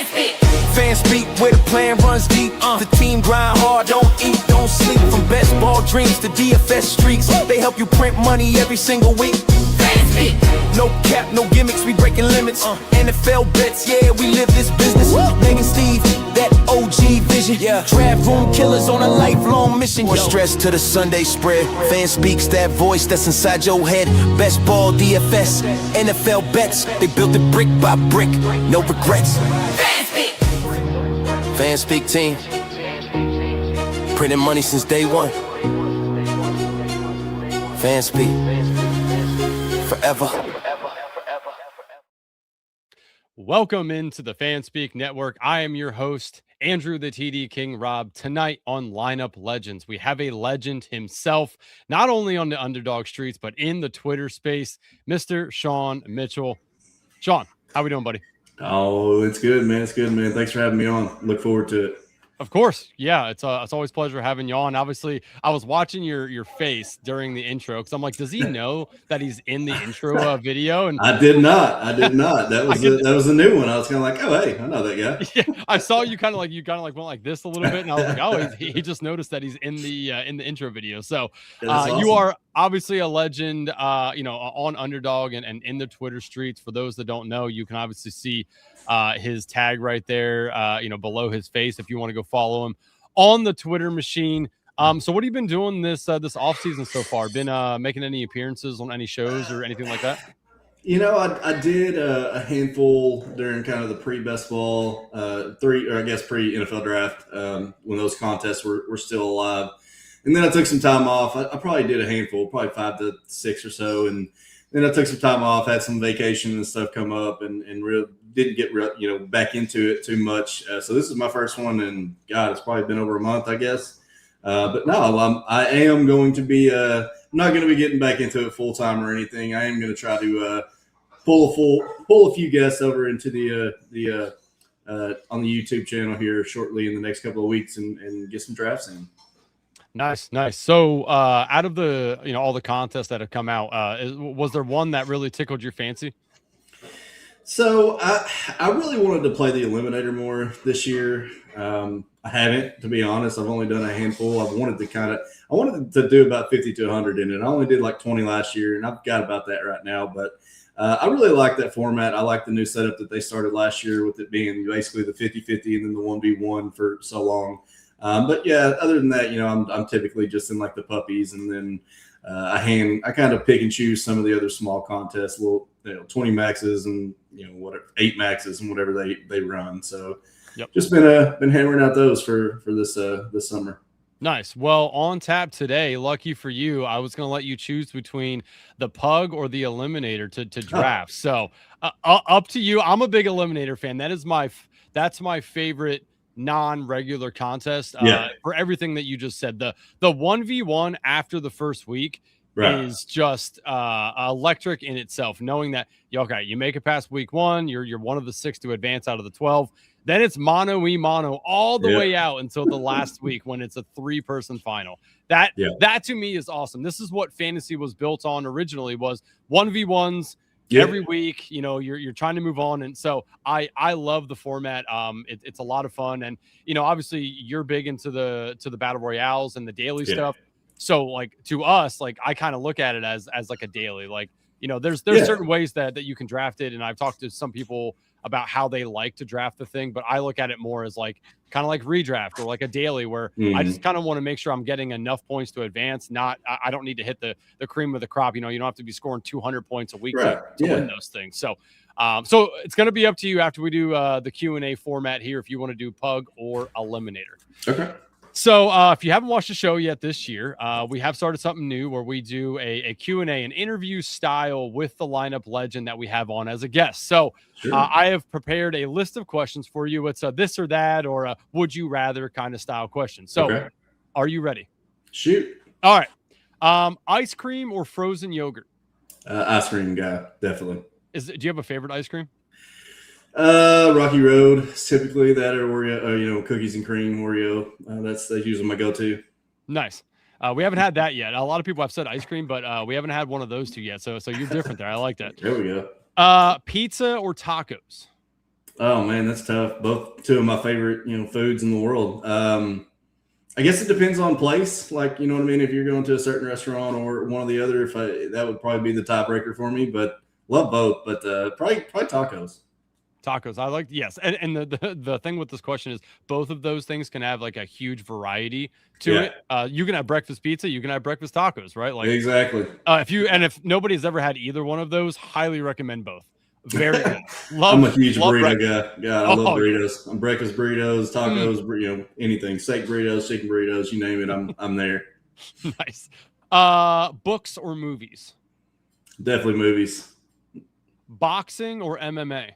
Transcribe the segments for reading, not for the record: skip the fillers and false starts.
Fanspeak, where the plan runs deep. The team grind hard, don't eat, don't sleep. From best ball dreams to DFS streaks, they help you print money every single week. No cap, no gimmicks, we breaking limits. NFL bets, yeah, we live this business. Megan Steve, that OG vision. Draft room killers on a lifelong mission. More stress to the Sunday spread. Fanspeak's that voice that's inside your head. Best ball, DFS, NFL bets. They built it brick by brick, no regrets. Fanspeak team, printing money since day one. Fanspeak, forever. Welcome into the Fanspeak Network. I am your host, Andrew the TD King Raub. Tonight on Lineup Legends, we have a legend himself, not only on the Underdog streets, but in the Twitter space, Mr. Shawn Mitchell. Shawn, how we doing, buddy? Oh, it's good, man. It's good, man. Thanks for having me on. Look forward to it. Of course. Yeah, it's always a pleasure having you on. Obviously, I was watching your face during the intro because I'm like, does he know that he's in the intro video? And I did not. That was a new one. I was kind of like, oh, hey, I know that guy. Yeah, I saw you kind of went like this a little bit, and I was like, oh, he just noticed that he's in the intro video. So awesome. You are obviously a legend, on Underdog and in the Twitter streets. For those that don't know, you can obviously see his tag right there, below his face if you want to go follow him on the Twitter machine. So what have you been doing this off season so far? Been making any appearances on any shows or anything like that? I did a handful during kind of the pre-best ball, pre-NFL draft, when those contests were still alive. And then I took some time off. I probably did a handful, probably 5 to 6 or so. And then I took some time off, had some vacation and stuff come up, and didn't get back into it too much. So this is my first one, and God, it's probably been over a month, I guess. But no, I am going to be I'm not going to be getting back into it full time or anything. I am going to try to pull a few guests over into the on the YouTube channel here shortly in the next couple of weeks and get some drafts in. Nice. So out of the all the contests that have come out, was there one that really tickled your fancy? So I really wanted to play the Eliminator more this year. I haven't, to be honest. I've only done a handful. I wanted to do about 50 to 100 in it. I only did like 20 last year, and I've got about that right now. But I really like that format. I like the new setup that they started last year with it being basically the 50-50 and then the 1v1 for so long. But yeah, other than that, I'm typically just in like the puppies, and then I kind of pick and choose some of the other small contests, little 20 maxes and whatever 8 maxes and whatever they run. So just been hammering out those for this summer. Nice. Well, on tap today, lucky for you, I was going to let you choose between the Pug or the Eliminator to draft. So up to you. I'm a big Eliminator fan. That's my favorite non-regular contest for everything that you just said. The 1v1 after the first week is just electric in itself, knowing that you make it past week 1, you're one of the 6 to advance out of the 12. Then it's mono all the way out until the last week when it's a 3-person final. That to me is awesome. This is what fantasy was built on originally, was 1v1s every week. You're trying to move on, and so I love the format. It's a lot of fun, and obviously you're big into the battle royales and the daily stuff. So like to us, like I kind of look at it as like a daily. Like there's certain ways that you can draft it, and I've talked to some people about how they like to draft the thing, but I look at it more as like kind of like redraft or like a daily where I just kind of want to make sure I'm getting enough points to advance. I don't need to hit the cream of the crop. You don't have to be scoring 200 points a week to win those things. So it's going to be up to you after we do the Q&A format here if you want to do Pug or Eliminator. Okay. So if you haven't watched the show yet this year, we have started something new where we do a Q&A, an interview style with the lineup legend that we have on as a guest. So I have prepared a list of questions for you. It's a this or that or a would you rather kind of style question. So are you ready? Shoot. All right. Ice cream or frozen yogurt? Ice cream guy, definitely. Do you have a favorite ice cream? Rocky Road, typically that or Oreo, cookies and cream Oreo. That's usually my go-to. Nice. We haven't had that yet. A lot of people have said ice cream, but we haven't had one of those two yet. So you're different there. I like that. There we go. Pizza or tacos? Oh man, that's tough. Both two of my favorite, foods in the world. I guess it depends on place. Like, you know what I mean? If you're going to a certain restaurant or one or the other, that would probably be the tiebreaker for me, but love both, but probably tacos. Tacos. I like, yes. And the thing with this question is both of those things can have like a huge variety to Yeah. it. You can have breakfast pizza, you can have breakfast tacos, right? Like Exactly. if nobody's ever had either one of those, highly recommend both. Very good. I'm a huge burrito breakfast. guy. Yeah, I love burritos. I'm breakfast burritos, tacos, anything, steak burritos, chicken burritos, you name it, I'm there. Nice. Books or movies? Definitely movies. Boxing or MMA?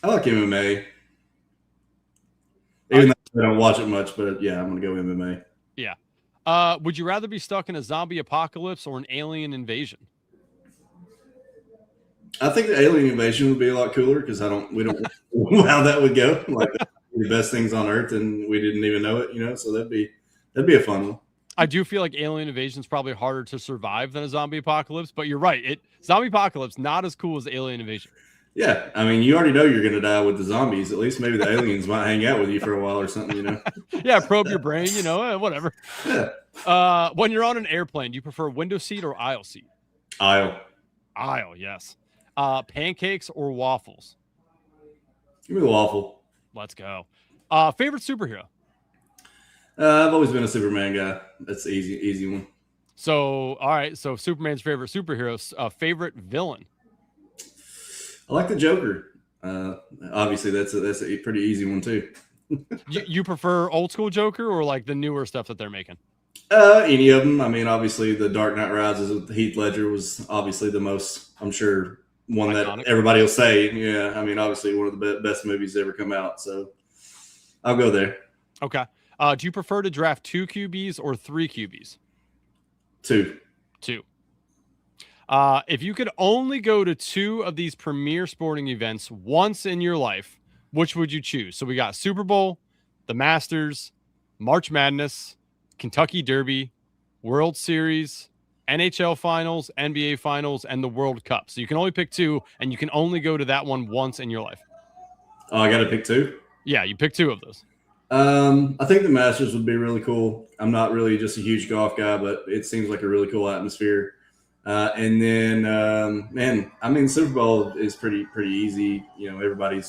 I like MMA. Even though I don't watch it much, but yeah, I'm gonna go MMA. Yeah. Would you rather be stuck in a zombie apocalypse or an alien invasion? I think the alien invasion would be a lot cooler because we don't know how that would go. Like the best things on Earth, and we didn't even know it. So that'd be a fun one. I do feel like alien invasion is probably harder to survive than a zombie apocalypse, but you're right. Zombie apocalypse not as cool as alien invasion. Yeah, I mean, you already know you're going to die with the zombies. At least maybe the aliens might hang out with you for a while or something. Yeah, probe your brain. Whatever. Yeah. When you're on an airplane, do you prefer window seat or aisle seat? Aisle. Aisle, yes. Pancakes or waffles? Give me the waffle. Let's go. Favorite superhero? I've always been a Superman guy. That's the easy one. So, all right. So, Superman's favorite superhero. Favorite villain? I like the Joker. Obviously, that's a pretty easy one too. You prefer old school Joker or like the newer stuff that they're making? Any of them. I mean, obviously, the Dark Knight Rises with Heath Ledger was obviously the most, I'm sure, one iconic. That everybody will say. Yeah, I mean, obviously, one of the best movies to ever come out. So I'll go there. Okay. Do you prefer to draft 2 QBs or 3 QBs? 2. If you could only go to 2 of these premier sporting events once in your life, which would you choose? So we got Super Bowl, the Masters, March Madness, Kentucky Derby, World Series, NHL Finals, NBA Finals, and the World Cup. So you can only pick 2, and you can only go to that one once in your life. Oh, I got to pick 2? Yeah, you pick 2 of those. I think the Masters would be really cool. I'm not really just a huge golf guy, but it seems like a really cool atmosphere. And then, man, I mean, Super Bowl is pretty easy. Anybody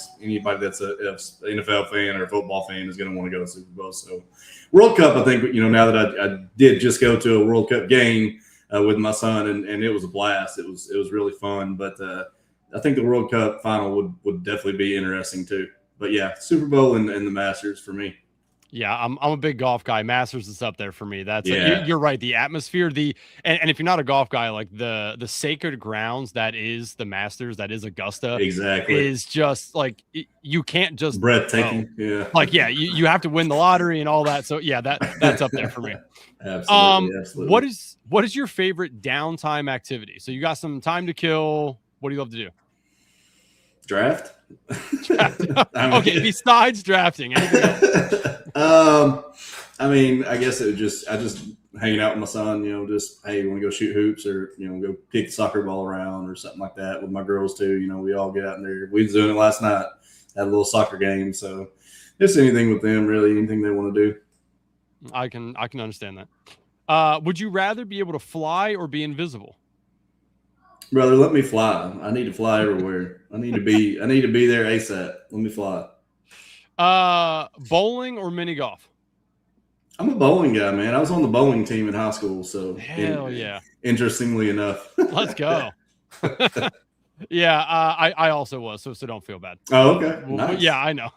that's a NFL fan or a football fan is going to want to go to Super Bowl. So World Cup, I think, now that I did just go to a World Cup game with my son, and it was a blast. It was really fun. But I think the World Cup final would definitely be interesting too. But yeah, Super Bowl and the Masters for me. Yeah, I'm a big golf guy. Masters is up there for me. That's you're right. The atmosphere, and if you're not a golf guy, like the sacred grounds that is the Masters, that is Augusta, exactly, is just like you can't just breathtaking. Yeah, like you have to win the lottery and all that. So yeah, that's up there for me. Absolutely. What is your favorite downtime activity? So you got some time to kill. What do you love to do? Draft. Okay, besides drafting, anything else? I mean, I guess I just hanging out with my son, just, hey, you want to go shoot hoops or, go kick the soccer ball around or something like that with my girls too. We all get out in there. We was doing it last night, had a little soccer game. So just anything with them, really, anything they want to do. I can understand that. Would you rather be able to fly or be invisible? Brother, let me fly. I need to fly everywhere. I need to be there ASAP. Let me fly. Bowling or mini golf? I'm a bowling guy, man. I was on the bowling team in high school, so hell yeah. Interestingly enough. Let's go. Yeah, I also was, so don't feel bad. Oh, okay. Nice. Yeah, I know.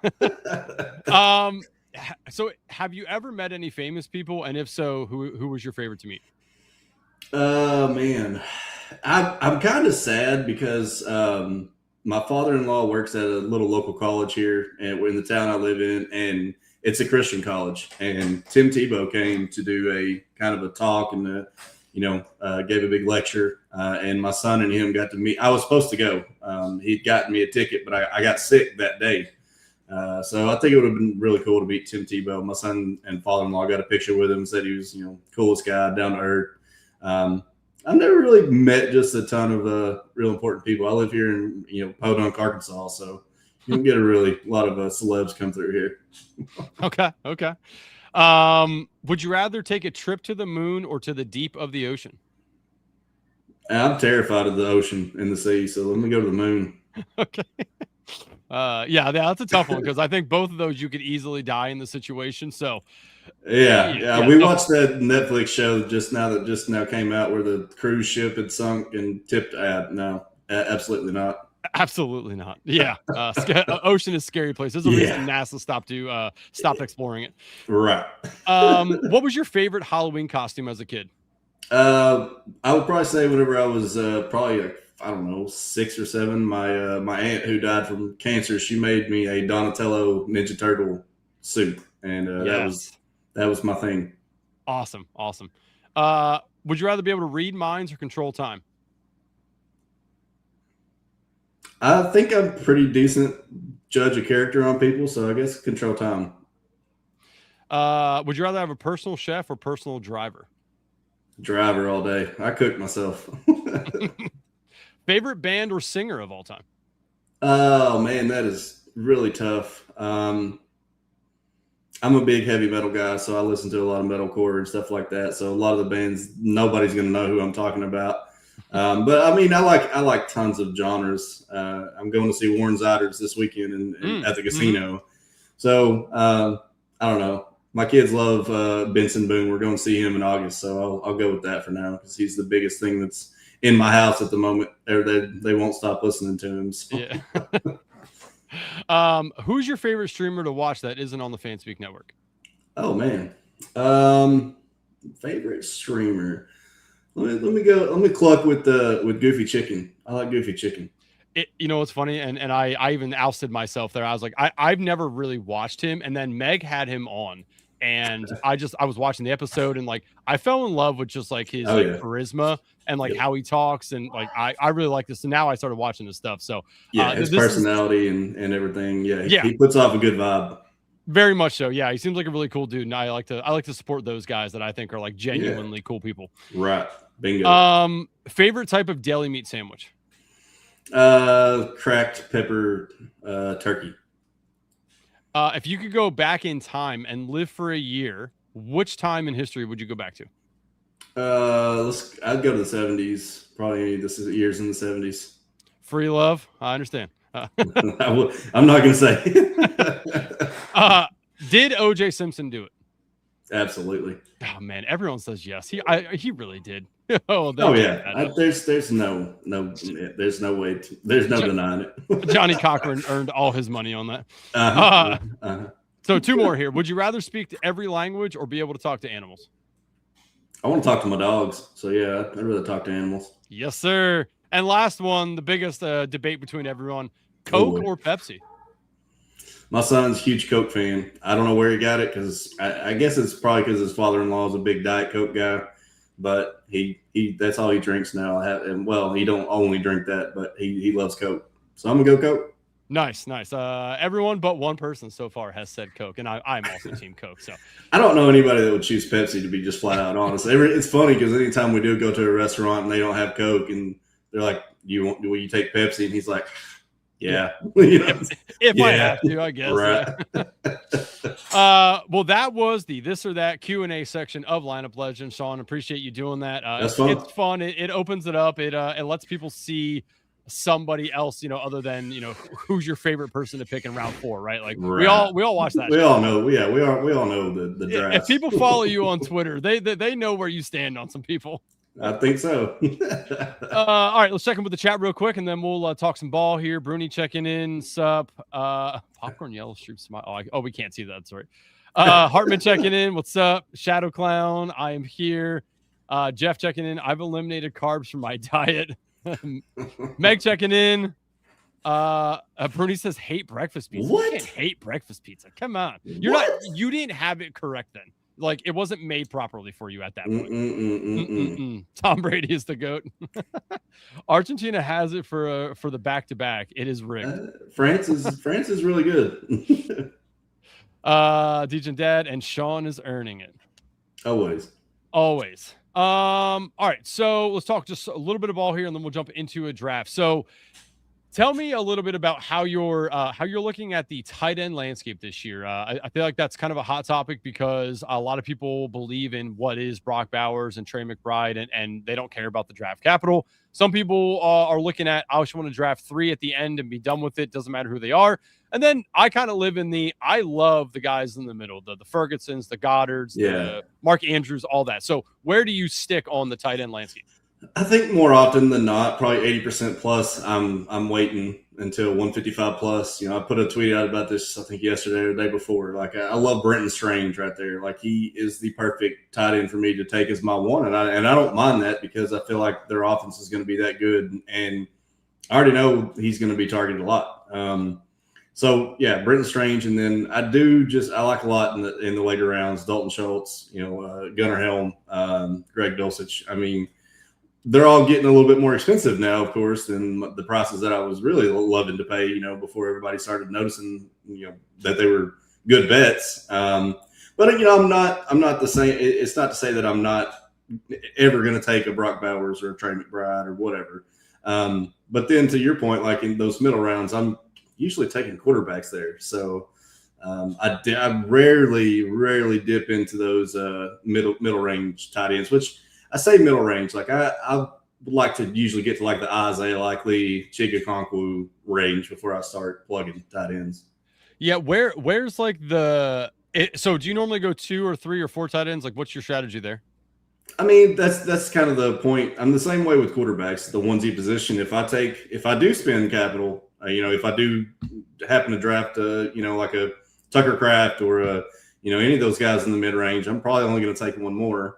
So have you ever met any famous people? And if so, who was your favorite to meet? Man. I'm kind of sad because my father-in-law works at a little local college here in the town I live in, and it's a Christian college. And Tim Tebow came to do a kind of a talk and gave a big lecture. And my son and him got to meet. I was supposed to go. He'd gotten me a ticket, but I got sick that day. So I think it would have been really cool to meet Tim Tebow. My son and father-in-law got a picture with him. Said he was coolest guy, down to earth. I've never really met just a ton of real important people. I live here in Podunk, Arkansas, so You can get a lot of celebs come through here. Okay. Would you rather take a trip to the moon or to the deep of the ocean? I'm terrified of the ocean and the sea, so let me go to the moon. Okay. Yeah, that's a tough one because I think both of those you could easily die in the situation. So yeah. We watched that Netflix show just now came out where the cruise ship had sunk and tipped out. No, absolutely not. Absolutely not. Yeah, ocean is a scary place. There's a reason NASA stopped exploring it. Right. What was your favorite Halloween costume as a kid? I would probably say whenever I was probably like, I don't know, 6 or 7, my aunt who died from cancer, she made me a Donatello Ninja Turtle suit, and that was my thing. Awesome. Would you rather be able to read minds or control time? I think I'm pretty decent judge of character on people, so I guess control time. Would you rather have a personal chef or personal driver? Driver all day. I cook myself. Favorite band or singer of all time? Oh man, that is really tough. I'm a big heavy metal guy, so I listen to a lot of metalcore and stuff like that. So a lot of the bands, nobody's going to know who I'm talking about. But I mean, I like tons of genres. I'm going to see Warren Ziders this weekend at the casino. So I don't know. My kids love Benson Boone. We're going to see him in August, so I'll go with that for now because he's the biggest thing that's in my house at the moment. They won't stop listening to him. So. Yeah. Who's your favorite streamer to watch that isn't on the Fanspeak network? Oh man, favorite streamer. Let me cluck with Goofy Chicken. I like Goofy Chicken. You know what's funny, and I even ousted myself there. I was like, I've never really watched him, and then Meg had him on, and I was watching the episode, and like I fell in love with just like his charisma and like how he talks, and like I really like this. And now I started watching this stuff. So his personality and everything. Yeah, he puts off a good vibe. Very much so. Yeah, he seems like a really cool dude, and I like to support those guys that I think are like genuinely cool people. Right. Bingo. Favorite type of deli meat sandwich? Cracked pepper turkey. If you could go back in time and live for a year, which time in history would you go back to? I'd go to the 70s. Probably this is years in the 70s. Free love. I understand. I'm not going to say. Did OJ Simpson do it? Absolutely. Oh man, everyone says yes. He really did. Yeah. There's no way. There's no denying it. Johnny Cochran earned all his money on that. So 2 more here. Would you rather speak to every language or be able to talk to animals? I want to talk to my dogs. So yeah, I'd rather talk to animals. Yes, sir. And last one, the biggest debate between everyone: Coke or Pepsi? My son's a huge Coke fan. I don't know where he got it because I guess it's probably because his father-in-law is a big Diet Coke guy. But he that's all he drinks now. He don't only drink that, but he loves Coke. So I'm gonna go Coke. Nice. Everyone but one person so far has said Coke, and I'm also Team Coke. So I don't know anybody that would choose Pepsi, to be just flat out honest. It's funny because anytime we do go to a restaurant and they don't have Coke, and they're like, "Will you take Pepsi?" And he's like, "Yeah." If I have to, I guess. Right. Well, that was the this or that Q&A section of Lineup Legends. Shawn, appreciate you doing that. That's fun. It's fun. It opens it up. It lets people see somebody else, other than who's your favorite person to pick in round 4, right? Like we all watch that. We all know. Yeah, we all know the draft. If people follow you on Twitter, they know where you stand on some people. I think so. All right, let's check in with the chat real quick, and then we'll talk some ball here. Bruni checking in. Sup? Popcorn Yellow Street Smile. Oh, we can't see that. Sorry. Hartman checking in. What's up? Shadow Clown. I am here. Jeff checking in. I've eliminated carbs from my diet. Meg checking in. Bruni says hate breakfast pizza. What? You can't hate breakfast pizza. Come on. You didn't have it correct then. Like it wasn't made properly for you at that point. Tom Brady is the GOAT. Argentina has it for the back-to-back. It is rigged. France is really good. Degen Dad and Shawn is earning it. Always. All right, so let's talk just a little bit of ball here, and then we'll jump into a draft. So Tell me a little bit about how you're looking at the tight end landscape this year. I feel like that's kind of a hot topic because a lot of people believe in what is Brock Bowers and Trey McBride, and they don't care about the draft capital. Some people are looking at, I just want to draft 3 at the end and be done with it. Doesn't matter who they are. And then I kind of live in I love the guys in the middle, the Fergusons, the Goddards, the Mark Andrews, all that. So where do you stick on the tight end landscape? I think more often than not, probably 80% plus. I'm waiting until 155 plus. I put a tweet out about this, I think yesterday or the day before. Like, I love Brenton Strange right there. Like, he is the perfect tight end for me to take as my one, and I don't mind that because I feel like their offense is going to be that good, and I already know he's going to be targeted a lot. So yeah, Brenton Strange, and then I like a lot in the later rounds. Dalton Schultz, Gunnar Helm, Greg Dulcich. I mean, they're all getting a little bit more expensive now, of course, than the prices that I was really loving to pay, before everybody started noticing, that they were good bets. But I'm not the same. It's not to say that I'm not ever going to take a Brock Bowers or a Trey McBride or whatever. But then to your point, like in those middle rounds, I'm usually taking quarterbacks there. So I rarely dip into those middle range tight ends, which I say middle range. Like I would like to usually get to like the Isaiah Likely, Chigakonkwo range before I start plugging tight ends. Yeah, where's like so do you normally go 2 or 3 or 4 tight ends? Like, what's your strategy there? I mean, that's kind of the point. I'm the same way with quarterbacks, the onesie position. If I do spend capital, if I do happen to draft like a Tucker Kraft or any of those guys in the mid range, I'm probably only going to take one more.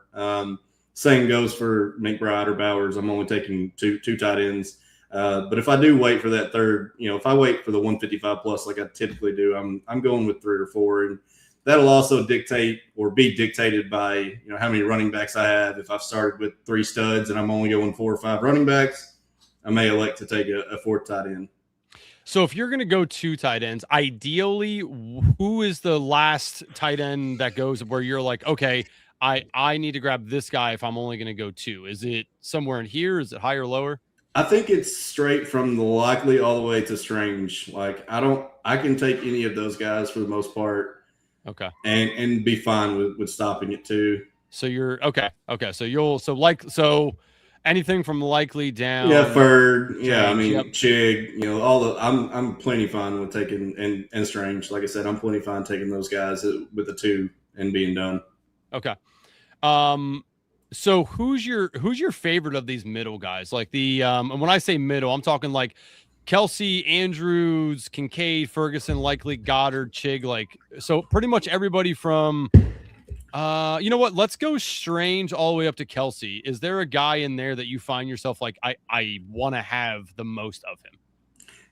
Same goes for McBride or Bowers. I'm only taking two tight ends. But if I do wait for that third, if I wait for the 155 plus like I typically do, I'm going with 3 or 4, and that'll also dictate or be dictated by how many running backs I have. If I've started with 3 studs and I'm only going 4 or 5 running backs, I may elect to take a 4th tight end. So if you're going to go 2 tight ends, ideally, who is the last tight end that goes where you're like, okay, I need to grab this guy if I'm only going to go 2? Is it somewhere in here? Is it higher or lower? I think it's straight from the Likely all the way to Strange. Like I can take any of those guys for the most part. Okay. And be fine with stopping at 2. So you're okay. So anything from Likely down. Yeah, Ferg. Yeah, Strange, I mean yep. Chig. I'm plenty fine with taking and Strange. Like I said, I'm plenty fine taking those guys with the 2 and being done. Okay. So who's your favorite of these middle guys? Like and when I say middle, I'm talking like Kelsey, Andrews, Kincaid, Ferguson, Likely, Goddard, Chig. Like, so pretty much everybody from, you know what? Let's go Strange all the way up to Kelsey. Is there a guy in there that you find yourself like, I want to have the most of him?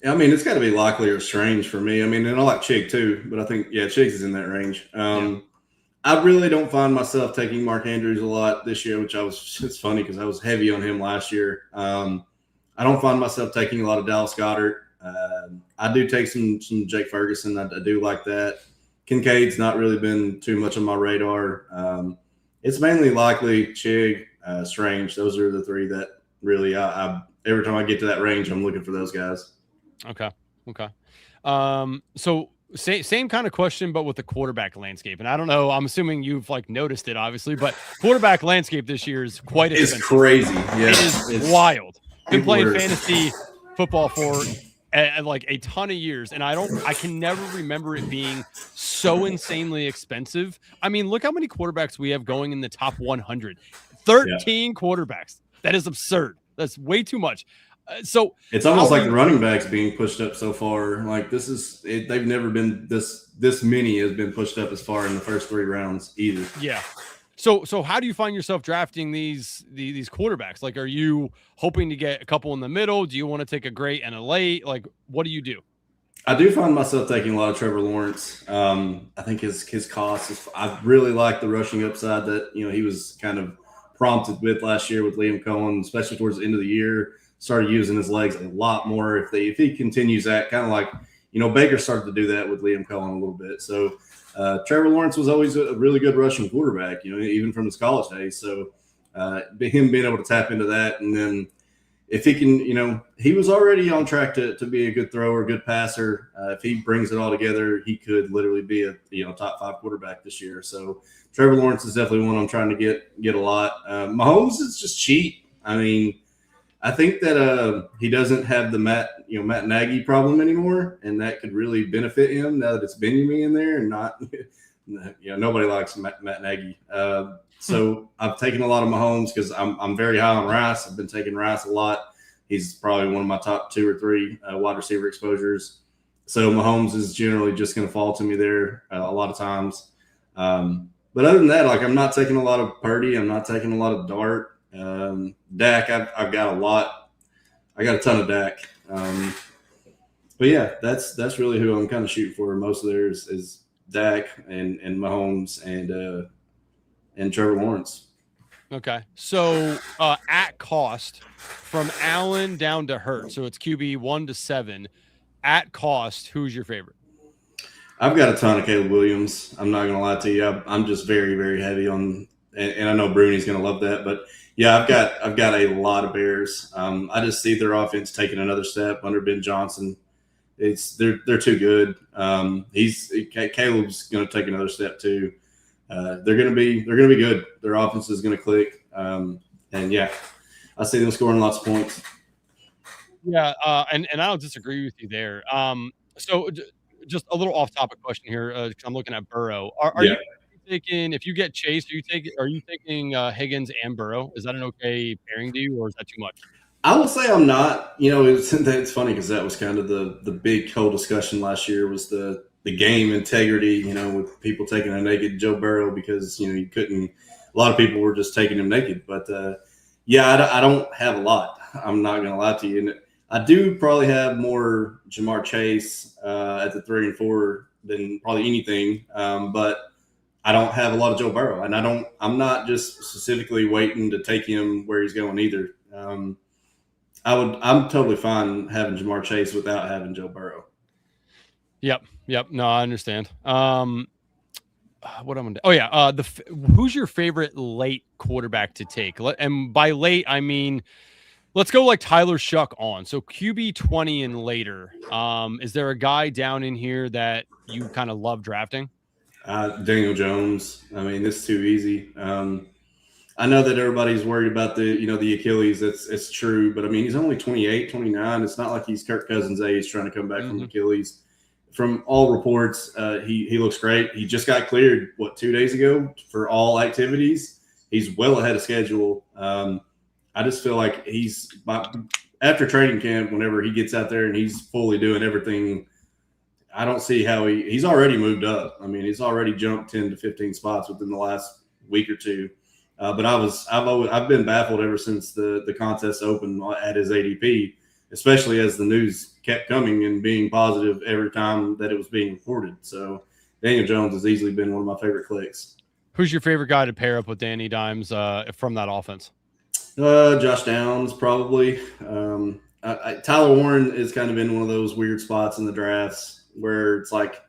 I mean, it's got to be Likely or Strange for me. I mean, and I like Chig too, but I think, Chig is in that range. I really don't find myself taking Mark Andrews a lot this year, it's funny because I was heavy on him last year. I don't find myself taking a lot of Dallas Goedert. I do take some Jake Ferguson. I do like that. Kincaid's not really been too much on my radar. It's mainly Likely, Chig, Strange. Those are the 3 that really I every time I get to that range, I'm looking for those guys. Okay. So same kind of question, but with the quarterback landscape. And I don't know, I'm assuming you've like noticed it, obviously, but quarterback landscape this year is quite expensive. It's crazy. Yeah, it's wild. Been playing fantasy football for like a ton of years, and I can never remember it being so insanely expensive. I mean, look how many quarterbacks we have going in the top 100. 13 quarterbacks. That is absurd. That's way too much. So it's almost like the running backs being pushed up so far. Like they've never been this many has been pushed up as far in the first 3 rounds either. Yeah. So how do you find yourself drafting these quarterbacks? Like, are you hoping to get a couple in the middle? Do you want to take a great and a late? Like, what do you do? I do find myself taking a lot of Trevor Lawrence. I think his cost I really like the rushing upside that he was kind of prompted with last year with Liam Cohen, especially towards the end of the year. Started using his legs a lot more. If he continues that, kind of like Baker started to do that with Liam Cohen a little bit. So Trevor Lawrence was always a really good rushing quarterback, even from his college days. So him being able to tap into that, and then if he can, he was already on track to be a good thrower, good passer. If he brings it all together, he could literally be a top 5 quarterback this year. So Trevor Lawrence is definitely one I'm trying to get a lot. Mahomes is just cheap. I mean, I think that he doesn't have the Matt Nagy problem anymore, and that could really benefit him now that it's Benjamin in there and not nobody likes Matt Nagy. So I've taken a lot of Mahomes because I'm very high on Rice. I've been taking Rice a lot. He's probably one of my top 2 or 3 wide receiver exposures. So Mahomes is generally just going to fall to me there a lot of times. But other than that, like, I'm not taking a lot of Purdy. I'm not taking a lot of Dart. Dak, I've got a lot. I got a ton of Dak. But yeah, that's really who I'm kind of shooting for. Most of theirs is Dak and Mahomes and Trevor Lawrence. Okay. So at cost from Allen down to Hurt. So it's QB 1 to 7. At cost, who's your favorite? I've got a ton of Caleb Williams. I'm not going to lie to you. I'm just very, very heavy on, and I know Bruni's going to love that, but yeah, I've got a lot of Bears. I just see their offense taking another step under Ben Johnson. They're too good. Caleb's going to take another step too. They're going to be good. Their offense is going to click. And yeah, I see them scoring lots of points. Yeah, and I don't disagree with you there. So just a little off-topic question here. I'm looking at Burrow. Are you thinking, if you get Chase, are you thinking Higgins and Burrow? Is that an okay pairing to you, or is that too much? I will say I'm not. It's funny because that was kind of the big whole discussion last year was the game integrity. With people taking a naked Joe Burrow because you couldn't. A lot of people were just taking him naked, but I don't have a lot. I'm not going to lie to you. And I do probably have more Jamar Chase at the 3 and 4 than probably anything, but I don't have a lot of Joe Burrow, and I'm not just specifically waiting to take him where he's going either. I'm totally fine having Jamar Chase without having Joe Burrow. Yep. No, I understand. What I'm gonna do? Oh yeah. Who's your favorite late quarterback to take? And by late, I mean, let's go like Tyler Shuck on. So QB 20 and later. Is there a guy down in here that you kind of love drafting? Daniel Jones. I mean, this is too easy. I know that everybody's worried about the Achilles. It's true, but I mean, he's only 28, 29. It's not like he's Kirk Cousins' age trying to come back from Achilles. From all reports, he looks great. He just got cleared 2 days ago for all activities. He's well ahead of schedule. I just feel like after training camp, whenever he gets out there and he's fully doing everything, I don't see how he's already moved up. I mean, he's already jumped 10 to 15 spots within the last week or two. But I've been baffled ever since the contest opened at his ADP, especially as the news kept coming and being positive every time that it was being reported. So Daniel Jones has easily been one of my favorite clicks. Who's your favorite guy to pair up with Danny Dimes from that offense? Josh Downs, probably. Tyler Warren has kind of been one of those weird spots in the drafts where it's like,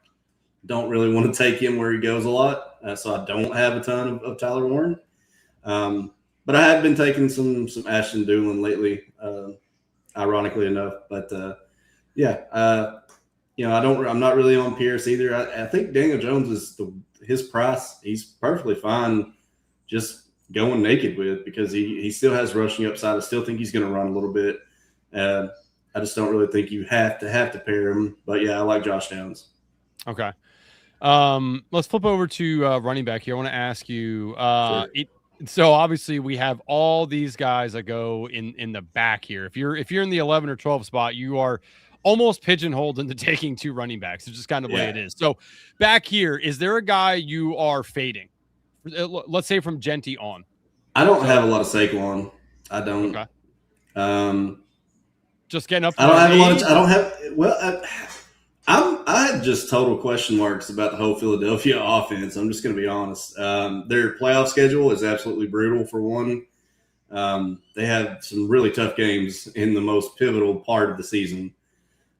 don't really want to take him where he goes a lot. So I don't have a ton of Tyler Warren. But I have been taking some Ashton Doolin lately, ironically enough. But I'm not really on Pierce either. I think Daniel Jones is his price. He's perfectly fine just going naked with because he still has rushing upside. I still think he's going to run a little bit. I just don't really think you have to pair him. But yeah, I like Josh Downs. Okay. Let's flip over to running back here. I want to ask you. Sure. So obviously we have all these guys that go in the back here. If you're in the 11 or 12 spot, you are almost pigeonholed into taking 2 running backs. It's just kind of the way it is. So back here, is there a guy you are fading? Let's say from Genty on. I don't have a lot of Saquon. I don't. Okay. Just getting up. I don't have a lot of. I don't have. Well, I had just total question marks about the whole Philadelphia offense. I'm just going to be honest. Their playoff schedule is absolutely brutal for one. They have some really tough games in the most pivotal part of the season.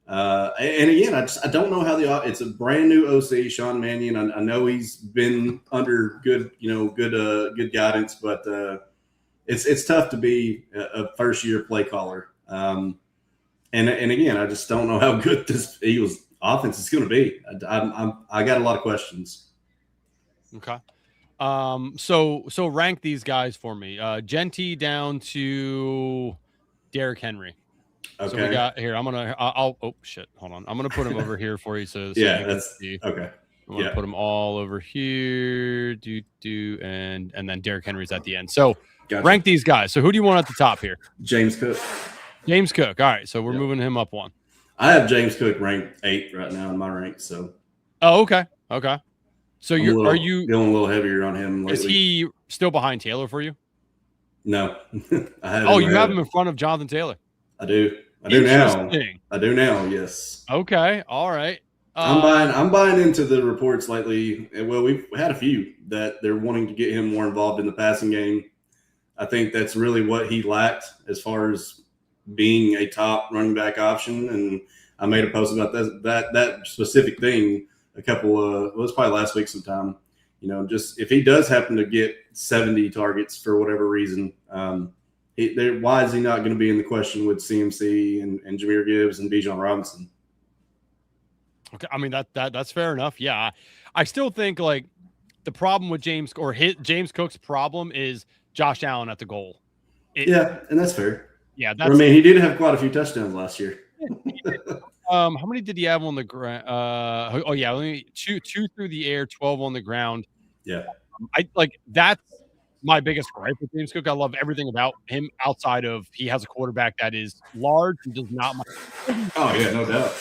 And again, I don't know how it's a brand new OC, Shawn Mannion. I know he's been under good guidance, but it's tough to be a first year play caller. And again, I just don't know how good this Eagles offense is going to be. I got a lot of questions. Okay. So rank these guys for me. Genty down to Derrick Henry. Okay. So we got here. Oh shit. Hold on. I'm gonna put him over here for you. So yeah, you can see. Okay. I'm gonna put them all over here. And then Derrick Henry's at the end. So rank these guys. So who do you want at the top here? James Cook. James Cook. All right. So we're moving him up one. I have James Cook ranked 8 right now in my rank. So. Oh, okay. Okay. So are you going a little heavier on him lately? Is he still behind Taylor for you? No. I have. Oh, you have him in front of Jonathan Taylor. I do. I do now. I do now. Yes. Okay. All right. I'm buying into the reports lately. Well, we've had a few that they're wanting to get him more involved in the passing game. I think that's really what he lacked as far as being a top running back option. And I made a post about that specific thing it's probably last week sometime. Just if he does happen to get 70 targets for whatever reason, why is he not going to be in the question with CMC and Jahmyr Gibbs and Bijan Robinson? Okay, I mean that's fair enough. Yeah, I still think like the problem with James Cook's problem is Josh Allen at the goal. And that's fair. Yeah, he did have quite a few touchdowns last year. How many did he have on the ground? Only two through the air, 12 on the ground. Yeah, that's my biggest gripe with James Cook. I love everything about him outside of he has a quarterback that is large and does not. Oh yeah, no doubt.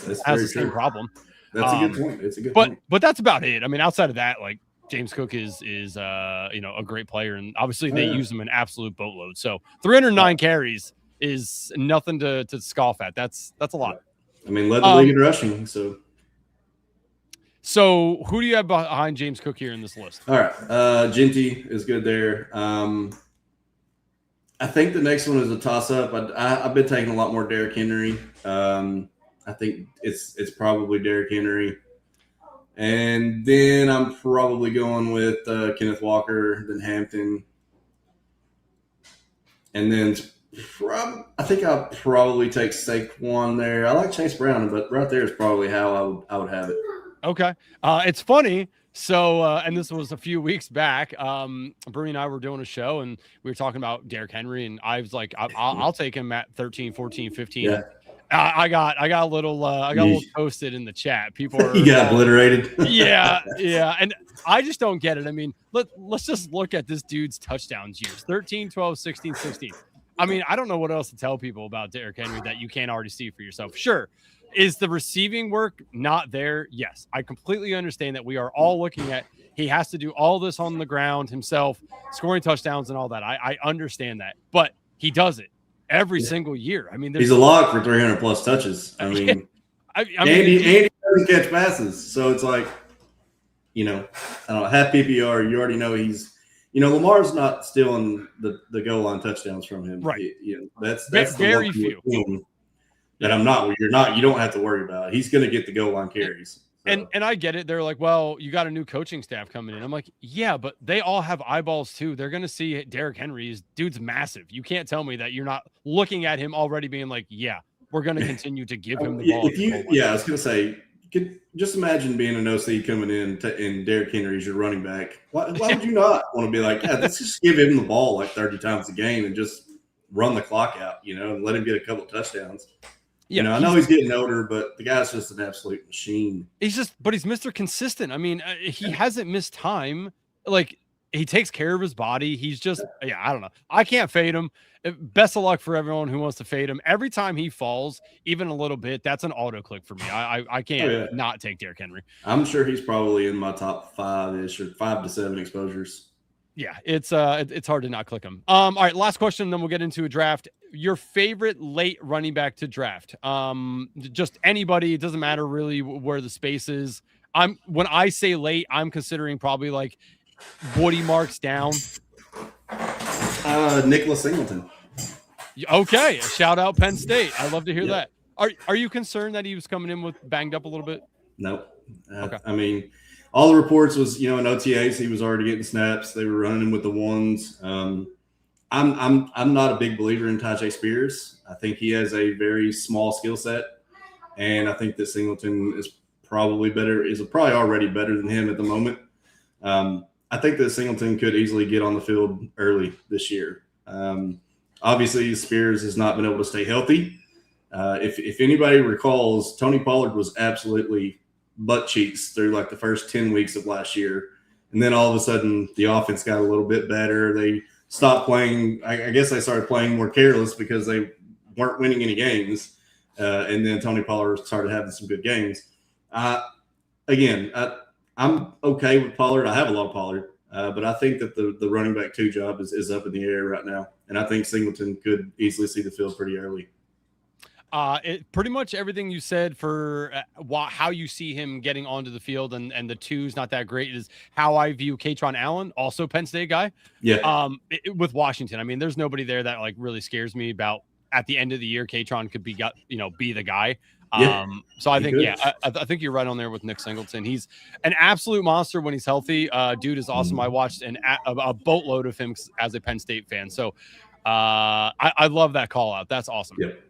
That's has the same problem. That's a good point. It's a good point. But that's about it. I mean, outside of that, like James Cook is a great player, and obviously they use him in absolute boatload. So 309 carries is nothing to scoff at. That's a lot. I mean, led the league in rushing. So who do you have behind James Cook here in this list? All right. Genty is good there. I think the next one is a toss-up. I've been taking a lot more Derrick Henry. I think it's probably Derrick Henry. And then I'm probably going with Kenneth Walker, then Hampton. And then I think I'll probably take Saquon there. I like Chase Brown, but right there is probably how I would have it. Okay. It's funny. So, and this was a few weeks back. Bruni and I were doing a show and we were talking about Derrick Henry, and I was like, I'll take him at 13, 14, 15. Yeah. I got a little toasted in the chat. People are, you got obliterated. Yeah. And I just don't get it. I mean, let's just look at this dude's touchdowns years: 13, 12, 16, 16. I mean, I don't know what else to tell people about Derrick Henry that you can't already see for yourself. Sure. Is the receiving work not there? Yes. I completely understand that. We are all looking at, he has to do all this on the ground himself, scoring touchdowns and all that. I understand that, but he does it every single year. I mean, he's a lock for 300 plus touches. I mean, Andy doesn't catch passes. So it's like, I don't know, half PPR, you already know he's, Lamar's not stealing the goal line touchdowns from him. Right. That's very few. That you don't have to worry about. He's going to get the goal line carries. So. And I get it. They're like, well, you got a new coaching staff coming in. I'm like, yeah, but they all have eyeballs too. They're going to see Derrick Henry. Dude's massive. You can't tell me that you're not looking at him already being like, yeah, we're going to continue to give him the ball. I was going to say, just imagine being an OC coming in and Derrick Henry's your running back. Why would you not want to be like, yeah, let's just give him the ball like 30 times a game and just run the clock out, and let him get a couple of touchdowns. Yeah, I know he's getting older, but the guy's just an absolute machine. But he's Mr. Consistent. I mean, he hasn't missed time. Like, he takes care of his body. He's just, I don't know. I can't fade him. Best of luck for everyone who wants to fade him. Every time he falls, even a little bit, that's an auto click for me. I can't not take Derrick Henry. I'm sure he's probably in my top 5-ish or 5 to 7 exposures. Yeah, it's hard to not click him. All right, last question, then we'll get into a draft. Your favorite late running back to draft? Just anybody. It doesn't matter really where the space is. When I say late, I'm considering probably like Woody marks down. Nicholas Singleton. Okay, shout out Penn State. I love to hear that. Are you concerned that he was coming in with banged up a little bit? Nope. Okay. I mean, all the reports was, in OTAs, he was already getting snaps. They were running him with the ones. I'm not a big believer in Tajay Spears. I think he has a very small skill set, and I think that Singleton is probably already better than him at the moment. I think that Singleton could easily get on the field early this year. Obviously, Spears has not been able to stay healthy. If anybody recalls, Tony Pollard was absolutely butt cheeks through like the first 10 weeks of last year. And then all of a sudden the offense got a little bit better. They stopped playing. I guess they started playing more careless because they weren't winning any games. And then Tony Pollard started having some good games. Again, I'm okay with Pollard. I have a lot of Pollard, but I think that the running back 2 job is up in the air right now. And I think Singleton could easily see the field pretty early. Pretty much everything you said for how you see him getting onto the field and the 2's not that great is how I view Katron Allen, also Penn State guy. Yeah. With Washington, I mean, there's nobody there that like really scares me about at the end of the year. Katron could be the guy. So I think, I think you're right on there with Nick Singleton. He's an absolute monster when he's healthy. Dude is awesome. I watched a boatload of him as a Penn State fan. So I love that call out. That's awesome. Yep.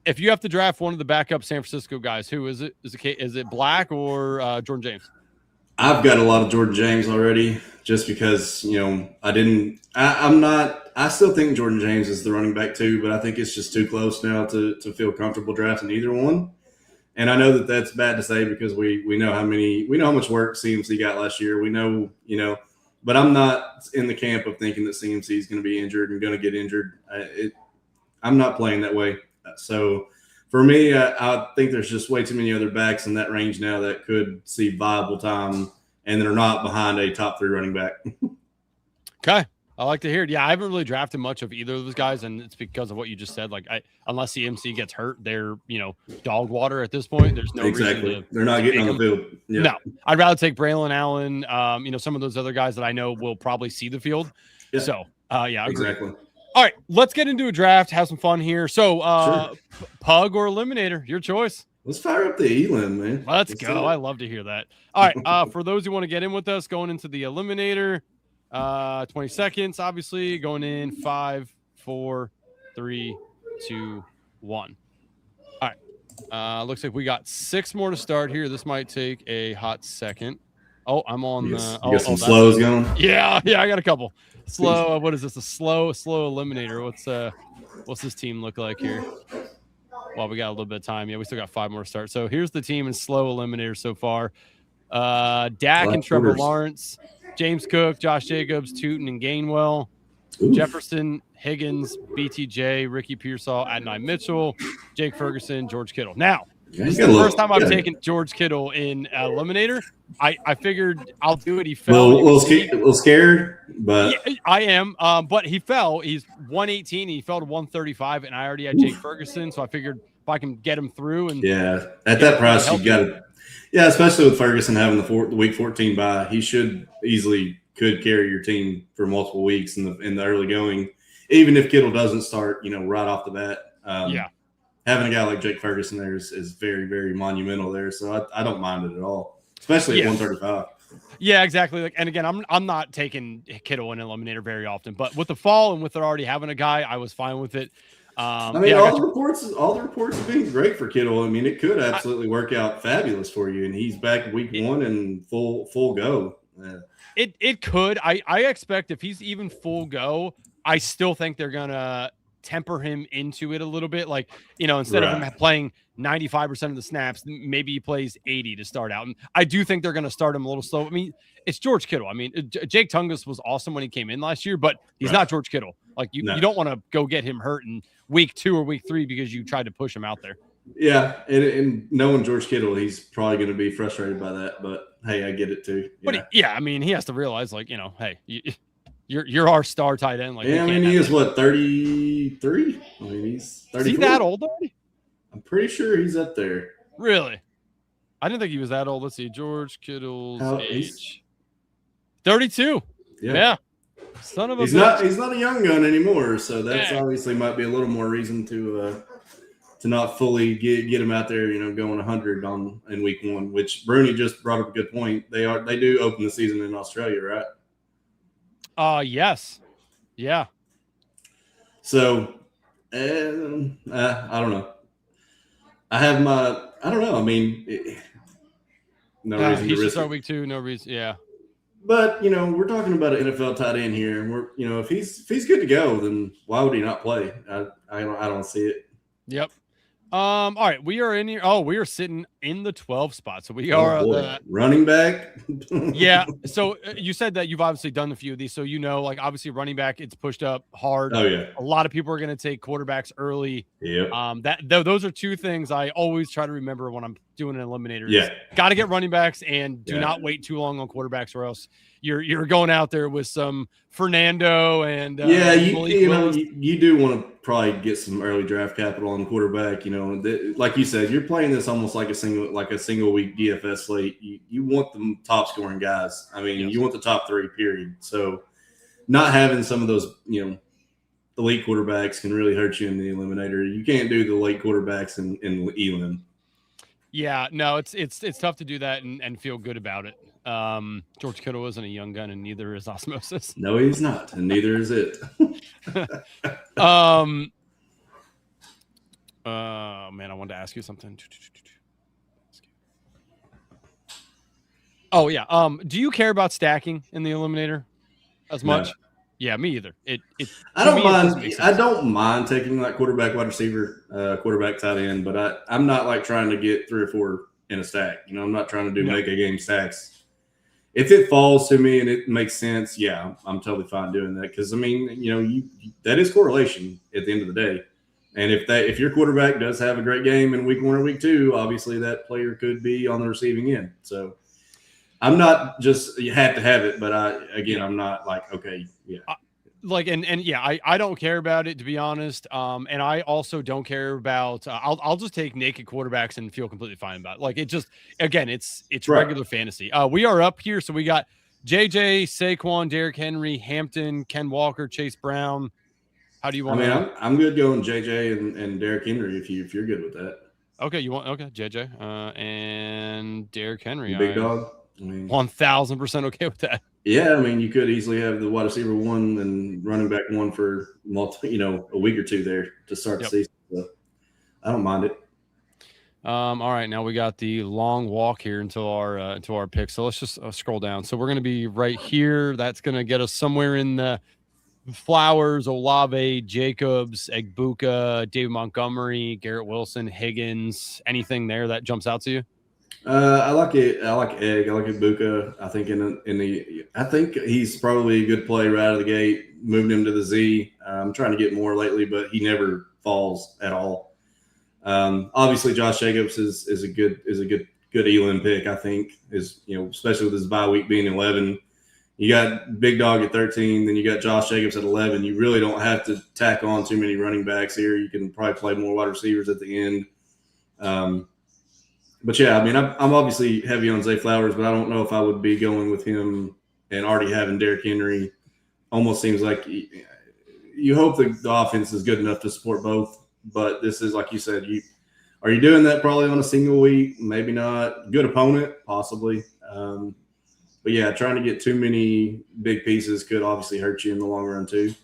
If you have to draft one of the backup San Francisco guys, who is it? Is it Black or Jordan James? I've got a lot of Jordan James already, just because I still think Jordan James is the running back 2, but I think it's just too close now to feel comfortable drafting either one. And I know that that's bad to say because we know how much work CMC got last year. We know, but I'm not in the camp of thinking that CMC is going to be injured and going to get injured. I'm not playing that way. So for me, I think there's just way too many other backs in that range now that could see viable time, and they're not behind a top 3 running back. Okay. I like to hear it. Yeah, I haven't really drafted much of either of those guys, and it's because of what you just said. Like, unless CMC gets hurt, they're dog water at this point. There's no reason they're not getting on the field. Yeah. No, I'd rather take Braylon Allen. Some of those other guys that I know will probably see the field. Yeah. So, yeah, exactly. All right, let's get into a draft. Have some fun here. So, sure. Pug or Eliminator, your choice. Let's fire up the Elim, man. Let's go. I love to hear that. All right, for those who want to get in with us, going into the Eliminator. 20 seconds, obviously, going in 5, 4, 3, 2, 1. All right. Looks like we got 6 more to start here. This might take a hot second. Oh, I'm on you got some slows going. Yeah, I got a couple. Slow. What is this? A slow Eliminator. What's this team look like here? Well, we got a little bit of time. Yeah, we still got 5 more to start. So here's the team in slow Eliminator so far. Dak and Trevor Lawrence, James Cook, Josh Jacobs, Tootin and Gainwell, Jefferson, Higgins, BTJ, Ricky Pearsall, Adonai Mitchell, Jake Ferguson, George Kittle. Now, this is the first time I've taken George Kittle in Eliminator. I figured I'll do it. He fell. A little scared, but yeah, I am. But he fell. He's 118. He fell to 135, and I already had Jake Ferguson, so I figured if I can get him through. And at that price, you got to. Yeah, especially with Ferguson having the week 14 bye, he could carry your team for multiple weeks in the early going, even if Kittle doesn't start, right off the bat. Having a guy like Jake Ferguson there is very, very monumental there. So I don't mind it at all, especially at 135. Yeah, exactly. And again, I'm not taking Kittle in Eliminator very often, but with the fall and with it already having a guy, I was fine with it. All the reports have been great for Kittle. I mean, it could absolutely work out fabulous for you, and he's back week 1 and full go. Yeah. It could. I expect if he's even full go, I still think they're gonna temper him into it a little bit. Like, instead of him playing 95% of the snaps, maybe he plays 80 to start out. And I do think they're gonna start him a little slow. I mean, it's George Kittle. I mean, Jake Tungus was awesome when he came in last year, but he's not George Kittle. Like you don't want to go get him hurt in week 2 or week 3 because you tried to push him out there. Yeah, and knowing George Kittle, he's probably going to be frustrated by that. But hey, I get it too. Yeah. But I mean, he has to realize, like, hey, you're our star tight end. Like, yeah, I mean, he is 33. I mean, he's 34. Is he that old already? I'm pretty sure he's up there. Really? I didn't think he was that old. Let's see, George Kittle's age. 32. Yeah. Son of a bitch. He's not a young gun anymore, so that's obviously might be a little more reason to not fully get him out there, going 100 in week 1, which Bruni just brought up a good point. They do open the season in Australia, right? Yes. Yeah. So, I don't know. I have my. I don't know. I mean, no reason He to should risk start it. week 2. No reason. Yeah. But we're talking about an NFL tight end here, and we're if he's good to go, then why would he not play? I don't see it. Yep. All right, we are in here. Oh, we are sitting in the 12 spot. So we Oh are boy, running back. yeah. So you said that you've obviously done a few of these. So like obviously running back, it's pushed up hard. Oh yeah. A lot of people are going to take quarterbacks early. Yep. Those are two things I always try to remember when I'm doing an eliminator. Yeah. Got to get running backs and do not wait too long on quarterbacks, or else you're going out there with some Fernando and you do want to probably get some early draft capital on quarterback. Like you said, you're playing this almost like a single week DFS slate. You want the top scoring guys. I mean, you want the top 3, period. So not having some of those elite quarterbacks can really hurt you in the eliminator. You can't do the late quarterbacks in elim. Yeah, no, it's tough to do that and feel good about it. George Kittle isn't a young gun, and neither is Osmosis. No, he's not, and neither is it. Oh man, I wanted to ask you something. Oh yeah. Do you care about stacking in the eliminator as much? No. Yeah, me either. I don't mind. I don't mind taking like quarterback, wide receiver, quarterback, tight end, but I'm not like trying to get 3 or 4 in a stack. I'm not trying to do make a game stacks. If it falls to me and it makes sense, yeah, I'm totally fine doing that. Because I mean, that is correlation at the end of the day. And if your quarterback does have a great game in week 1 or week 2, obviously that player could be on the receiving end. So I'm not just you have to have it, but I'm not like okay, yeah. I don't care about it, to be honest. And I also don't care about. I'll just take naked quarterbacks and feel completely fine about it. Like it just it's right. Regular fantasy. We are up here, so we got JJ, Saquon, Derrick Henry, Hampton, Ken Walker, Chase Brown. How do you want? I'm good going JJ and Derrick Henry if you're good with that. Okay, JJ and Derrick Henry. Big dog. 1,000% okay with that. Yeah, I mean, you could easily have the wide receiver 1 and running back 1 for a week or 2 there to start the season. So I don't mind it. All right, now we got the long walk here until our pick. So let's just scroll down. So we're going to be right here. That's going to get us somewhere in the Flowers, Olave, Jacobs, Egbuka, David Montgomery, Garrett Wilson, Higgins. Anything there that jumps out to you? I like it. I like Egg. I like Egbuka. I think I think he's probably a good play right out of the gate. Moving him to the Z. I'm trying to get more lately, but he never falls at all. Obviously, Josh Jacobs is a good elim pick. I think especially with his bye week being 11. You got Big Dog at 13, then you got Josh Jacobs at 11. You really don't have to tack on too many running backs here. You can probably play more wide receivers at the end. But yeah, I mean, I'm obviously heavy on Zay Flowers, but I don't know if I would be going with him and already having Derrick Henry. Almost seems like you hope the offense is good enough to support both. But this is, like you said, are you doing that probably on a single week? Maybe not. Good opponent, possibly. But yeah, trying to get too many big pieces could obviously hurt you in the long run too.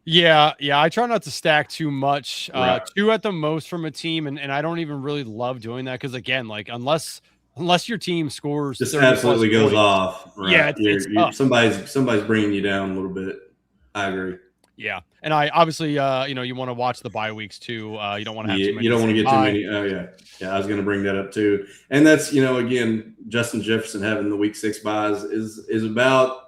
Yeah. I try not to stack too much, right. 2 at the most from a team, and I don't even really love doing that because again, like unless your team scores, just absolutely goes off. Right? Yeah, somebody's bringing you down a little bit. I agree. Yeah, and I obviously, you want to watch the bye weeks too. You don't want to have too many. You don't want to get too many. Oh yeah. I was going to bring that up too, and that's again, Justin Jefferson having the week 6 buys is about.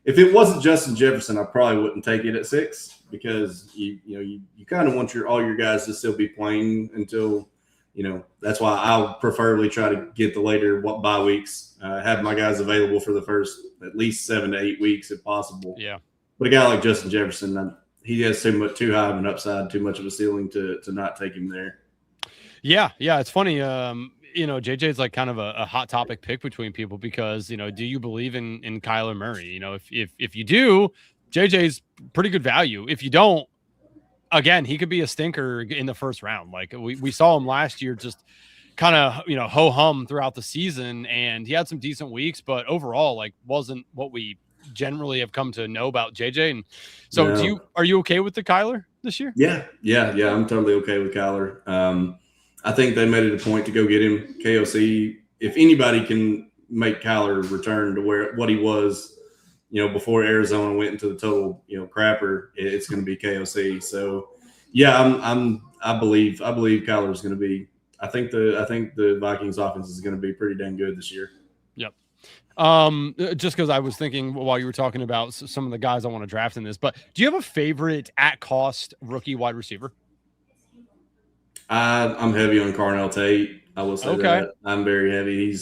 If it wasn't Justin Jefferson, I probably wouldn't take it at 6 because you kind of want all your guys to still be playing until that's why I'll preferably try to get the later bye weeks, have my guys available for the first at least 7 to 8 weeks if possible. Yeah. But a guy like Justin Jefferson, he has too high of an upside, too much of a ceiling to not take him there. Yeah, it's funny. JJ is like kind of a hot topic pick between people because do you believe in Kyler Murray? If you do, JJ's pretty good value. If you don't, again, he could be a stinker in the first round. Like we saw him last year, just kind of ho hum throughout the season, and he had some decent weeks, but overall, like wasn't what we generally have come to know about JJ. And so No. are you okay with the Kyler this year? Yeah. I'm totally okay with Kyler. I think they made it a point to go get him. KOC, if anybody can make Kyler return to what he was, before Arizona went into the total, crapper, it's going to be KOC. So, yeah, I believe Kyler's going to be. I think the Vikings offense is going to be pretty dang good this year. Yep. Just because I was thinking while you were talking about some of the guys I want to draft in this, but do you have a favorite at cost rookie wide receiver? I'm heavy on Carnell Tate. I will say that I'm very heavy.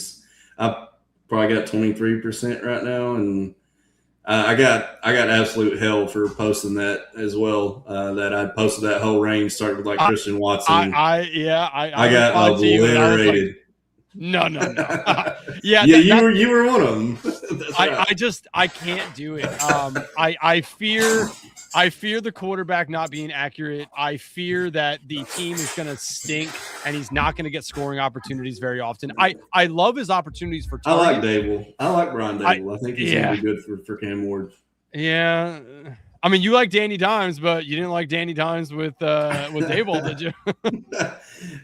I probably got 23% right now, and I got absolute hell for posting that as well. That I posted that whole range, starting with Christian Watson. I got obliterated. No. Yeah, you were one of them. I can't do it. I fear the quarterback not being accurate. I fear that the team is going to stink and he's not going to get scoring opportunities very often. I love his opportunities for target. I like Dable. I like Brian Dable. I think he's going to be good for Cam Ward. Yeah. I mean, you like Danny Dimes, but you didn't like Danny Dimes with Dable, did you?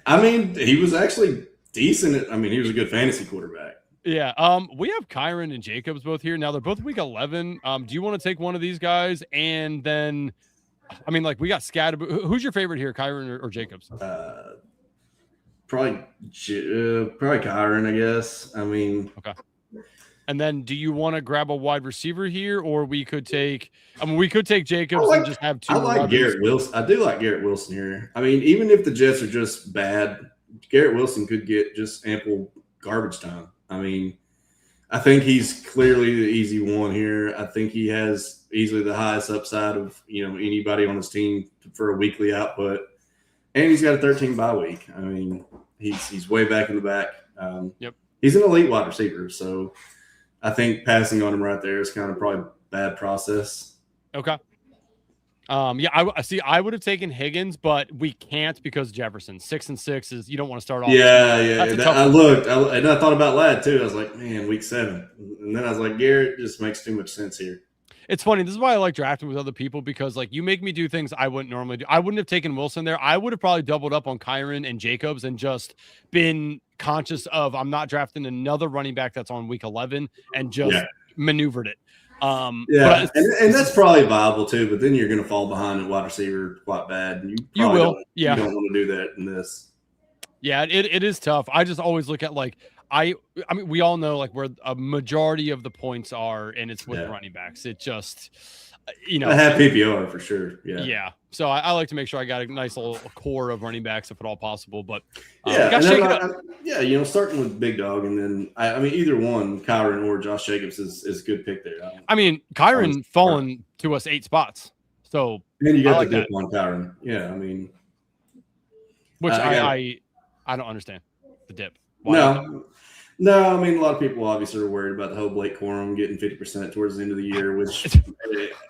I mean, he was actually decent. He was a good fantasy quarterback. Yeah. We have Kyron and Jacobs both here. Now they're both week 11. Do you want to take one of these guys? And then, we got Scatterboo. Who's your favorite here, Kyron or Jacobs? Probably Kyron, I guess. Okay. And then do you want to grab a wide receiver here, or we could take Jacobs and just have two. I like Garrett Wilson. I do like Garrett Wilson here. Even if the Jets are just bad, Garrett Wilson could get just ample garbage time. I think he's clearly the easy one here. I think he has easily the highest upside of anybody on his team for a weekly output, and he's got a 13 bye week. He's way back in the back. Yep. He's an elite wide receiver, so I think passing on him right there is kind of probably a bad process. Okay. I would have taken Higgins, but we can't because Jefferson 6 and 6 is, you don't want to start off. Yeah. I looked, and I thought about Ladd too. I was like, man, week 7, and then I was like, Garrett just makes too much sense here. It's funny. This is why I like drafting with other people, because you make me do things I wouldn't normally do. I wouldn't have taken Wilson there. I would have probably doubled up on Kyron and Jacobs and just been conscious of I'm not drafting another running back that's on week 11 and just maneuvered it. And that's probably viable too, but then you're going to fall behind at wide receiver quite bad. And you will. You don't want to do that in this. Yeah, it is tough. I just always look at we all know where a majority of the points are, and it's with running backs. It just, I have PPR for sure. Yeah. Yeah. So I like to make sure I got a nice little core of running backs if at all possible. But starting with Big Dog, and then either one, Kyron or Josh Jacobs is a good pick there. Kyron fallen to us 8 spots. So and you got the dip on Kyron. Yeah, which I don't understand the dip. Why? No, a lot of people obviously are worried about the whole Blake Corum getting 50% towards the end of the year, which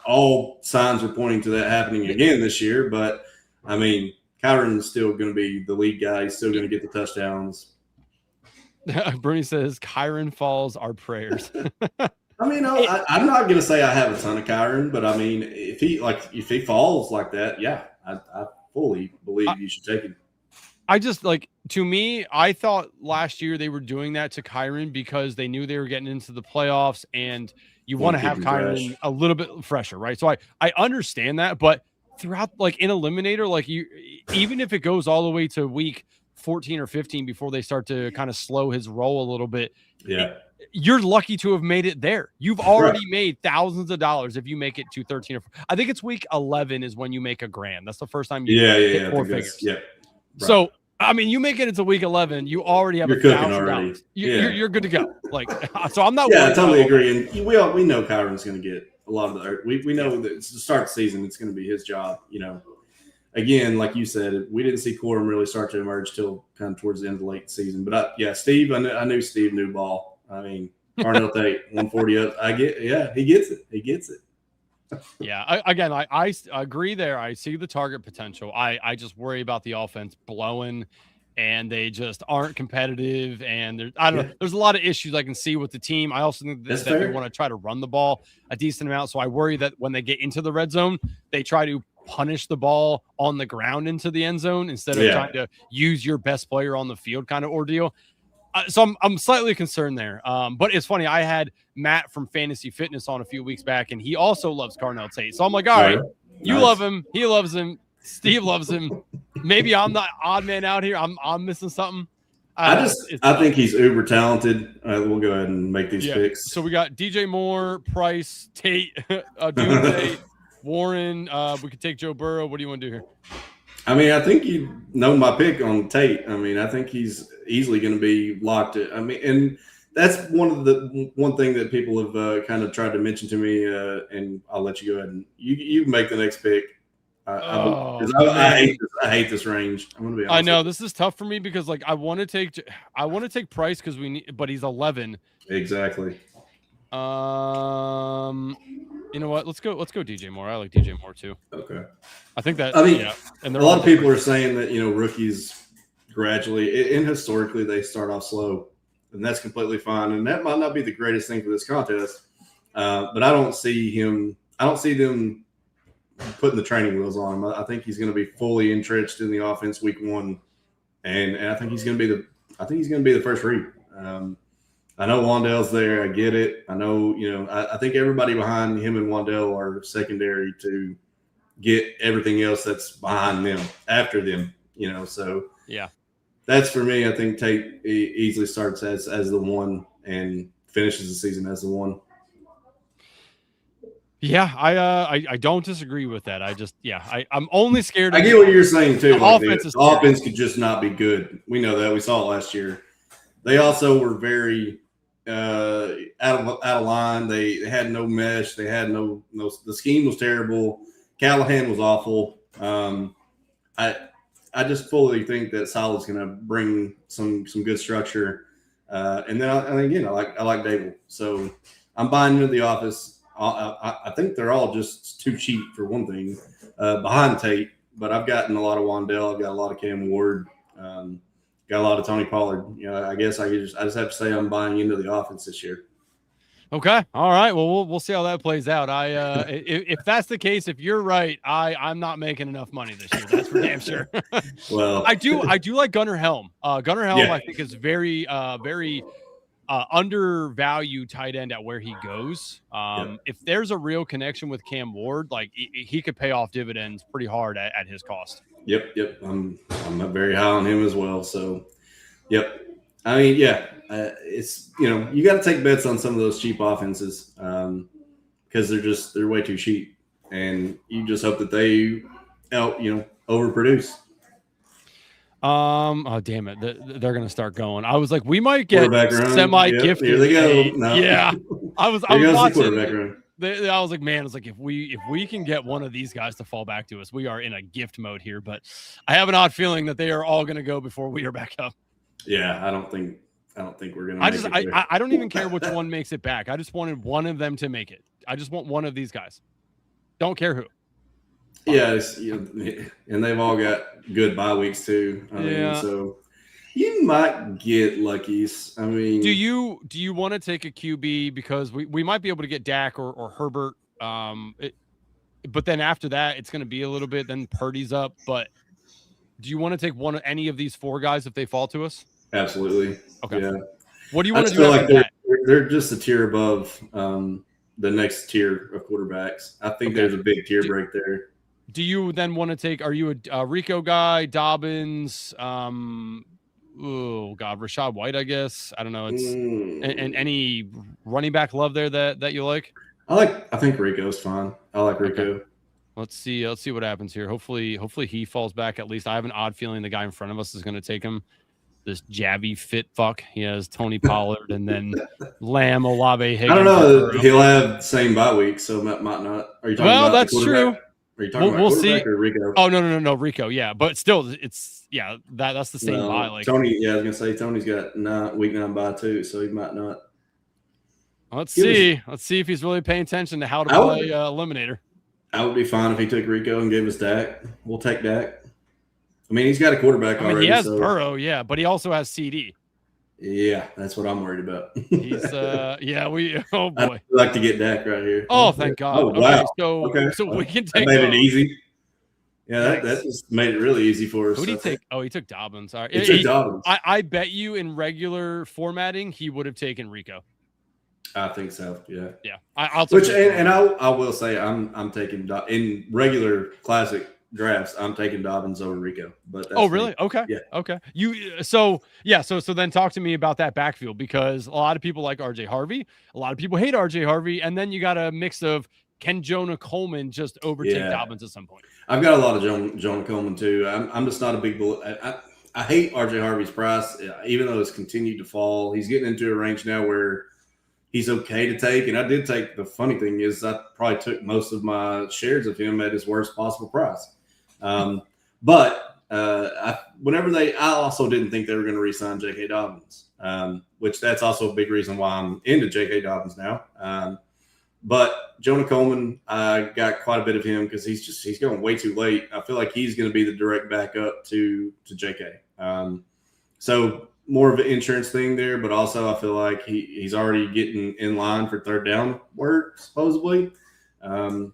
all signs are pointing to that happening again this year. But, Kyron is still going to be the lead guy. He's still going to get the touchdowns. Bruni says, Kyron falls our prayers. I'm not going to say I have a ton of Kyron, but, if he falls like that, yeah, I fully believe you should take him. I just to me, I thought last year they were doing that to Kyron because they knew they were getting into the playoffs and you want to have Kyron a little bit fresher, right? So I understand that, but throughout in Eliminator, even if it goes all the way to week 14 or 15 before they start to kind of slow his roll a little bit, you're lucky to have made it there. You've already made thousands of dollars if you make it to 13 or 14. I think it's week 11 is when you make $1,000. That's the first time you hit 4 figures. Yeah. Right. So you make it into week 11, you already have $1,000. You're good to go. So I'm not. Yeah, I totally agree. And we know Kyron's going to get a lot of the. We know that it's the start of the season. It's going to be his job. Again, like you said, we didn't see Corum really start to emerge till kind of towards the end of the late season. But Steve, I knew Steve knew ball. Arnold Tate 140 up. He gets it. He gets it. Yeah, I agree there. I see the target potential. I just worry about the offense blowing and they just aren't competitive. And I don't know. There's a lot of issues I can see with the team. I also think that they want to try to run the ball a decent amount. So I worry that when they get into the red zone, they try to punish the ball on the ground into the end zone instead of trying to use your best player on the field kind of ordeal. So I'm slightly concerned there. But it's funny. I had Matt from Fantasy Fitness on a few weeks back, and he also loves Carnell Tate. So I'm like, all right, you love him. He loves him. Steve loves him. Maybe I'm the odd man out here. I'm missing something. I think he's uber talented. We'll go ahead and make these picks. So we got DJ Moore, Price, Tate, Tate, Warren. We could take Joe Burrow. What do you want to do here? I mean, I think you know my pick on Tate. I mean, I think he's easily going to be locked. I mean, and that's one thing that people have kind of tried to mention to me. And I'll let you go ahead and you make the next pick. I hate this range. I'm gonna be honest. I know this is tough for me because like I want to take Price because but he's 11. Exactly. You know what? Let's go DJ Moore. I like DJ Moore too. Okay. I think that. And a lot of people are saying that rookies gradually and historically they start off slow, and that's completely fine. And that might not be the greatest thing for this contest, but I don't see them putting the training wheels on him. I think he's going to be fully entrenched in the offense week one, and I think he's going to be the first read. I know Wan'Dale's there. I get it. I know, I think everybody behind him and Wan'Dale are secondary to get everything else that's behind them after them. So yeah, that's for me. I think Tate easily starts as the one and finishes the season as the one. Yeah, I don't disagree with that. I'm only scared. I get what you're saying too. The offense could just not be good. We know that. We saw it last year. They also were very out of line. They had no mesh. They had no. The scheme was terrible. Callahan was awful. I just fully think that Solid's going to bring some good structure. And then I like Dable. So I'm buying into the office. I think they're all just too cheap for one thing behind Tate, but I've gotten a lot of Wan'Dale. I've got a lot of Cam Ward, got a lot of Tony Pollard. I guess I just have to say I'm buying into the offense this year. Okay. All right. Well, we'll see how that plays out. If that's the case, if you're right, I'm not making enough money this year. That's for damn sure. Well, I do like Gunnar Helm. Gunnar Helm, I think is very undervalued tight end at where he goes. If there's a real connection with Cam Ward, like he could pay off dividends pretty hard at his cost. Yep. I'm very high on him as well. So, yep. I mean, it's you got to take bets on some of those cheap offenses because they're way too cheap, and you just hope that they overproduce. Oh damn it! They're gonna start going. I was like, we might get semi-gifted. Here they go. No. Yeah, I was watching. I was like, man, it's like if we can get one of these guys to fall back to us, we are in a gift mode here. But I have an odd feeling that they are all gonna go before we are back up. Yeah, I don't think we're gonna. I don't even care which one makes it back. I just wanted one of them to make it. I just want one of these guys. Don't care who. Yeah, and they've all got good bye weeks too. I mean, so you might get luckies. I mean, do you want to take a QB because we might be able to get Dak or Herbert? But then after that, it's going to be a little bit. Then Purdy's up. But do you want to take any of these four guys if they fall to us? Absolutely. Okay. Yeah. What do you want to do? Feel like they're just a tier above the next tier of quarterbacks. I think there's a big tier break there. Do you then want to take? Are you a Rico guy? Dobbins? Oh God, Rashad White. I guess I don't know. It's and any running back love there that you like. I think Rico's fine. I like Rico. Okay. Let's see what happens here. Hopefully he falls back at least. I have an odd feeling the guy in front of us is going to take him. This jabby fit fuck. He has Tony Pollard and then Lamb, Olave, Higgins. I don't know. He'll have the same bye week, so might not. Are you talking about that's true. Are you talking about quarterback or Rico? Oh no, Rico. Yeah, but still, it's that's the same bye. Like Tony. Yeah, I was gonna say Tony's got week 9 bye too, so he might not. Let's see if he's really paying attention to how to play Eliminator. I would be fine if he took Rico and gave us Dak. We'll take Dak. I mean, he's got a quarterback I mean, already. he has so, Burrow, yeah, but he also has CD. Yeah, that's what I'm worried about. He's oh boy. I'd like to get Dak right here. Oh, thank God. Oh, wow. Okay, so Well, we can that take made it easy. Yeah, that Yikes. just made it really easy for us. Who did he take? Oh, he took Dobbins. All right. He took Dobbins. I bet you in regular formatting he would have taken Rico. I think so. Yeah. Yeah. I'll take I will say I'm taking in regular classic drafts. I'm taking Dobbins over Rico. But that's really? Me. Okay. Yeah. Okay. So then talk to me about that backfield, because a lot of people like RJ Harvey, a lot of people hate RJ Harvey, and then you got a mix of can Jonah Coleman just overtake Dobbins at some point? I've got a lot of Jonah Coleman too. I'm just not a big I hate RJ Harvey's price, even though it's continued to fall. He's getting into a range now where he's okay to take, and I did take. The funny thing is, I probably took most of my shares of him at his worst possible price. But I also didn't think they were going to re-sign J.K. Dobbins, which that's also a big reason why I'm into J.K. Dobbins now. But Jonah Coleman, I got quite a bit of him because he's going way too late. I feel like he's going to be the direct backup to J.K. So more of an insurance thing there, but also I feel like he's already getting in line for third down work, supposedly.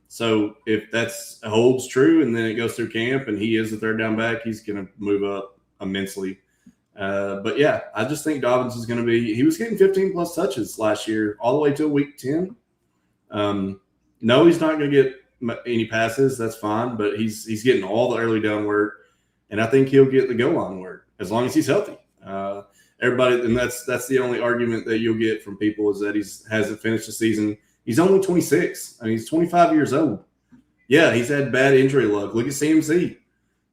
So if that's holds true and then it goes through camp and he is the third down back, he's going to move up immensely. But yeah, I just think Dobbins is going to be – he was getting 15-plus touches last year all the way to week 10. No, he's not going to get any passes. That's fine, but he's getting all the early down work, and I think he'll get the goal line work as long as he's healthy. Everybody, and that's the only argument that you'll get from people is that he hasn't finished the season. He's only 26. I mean, he's 25 years old. Yeah, he's had bad injury luck. Look at CMC.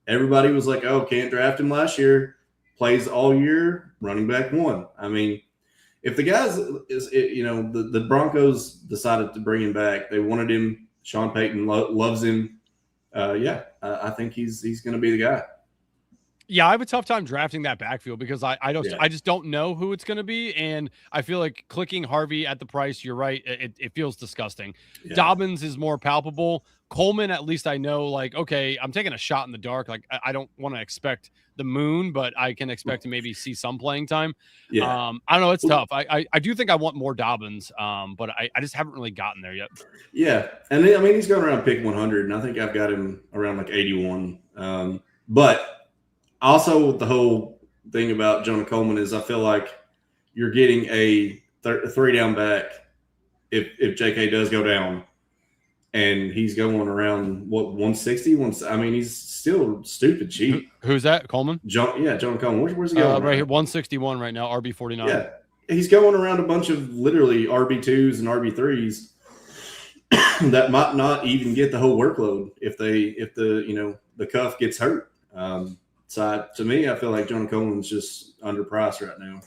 Everybody was like, "Oh, can't draft him last year. Plays all year, running back 1." I mean, if the guys the Broncos decided to bring him back, they wanted him. Sean Payton loves him. I think he's going to be the guy. Yeah, I have a tough time drafting that backfield because I just don't know who it's going to be, and I feel like clicking Harvey at the price. You're right; it feels disgusting. Yeah. Dobbins is more palpable. Coleman, at least I know. Like, okay, I'm taking a shot in the dark. Like, I don't want to expect the moon, but I can expect to maybe see some playing time. Yeah. I don't know. It's tough. I do think I want more Dobbins, but I just haven't really gotten there yet. Yeah, and I mean he's going around pick 100, and I think I've got him around like 81. But also, the whole thing about Jonah Coleman is I feel like you're getting a 3-down back if JK does go down, and he's going around 160. I mean, he's still stupid cheap. Who's that? Coleman? Jonah Coleman. Where's he going? Right here, 161 right now. RB 49. Yeah, he's going around a bunch of literally RB2s and RB3s that might not even get the whole workload if the cuff gets hurt. So to me, I feel like Jonah Coleman's just underpriced right now.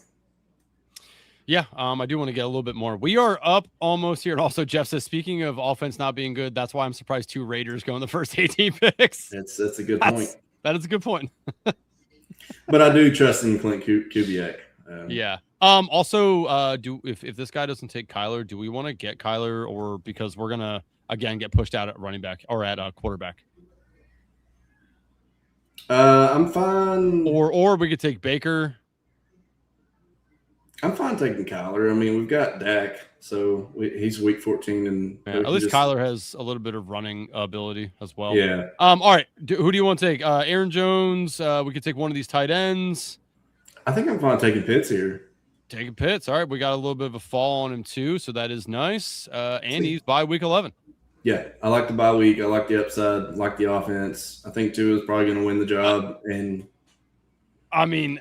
Yeah, I do want to get a little bit more. We are up almost here. And also, Jeff says, speaking of offense not being good, that's why I'm surprised 2 Raiders go in the first 18 picks. That's a good point. That is a good point. But I do trust in Clint Kubiak. Yeah. Also, if this guy doesn't take Kyler, do we want to get Kyler, or because we're gonna again get pushed out at running back or at quarterback? I'm fine. Or we could take Baker. I'm fine taking Kyler. I mean, we've got Dak, so he's week 14, and at least Kyler has a little bit of running ability as well. Yeah. All right. Who do you want to take? Aaron Jones. We could take one of these tight ends. I think I'm fine taking Pitts here. Taking Pitts. All right. We got a little bit of a fall on him too, so that is nice. And he's by week 11. Yeah, I like the bye week. I like the upside. I like the offense. I think Tua is probably going to win the job. And I mean,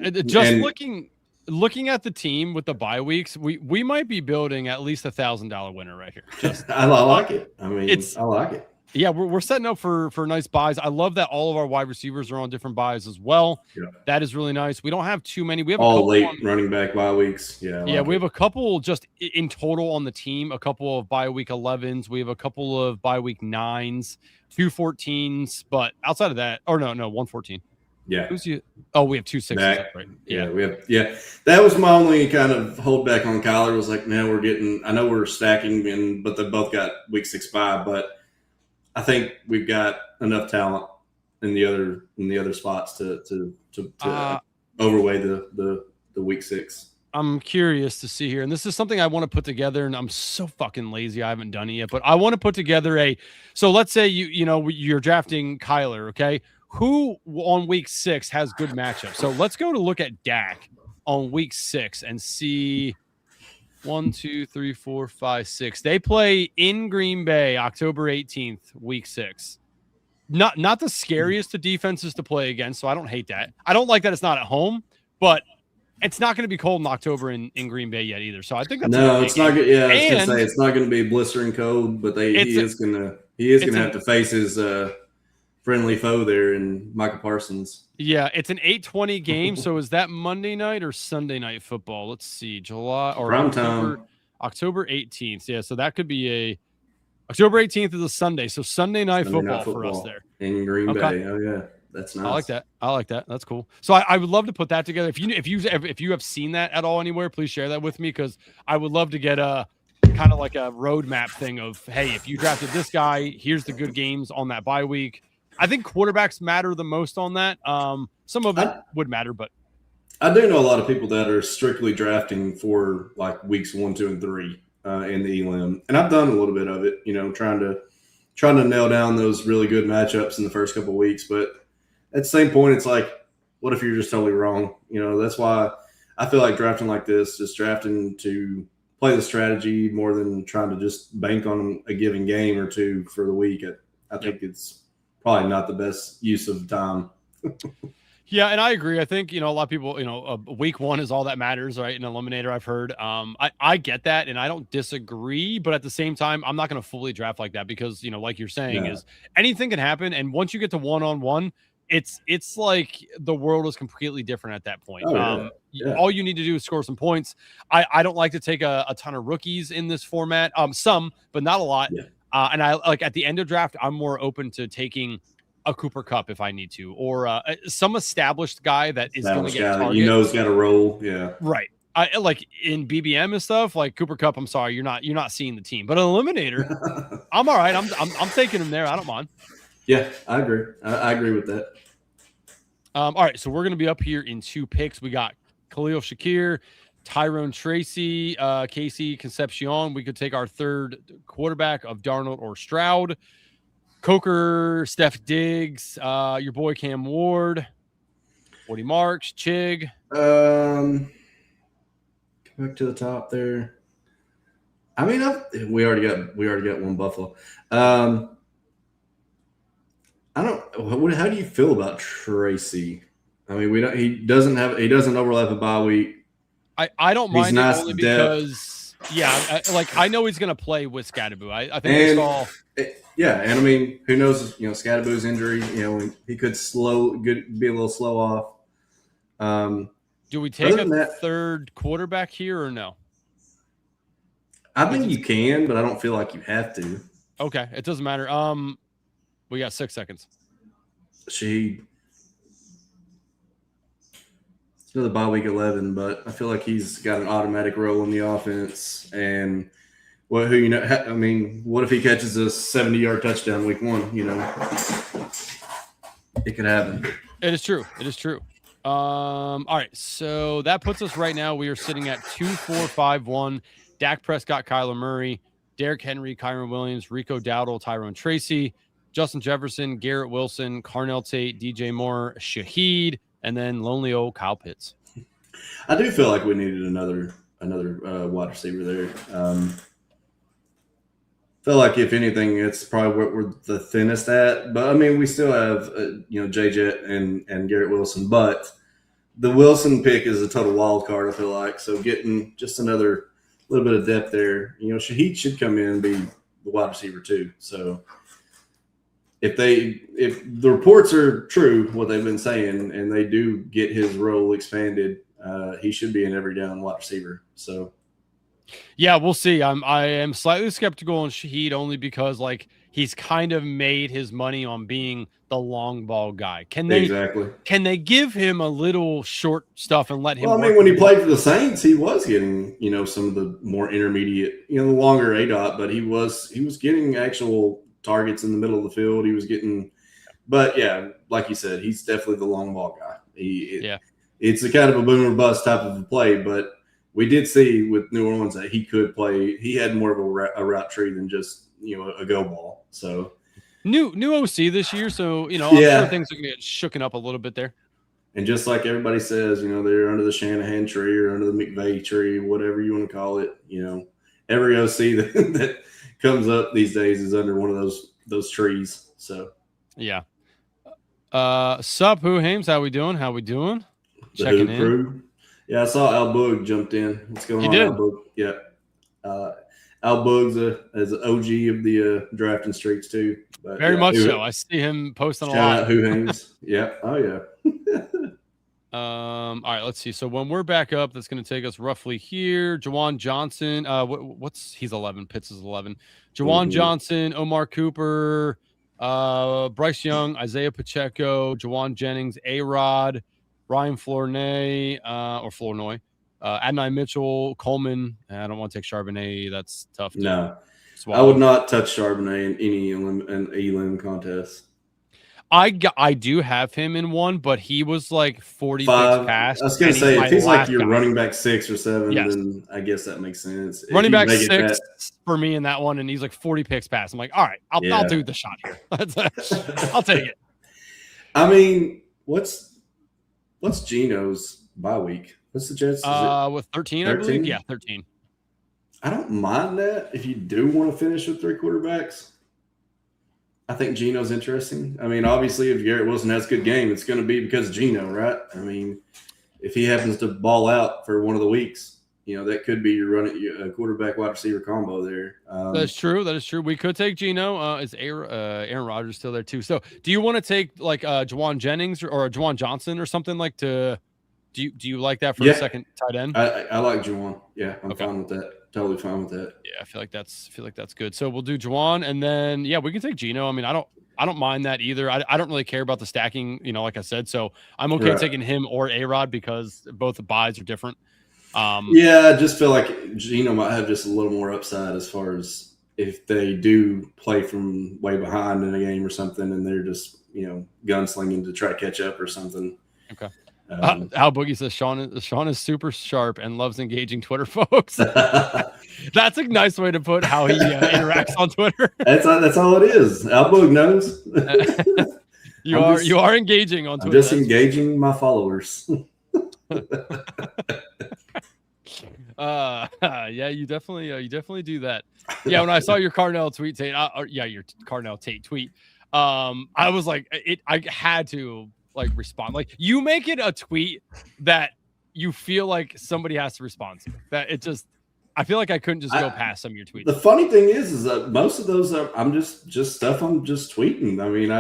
looking at the team with the bye weeks, we might be building at least $1,000 winner right here. I like it. I mean, I like it. Yeah, we're setting up for nice buys. I love that all of our wide receivers are on different buys as well. Yeah. That is really nice. We don't have too many. We have all late running back bye weeks. Yeah, we have a couple just in total on the team. A couple of bye week 11s. We have a couple of bye week 9s, 2 14s. But outside of that, or no, 114. Yeah. Who's you? Oh, we have 2 6s. Right. Yeah, we have. Yeah, that was my only kind of holdback on Kyler. Was like, now we're getting. I know we're stacking, but they both got week 6 bye, but I think we've got enough talent in the other spots to overweigh the week 6. I'm curious to see here, and this is something I want to put together, and I'm so fucking lazy. I haven't done it yet, but I want to put together so let's say you're drafting Kyler, okay? Who on week 6 has good matchups? So let's go to look at Dak on week 6 and see 1, 2, 3, 4, 5, 6. They play in Green Bay October 18th, week 6. Not the scariest of defenses to play against, so I don't hate that. I don't like that it's not at home, but it's not going to be cold in October in Green Bay yet either. So I think that's it's not good. Yeah, I was going to say it's not going to be blistering cold, but he is going to have to face his friendly foe there in Michael Parsons. Yeah, it's an 8:20 game. So is that Monday night or Sunday night football? Let's see, October 18th. Yeah, so that could be October 18th is a Sunday. So Sunday night football for us there in Green Bay. Oh yeah. That's nice. I like that. That's cool. So I would love to put that together. If you have seen that at all anywhere, please share that with me, because I would love to get a kind of like a roadmap thing of, hey, if you drafted this guy, here's the good games on that bye week. I think quarterbacks matter the most on that. Some of it would matter, but I do know a lot of people that are strictly drafting for like weeks 1, 2, and 3 in the elim, and I've done a little bit of it. Trying to nail down those really good matchups in the first couple of weeks, but at the same point, it's like, what if you're just totally wrong? That's why I feel like drafting like this, just drafting to play the strategy more than trying to just bank on a given game or two for the week. I think it's probably not the best use of time. Yeah, and I agree. I think, a lot of people, week 1 is all that matters, right? An eliminator, I've heard. I get that, and I don't disagree, but at the same time, I'm not going to fully draft like that because, like you're saying, is anything can happen. And once you get to one-on-one, it's like the world is completely different at that point. All you need to do is score some points. I don't like to take a ton of rookies in this format. Some, but not a lot. Yeah. And I like at the end of draft, I'm more open to taking a Cooper Kupp if I need to, or some established guy that is going to get target. He's got a role. Yeah. Right. I like in BBM and stuff like Cooper Kupp. I'm sorry, you're not seeing the team, but an eliminator, I'm all right. I'm taking him there. I don't mind. Yeah, I agree. I agree with that. All right, so we're going to be up here in 2 picks. We got Khalil Shakir, Tyrone Tracy, Casey Concepcion. We could take our third quarterback of Darnold or Stroud. Coker, Steph Diggs, your boy Cam Ward, Woody Marks, Chig. Come back to the top there. I mean, we already got one Buffalo. How do you feel about Tracy? I mean, he doesn't overlap a bye week. I don't mind it only because I know he's going to play with Scatterboo. I think and I mean, who knows? Scatterboo's injury. He could be a little slow off. Do we take a third quarterback here or no? I think you can, but I don't feel like you have to. Okay, it doesn't matter. We got 6 seconds. It's another bye week 11, but I feel like he's got an automatic role in the offense. And what if he catches a 70-yard touchdown week 1? It could happen. It is true. All right, so that puts us right now. We are sitting at 2-4-5-1. Dak Prescott, Kyler Murray, Derrick Henry, Kyron Williams, Rico Dowdle, Tyrone Tracy, Justin Jefferson, Garrett Wilson, Carnell Tate, DJ Moore, Shaheed, and then lonely old Kyle Pitts. I do feel like we needed another wide receiver there. Feel like if anything, it's probably what we're the thinnest at. But I mean, we still have J-Jet and Garrett Wilson, but the Wilson pick is a total wild card. I feel like so getting just another little bit of depth there. Shaheed should come in and be the wide receiver too. So. If the reports are true, what they've been saying, and they do get his role expanded, he should be an every down wide receiver. So, yeah, we'll see. I am slightly skeptical on Shaheed only because he's kind of made his money on being the long ball guy. Can they give him a little short stuff and let him? Well, I mean, when he played for the Saints, he was getting some of the more intermediate, the longer ADOT, but he was getting actual targets in the middle of the field. He was getting, But yeah, like you said, he's definitely the long ball guy. Yeah. It's a kind of a boom or bust type of a play, but we did see with New Orleans that he could play. He had more of a route tree than just a go ball. So new OC this year, so I'm sure things are gonna get shooken up a little bit there. And just like everybody says, they're under the Shanahan tree or under the McVay tree, whatever you want to call it. Every OC that comes up these days is under one of those trees. So yeah. Sup, Who Hames? How we doing? Checking in. Crew. Yeah, I saw Al Boog jumped in. What's going on, did? Al Boog? Yeah. Al Boog's as an OG of the drafting streaks too. But, Very much so. I see him posting a lot. Shout out Who Hames. Yeah. Oh yeah. All right, let's see. So when we're back up, that's going to take us roughly here. Jawan Johnson. He's 11. Pitts is 11. Jawan Johnson, Omar Cooper, Bryce Young, Isaiah Pacheco, Jawan Jennings, A-Rod, Brian Flournoy, Adonai Mitchell, Coleman. I don't want to take Charbonnet. That's tough. No, swallow. I would not touch Charbonnet in any elim contest. I do have him in one, but he was like 40 picks past. I was going to say, if he's like your running back 6 or 7, then I guess that makes sense. Running back 6 for me in that one, and he's like 40 picks past. I'm like, all right, I'll do the shot here. I'll take it. I mean, what's Geno's bye week? What's the Jets? With 13, I believe. Yeah, 13. I don't mind that if you do want to finish with 3 quarterbacks. I think Geno's interesting. I mean, obviously, if Garrett Wilson has a good game, it's going to be because of Geno, right? I mean, if he happens to ball out for one of the weeks, that could be your quarterback wide receiver combo there. That's true. That is true. We could take Geno. Is Aaron Rodgers still there too? So, do you want to take like Jawan Jennings or Jawan Johnson or something like to? Do you like that for a second tight end? I like Jawan. Yeah, I'm fine with that. Totally fine with that. Yeah, I feel like that's good. So we'll do Jawan, and then we can take Geno. I mean, I don't mind that either. I don't really care about the stacking, like I said. So I'm okay taking him or A-Rod because both the buys are different. I just feel like Geno might have just a little more upside as far as if they do play from way behind in a game or something, and they're just gunslinging to try to catch up or something. Okay. How Boogie says Shawn is super sharp and loves engaging Twitter folks. That's a nice way to put how he interacts on Twitter. That's all it is. Al Boog knows. You are engaging on Twitter. I'm just engaging my followers. You definitely do that. Yeah, when I saw your Carnell tweet, Tate, your Carnell Tate tweet, I was like, I had to respond. Like, you make it a tweet that you feel like somebody has to respond to. That it just, I feel like I couldn't just go past some of your tweets. The funny thing is that most of those I'm just stuff I'm just tweeting. I mean,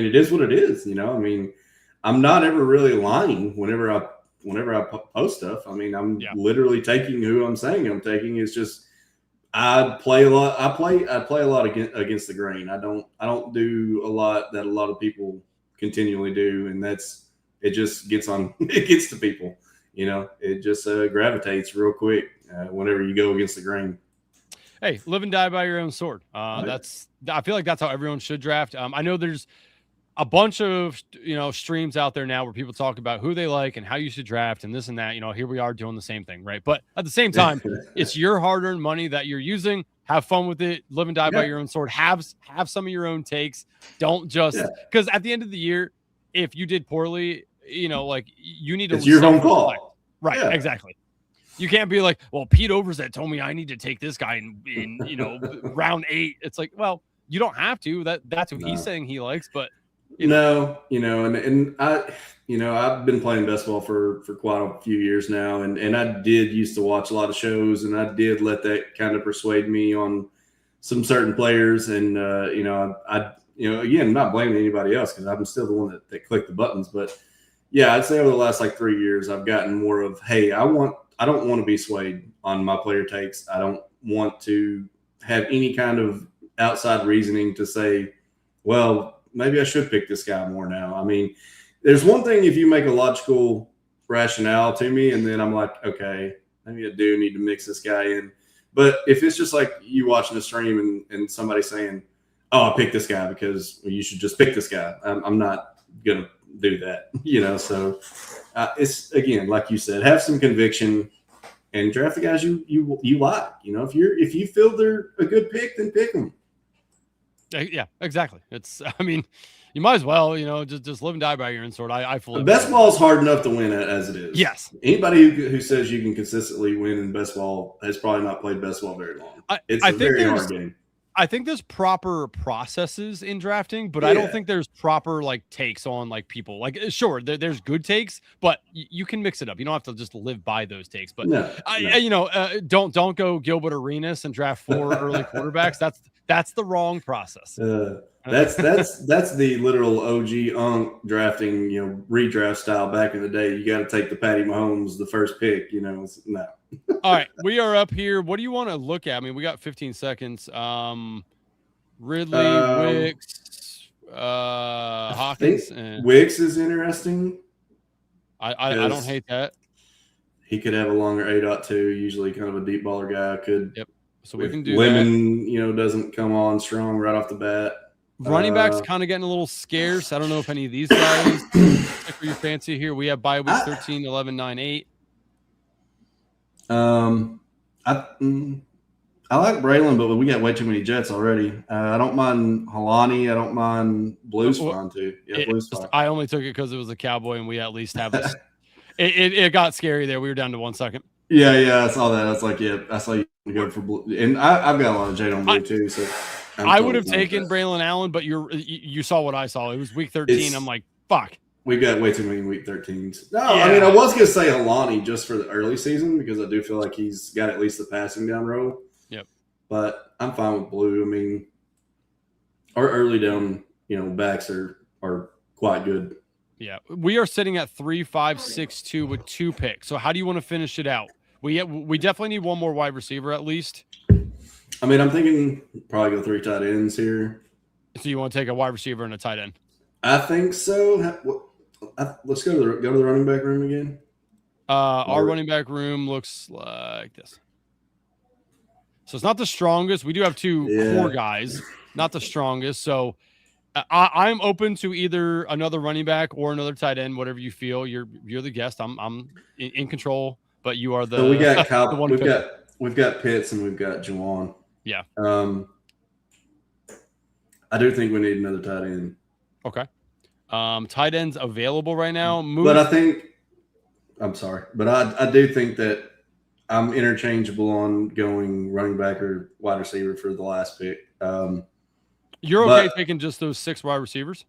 it is what it is. I mean, I'm not ever really lying whenever I post stuff. I mean, I'm literally taking who I'm saying I'm taking. It's just I play a lot. I play a lot against the grain. I don't do a lot that a lot of people continually do, and it just gets to people. It just gravitates real quick whenever you go against the grain. Hey, live and die by your own sword. I feel like that's how everyone should draft. I know there's a bunch of streams out there now where people talk about who they like and how you should draft and this and that. Here we are doing the same thing, right? But at the same time, it's your hard-earned money that you're using. Have fun with it. Live and die by your own sword. Have some of your own takes. Don't just because at the end of the year, if you did poorly, you need to. It's your own call, right? Yeah. Exactly. You can't be like, well, Pete Overzet told me I need to take this guy in round 8. It's like, well, you don't have to. That's what he's saying he likes, but. And I've been playing basketball for quite a few years now, and I did used to watch a lot of shows, and I did let that kind of persuade me on some certain players, and again, not blaming anybody else because I'm still the one that clicked the buttons, but yeah, I'd say over the last 3 years, I've gotten more of, hey, I don't want to be swayed on my player takes. I don't want to have any kind of outside reasoning to say, well, maybe I should pick this guy more now. I mean, there's one thing if you make a logical rationale to me, and then I'm like, okay, maybe I do need to mix this guy in. But if it's just like you watching a stream and somebody saying, oh, I picked this guy because you should just pick this guy. I'm not gonna do that, So it's again, like you said, have some conviction and draft the guys you like. If you feel they're a good pick, then pick them. Yeah, exactly. I mean, you might as well, just live and die by your own sword. I fully. Best ball is hard enough to win at as it is. Yes. Anybody who says you can consistently win in best ball has probably not played best ball very long. It's a very hard game. I think there's proper processes in drafting, but I don't think there's proper takes on people. Sure, there's good takes, but you can mix it up. You don't have to just live by those takes. But don't go Gilbert Arenas and draft 4 early quarterbacks. That's the wrong process. That's the literal OG Unk drafting, redraft style back in the day. You got to take the Patty Mahomes, the first pick. No. All right, we are up here. What do you want to look at? I mean, we got 15 seconds. Ridley, Wicks, Hawkins. And Wicks is interesting. I don't hate that. He could have a longer 8.2. Usually, kind of a deep baller guy could. Yep. So we can do Lemon, that. Doesn't come on strong right off the bat. Running backs kind of getting a little scarce. I don't know if any of these guys for your fancy here. We have bye week 13, 11, 9, 8. I like Braylon, but we got way too many Jets already. I don't mind Halani. I don't mind Blue's fine too. Yeah, Blue's fine. I only took it because it was a Cowboy, and we at least have this. It got scary there. We were down to 1 second. Yeah, I saw that. I was like, I saw you go for Blue, and I've got a lot of Jade on Blue too. So I would have taken Braylon Allen, but you saw what I saw. It was week 13. I'm like, fuck. We got way too many week 13s. No, yeah. I mean, I was going to say Halani just for the early season because I do feel like he's got at least the passing down row. Yep. But I'm fine with Blue. I mean, our early down, backs are quite good. Yeah. We are sitting at 3, 5, 6, 2 with 2 picks. So how do you want to finish it out? We definitely need one more wide receiver at least. I mean, I'm thinking probably go 3 tight ends here. So you want to take a wide receiver and a tight end? I think so. Let's go to the running back room again. Our running back room looks like this. So it's not the strongest. We do have 2 core guys, not the strongest. So I'm open to either another running back or another tight end, whatever you feel. You're the guest. I'm in control, but you are the. So we got Kyle. We've got Pitts and we've got Juwan. Yeah. I do think we need another tight end. Okay. Tight ends available right now. But I think I do think that I'm interchangeable on going running back or wide receiver for the last pick. You're okay taking just those 6 wide receivers?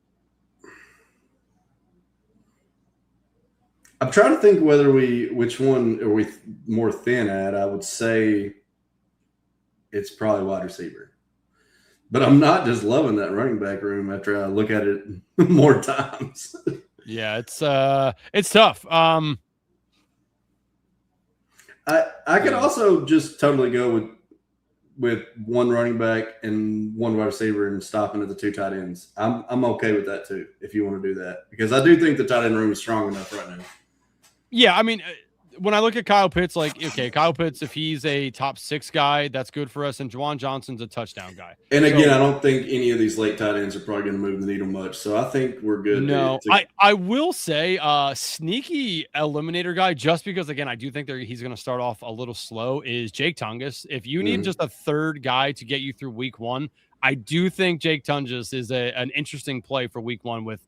I'm trying to think which one are we more thin at. I would say it's probably wide receiver. But I'm not just loving that running back room after I look at it more times. Yeah, it's tough. I could also just totally go with one running back and one wide receiver and stopping at the 2 tight ends. I'm okay with that too, if you want to do that, because I do think the tight end room is strong enough right now. Yeah, I mean, when I look at Kyle Pitts, Kyle Pitts, if he's a top 6 guy, that's good for us. And Juwan Johnson's a touchdown guy. And again, I don't think any of these late tight ends are probably going to move the needle much. So I think we're good. No, I will say sneaky eliminator guy, just because, again, I do think he's going to start off a little slow, is Jake Tungus. If you need just a third guy to get you through week 1, I do think Jake Tungus is an interesting play for week 1 with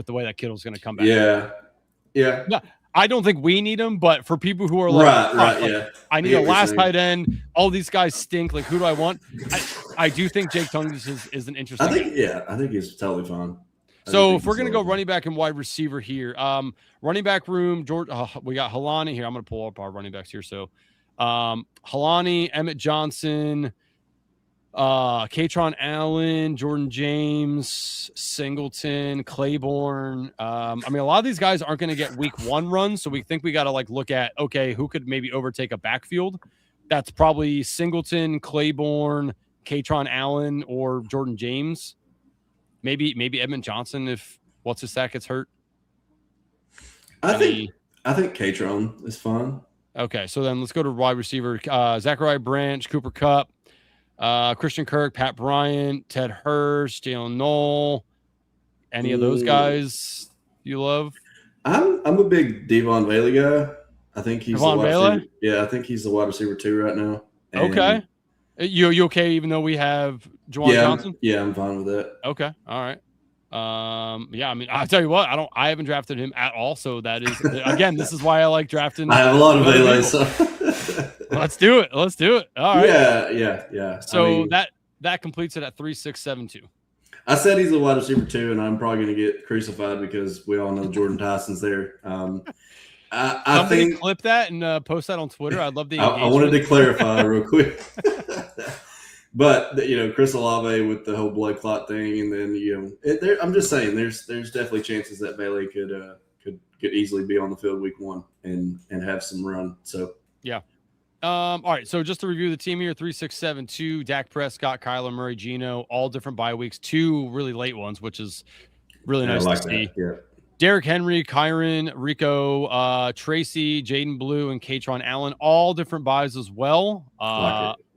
the way that Kittle's going to come back. Yeah. No, I don't think we need him, but for people who are like, yeah, I need a last tight end. All these guys stink. Like, who do I want? I do think Jake Tungus is an interesting. I think he's totally fine. So if we're gonna go running back and wide receiver here, running back room, George, we got Halani here. I'm gonna pull up our running backs here. So, Halani, Emmett Johnson, Katron Allen, Jordan James, Singleton, Claiborne. I mean, a lot of these guys aren't going to get week 1 runs, so we think we got to look at, okay, who could maybe overtake a backfield? That's probably Singleton, Claiborne, Katron Allen, or Jordan James. Maybe Edmund Johnson if what's-his-sack gets hurt. I think Katron is fine. Okay, so then let's go to wide receiver. Zachariah Branch, Cooper Kupp. Christian Kirk, Pat Bryant, Ted Hurst, Jalen Knoll. Any of those guys you love? I'm a big Devon Bailey guy. I think he's the Devon wide Bailey? receiver. Yeah, I think he's the wide receiver 2 right now. And Okay. You okay? Even though we have Juwan Johnson? I'm fine with that. Okay. All right. Yeah, I mean, I'll tell you what, I haven't drafted him at all. So that is, again, this is why I like drafting. I have a lot of Bailey, so let's do it. All right. Yeah. So that completes it at 3-6-7-2. I said he's a wide receiver 2, and I'm probably going to get crucified because we all know Jordan Tyson's there. I think clip that and post that on Twitter. I'd love the engagement. I wanted to clarify real quick. But Chris Olave with the whole blood clot thing, and then I'm just saying there's definitely chances that Bailey could easily be on the field week 1 and have some run. So yeah. All right. So just to review the team here: 3-6-7-2. Dak Prescott, Kyler Murray, Geno, all different bye weeks. 2 really late ones, which is really nice to see. Yeah. Derrick Henry, Kyron, Rico, Tracy, Jaden Blue, and Katron Allen, all different buys as well.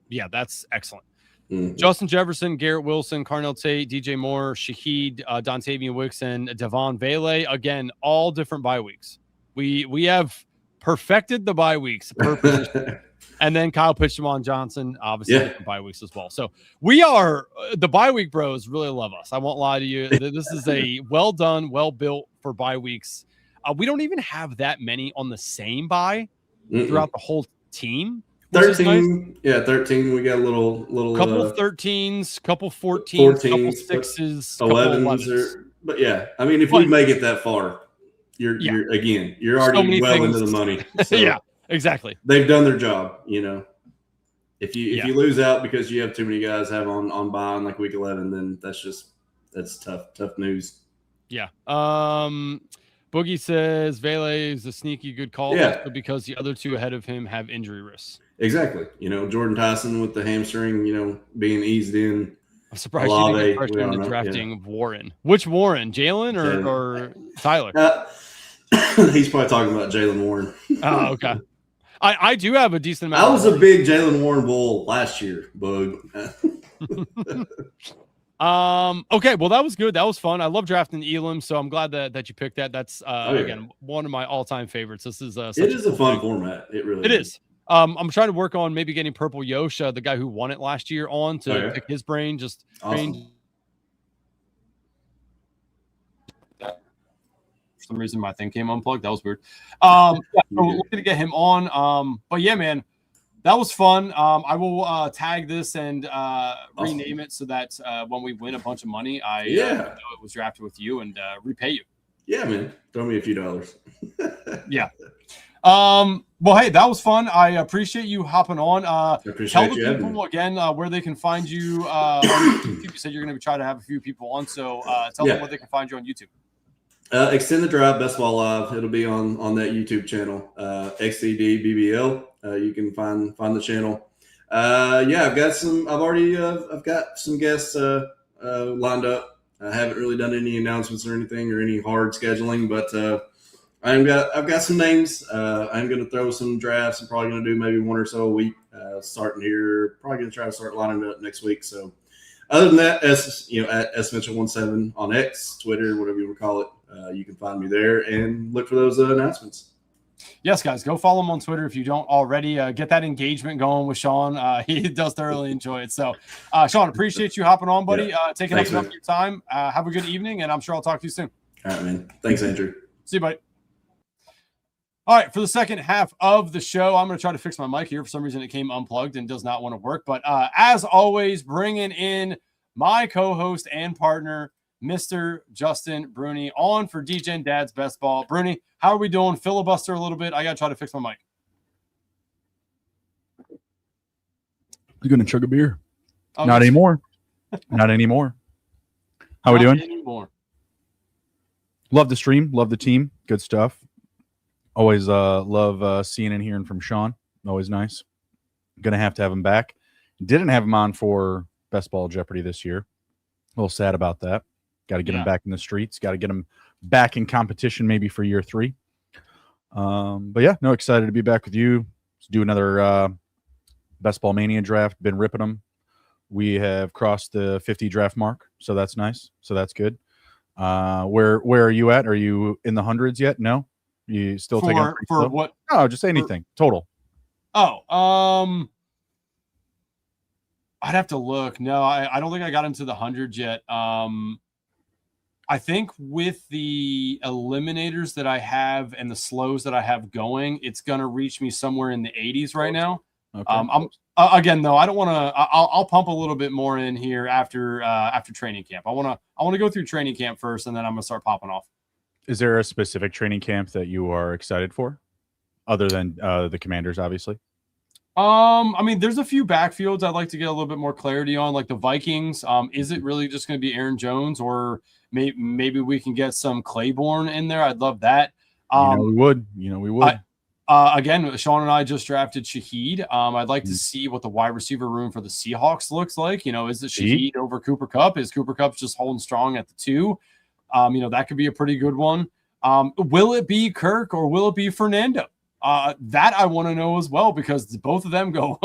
Yeah, that's excellent. Mm-hmm. Justin Jefferson, Garrett Wilson, Carnell Tate, DJ Moore, Shaheed, Dontavian Wicks, and Devon Bailey. Again, all different bye weeks. We have perfected the bye weeks per position. And then Kyle Pitchmon Johnson, obviously, different bye weeks as well. So we are the bye week bros really love us. I won't lie to you. This is a well done, well built for bye weeks. We don't even have that many on the same bye throughout the whole team. 13, nice. 13. We got a little couple 13s, couple 14s, couple 6s, 11s. But yeah, I mean, if we make it that far, you're already well into the money. So yeah. Exactly. They've done their job, If you lose out because you have too many guys have on bye in like week 11, then that's tough news. Yeah. Boogie says Vele is a sneaky good call because the other 2 ahead of him have injury risks. Exactly. Jordan Tyson with the hamstring, being eased in. I'm surprised you didn't get pressured into drafting Warren. Which Warren? Jalen or Tyler? He's probably talking about Jalen Warren. Oh, okay. I do have a decent amount. I was a big Jalen Warren bull last year, Bug. Okay, well that was good. That was fun. I love drafting Elam, so I'm glad that you picked that. That's again one of my all-time favorites. This is it is a fun format. It really is. I'm trying to work on maybe getting Purple Yosha, the guy who won it last year, on to pick his brain. Just awesome. For some reason my thing came unplugged. That was weird. So we're looking to get him on. But yeah, man, that was fun. I will tag this and rename it so that when we win a bunch of money, I know it was drafted with you and repay you. Yeah, man. Throw me a few dollars. Yeah. Well, hey, that was fun. I appreciate you hopping on. Tell the people again where they can find you. On YouTube. You said you're going to try to have a few people on, so tell them where they can find you on YouTube. Extend the Drive Best Ball Live. It'll be on that YouTube channel, XCDBBL. You can find the channel. I've got some guests lined up. I haven't really done any announcements or anything or any hard scheduling, but I've got some names. I'm going to throw some drafts. I'm probably going to do maybe 1 or so a week starting here. Probably going to try to start lining it up next week. So other than that, at SMitchell17 on X, Twitter, whatever you want to call it, you can find me there and look for those announcements. Yes, guys, go follow him on Twitter if you don't already. Get that engagement going with Shawn. He does thoroughly enjoy it. So, Shawn, appreciate you hopping on, buddy. Taking up enough of your time. Have a good evening, and I'm sure I'll talk to you soon. All right, man. Thanks, Andrew. See you, buddy. All right, for the second half of the show, I'm going to try to fix my mic here. For some reason, it came unplugged and does not want to work. But as always, bringing in my co-host and partner, Mr. Justin Bruni, on for Degen Dad's Best Ball. Bruni, how are we doing? Filibuster a little bit. I got to try to fix my mic. You going to chug a beer? Not anymore. Not anymore. How are we doing? Anymore. Love the stream. Love the team. Good stuff. Always love seeing and hearing from Shawn. Always nice. Going to have him back. Didn't have him on for Best Ball Jeopardy this year. A little sad about that. Got to get him back in the streets. Got to get him back in competition maybe for year 3. But yeah, excited to be back with you. Let's do another Best Ball Mania draft. Been ripping them. We have crossed the 50 draft mark, so that's nice. So that's good. Where are you at? Are you in the hundreds yet? No, you still taking it pretty for slow? what? No, just anything total. Oh, I'd have to look. No, I don't think I got into the hundreds yet. I think with the eliminators that I have and the slows that I have going, it's gonna reach me somewhere in the 80s right now. Okay. I'm again though. I don't want to. I'll pump a little bit more in here after training camp. I want to go through training camp first, and then I'm gonna start popping off. Is there a specific training camp that you are excited for, other than the Commanders, obviously? I mean, there's a few backfields I'd like to get a little bit more clarity on, like the Vikings. Is it really just going to be Aaron Jones, or maybe we can get some Claiborne in there? I'd love that. We would. We would. Again, Shawn and I just drafted Shaheed. I'd like to see what the wide receiver room for the Seahawks looks like. Is it Shaheed over Cooper Kupp? Is Cooper Kupp just holding strong at the 2? That could be a pretty good one. Will it be Kirk or will it be Fernando? That I want to know as well, because both of them go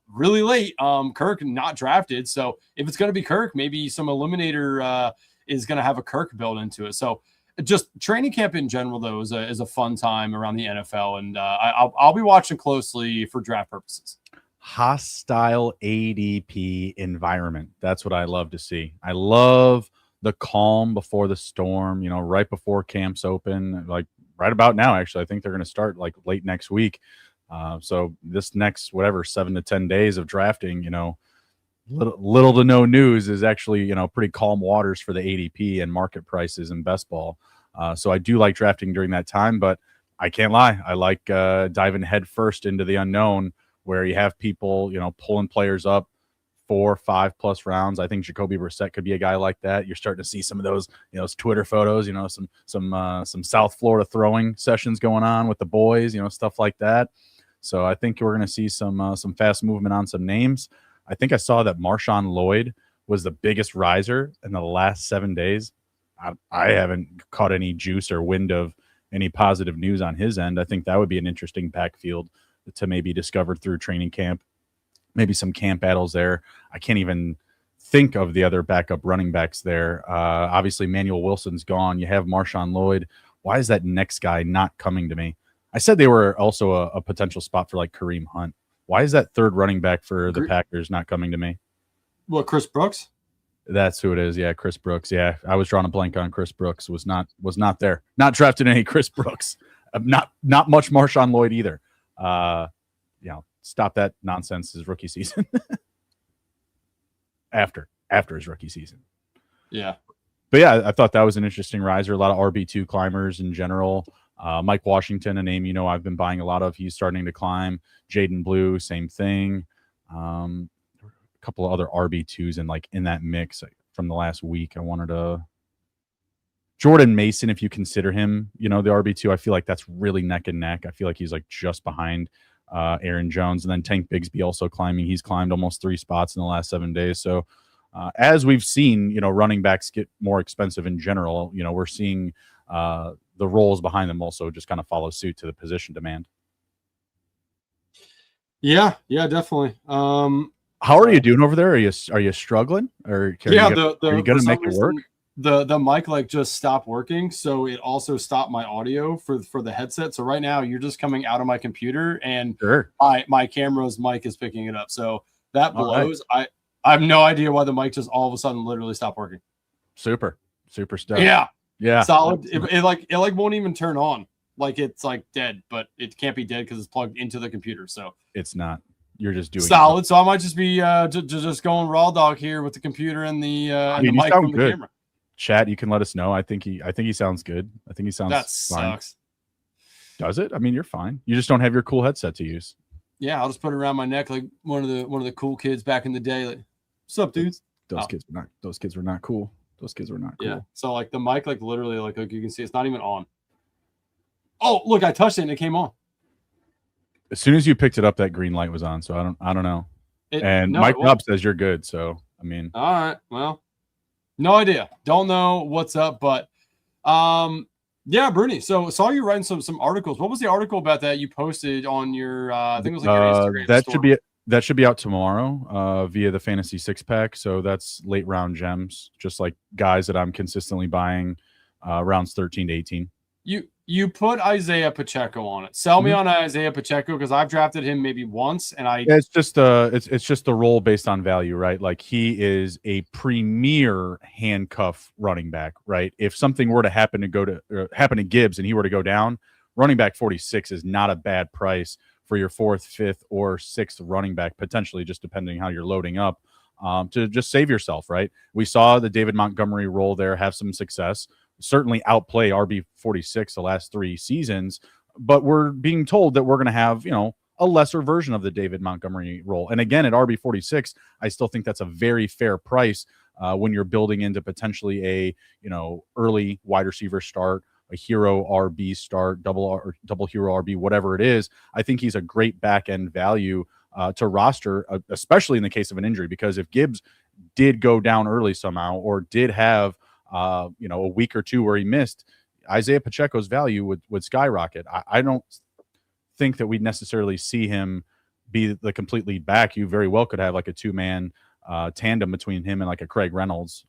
really late. Kirk not drafted. So if it's going to be Kirk, maybe some eliminator is going to have a Kirk built into it. So just training camp in general, though, is a fun time around the NFL. And I'll be watching closely for draft purposes. Hostile ADP environment. That's what I love to see. I love the calm before the storm, right before camps open, like right about now. Actually, I think they're going to start like late next week. So this next, 7 to 10 days of drafting, little to no news is actually, pretty calm waters for the ADP and market prices and best ball. So I do like drafting during that time, but I can't lie. I like diving head first into the unknown, where you have people, pulling players up 4, 5+ rounds. I think Jacoby Brissett could be a guy like that. You're starting to see some of those, Twitter photos, some South Florida throwing sessions going on with the boys, stuff like that. So I think we're going to see some fast movement on some names. I think I saw that Marshawn Lloyd was the biggest riser in the last 7 days. I haven't caught any juice or wind of any positive news on his end. I think that would be an interesting backfield to maybe discover through training camp. Maybe some camp battles there. I can't even think of the other backup running backs there. Obviously, Manuel Wilson's gone. You have Marshawn Lloyd. Why is that next guy not coming to me? I said they were also a potential spot for like Kareem Hunt. Why is that third running back for the Packers not coming to me? What, Chris Brooks? That's who it is. Yeah, Chris Brooks. Yeah, I was drawing a blank on Chris Brooks. Was not there. Not drafted any Chris Brooks. Not much Marshawn Lloyd either. Stop that nonsense his rookie season. after his rookie season. Yeah. But yeah, I thought that was an interesting riser. A lot of RB2 climbers in general. Mike Washington, a name I've been buying a lot of. He's starting to climb. Jaden Blue, same thing. A couple of other RB2s in that mix from the last week. I wanted to Jordan Mason, if you consider him, the RB2. I feel like that's really neck and neck. I feel like he's like just behind Aaron Jones, and then Tank Bigsby also climbing. He's climbed almost 3 spots in the last 7 days. So as we've seen, running backs get more expensive in general. We're seeing the roles behind them also just kind of follow suit to the position demand. Yeah, definitely. How are you doing over there? Are you struggling, or are you going to make it work? The mic just stopped working, so it also stopped my audio for the headset. So right now you're just coming out of my computer, and sure. my camera's mic is picking it up. So that blows. Right. I have no idea why the mic just all of a sudden literally stopped working. Super stuff. Yeah. Solid. It won't even turn on. It's dead, but it can't be dead because it's plugged into the computer. So it's not. You're just doing solid. So I might just be just going raw dog here with the computer and the the mic from the camera. Chat, you can let us know. I think he sounds good. I think he sounds that fine. Sucks. Does it? I mean, you're fine. You just don't have your cool headset to use. Yeah, I'll just put it around my neck like one of the cool kids back in the day. Like, what's up, dudes? Those kids were not cool. Those kids were not cool. Yeah. So the mic literally like you can see it's not even on. Oh, look, I touched it and it came on. As soon as you picked it up, that green light was on. So I don't know. Mike Robb says you're good. So I mean, all right. Well, no idea. Don't know what's up, but yeah, Bruni. So saw you writing some articles. What was the article about that you posted on your? I think it was your Instagram. That should be out tomorrow via the Fantasy Six Pack. So that's late round gems, just like guys that I'm consistently buying rounds 13 to 18. You put Isaiah Pacheco on it. Sell me on Isaiah Pacheco because I've drafted him maybe once, and it's just it's just the role based on value, right? Like he is a premier handcuff running back, right? If something were to happen to Gibbs and he were to go down, running back 46 is not a bad price for your 4th, 5th, or 6th running back, potentially, just depending how you're loading up, to just save yourself, right? We saw the David Montgomery role there have some success, certainly outplay RB46 the last 3 seasons, but we're being told that we're going to have, a lesser version of the David Montgomery role. And again, at RB46, I still think that's a very fair price when you're building into potentially a, early wide receiver start, a hero RB start, double hero RB, whatever it is. I think he's a great back end value to roster, especially in the case of an injury, because if Gibbs did go down early somehow or did have a week or 2 where he missed, Isaiah Pacheco's value would skyrocket. I don't think that we'd necessarily see him be the complete lead back. You very well could have like a 2-man tandem between him and like a Craig Reynolds,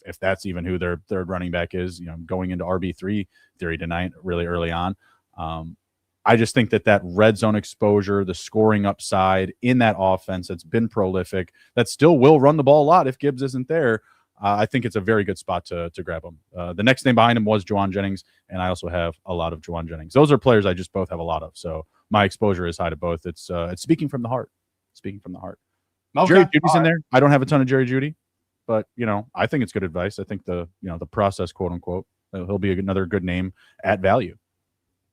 if that's even who their third running back is, going into RB3 theory tonight, really early on. I just think that red zone exposure, the scoring upside in that offense that's been prolific, that still will run the ball a lot if Gibbs isn't there. I think it's a very good spot to grab him. The next name behind him was Juwan Jennings, and I also have a lot of Juwan Jennings. Those are players I just both have a lot of, so my exposure is high to both. It's speaking from the heart. Speaking from the heart. Okay. Jerry Judy's in there. I don't have a ton of Jerry Judy, but I think it's good advice. I think the process, quote unquote, he'll be another good name at value.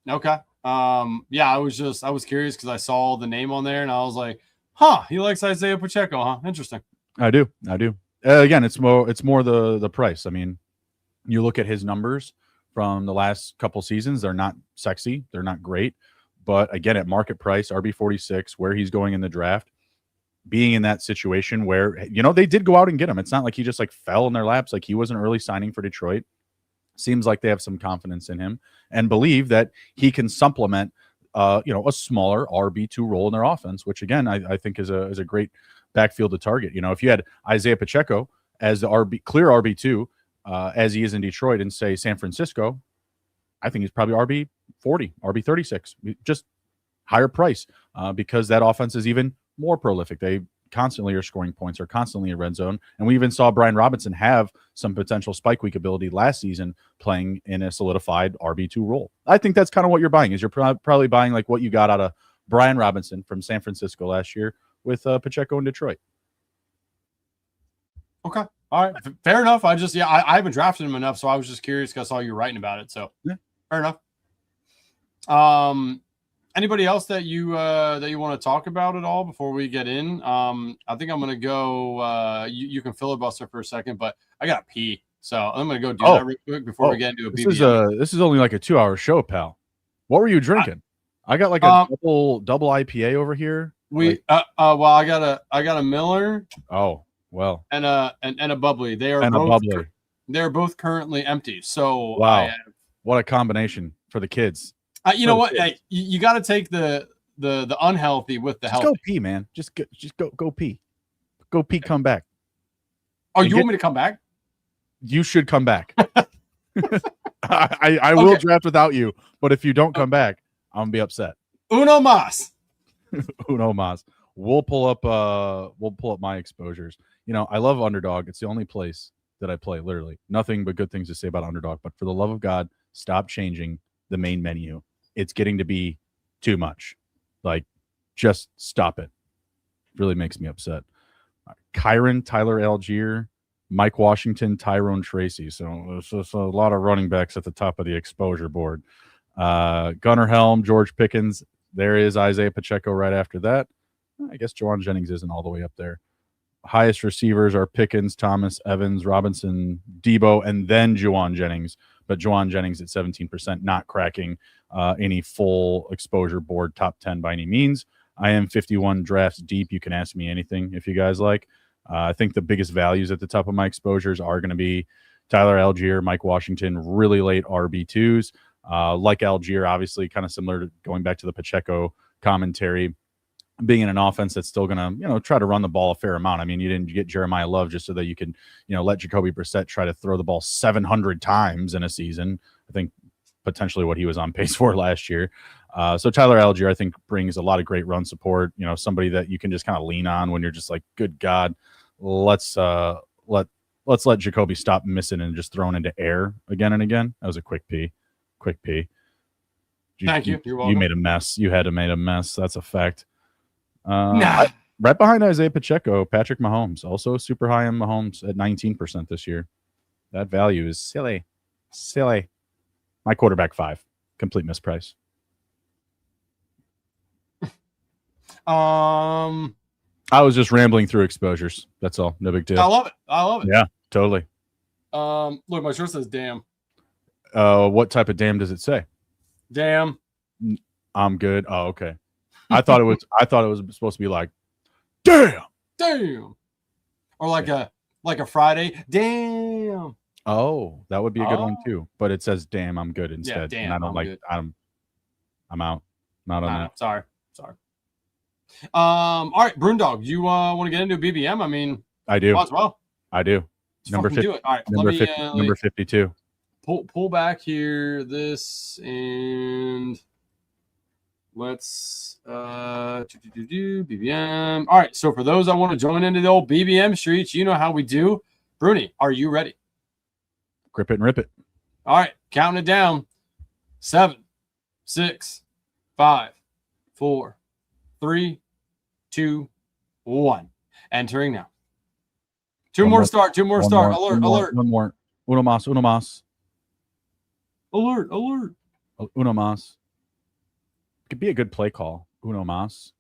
Okay. I was curious because I saw the name on there and I was like, he likes Isaiah Pacheco, huh? Interesting. I do. Again, it's more the price. I mean, you look at his numbers from the last couple seasons, they're not sexy, they're not great, but again, at market price, RB46, where he's going in the draft, being in that situation where, they did go out and get him. It's not like he just like fell in their laps. Like he was an early signing for Detroit. Seems like they have some confidence in him and believe that he can supplement, a smaller RB2 role in their offense, which again, I think is a great backfield to target. If you had Isaiah Pacheco as the clear RB2, as he is in Detroit, and say San Francisco, I think he's probably RB40, RB36, just higher price because that offense is even more prolific. They constantly are scoring points, are constantly in red zone. And we even saw Brian Robinson have some potential spike week ability last season playing in a solidified RB2 role. I think that's kind of what you're buying, is you're probably buying like what you got out of Brian Robinson from San Francisco last year with Pacheco in Detroit. Okay. All right. Fair enough. I haven't drafted him enough, so I was just curious because I saw you writing about it. So yeah, fair enough. Anybody else that you want to talk about at all before we get in? I think I'm gonna go. You can filibuster for a second, but I gotta pee, so I'm gonna go do that real quick before we get into a BBM. This is only like a 2-hour show, pal. What were you drinking? I got like a double IPA over here. Well, I got a Miller. Oh well, and a bubbly. They're both currently empty. So wow, what a combination for the kids. You know what? Hey, you got to take the unhealthy with the healthy. Go pee, man. Just go pee. Go pee. Come back. Oh, you want me to come back? You should come back. I will draft without you, but if you don't come back, I'm gonna be upset. Uno mas. Uno mas. We'll pull up my exposures. I love Underdog. It's the only place that I play. Literally, nothing but good things to say about Underdog. But for the love of God, stop changing the main menu. It's getting to be too much. Like, just stop it. Really makes me upset. Kyron, Tyler Algier, Mike Washington, Tyrone Tracy. So there's a lot of running backs at the top of the exposure board. Gunnar Helm, George Pickens. There is Isaiah Pacheco right after that. I guess Juwan Jennings isn't all the way up there. Highest receivers are Pickens, Thomas, Evans, Robinson, Debo, and then Juwan Jennings. But Juwan Jennings at 17%, not cracking any full exposure board top 10 by any means. I am 51 drafts deep. You can ask me anything if you guys like. I think the biggest values at the top of my exposures are going to be Tyler Algier, Mike Washington, really late RB2s. Like Algier, obviously kind of similar to going back to the Pacheco commentary. being in an offense that's still going to, try to run the ball a fair amount. I mean, you didn't get Jeremiah Love just so that you could, let Jacoby Brissett try to throw the ball 700 times in a season. I think potentially what he was on pace for last year. So Tyler Algier, I think, brings a lot of great run support. Somebody that you can just kind of lean on when you're just like, good God, let's let Jacoby stop missing and just throwing into air again and again. That was a quick pee. Thank you. You're welcome. You made a mess. You had to make a mess. That's a fact. Right behind Isaiah Pacheco, Patrick Mahomes, also super high on Mahomes at 19% this year. That value is silly. My quarterback 5, complete misprice. I was just rambling through exposures. That's all. No big deal. I love it. Yeah, totally. Look, my shirt says damn. What type of damn does it say? Damn. I'm good. Oh, okay. I thought it was supposed to be like, damn, or like a Friday, damn. Oh, that would be a good one too. But it says, damn, I'm good instead. Yeah, damn, and I don't like. good. I'm out. Not on that. Sorry. All right, Brundog, you want to get into a BBM? I mean, I do. As well. I do. Number 50. Do it. All right, number 52. Pull back here. This and. Let's BBM. All right, so for those that want to join into the old BBM streets, you know how we do. Bruni, are you ready? Grip it and rip it. All right, counting it down. 7, 6, 5, 4, 3, 2, 1. Entering now. Two more start. Alert. One more. Uno mas. Alert. Uno mas. Could be a good play call. Uno mas.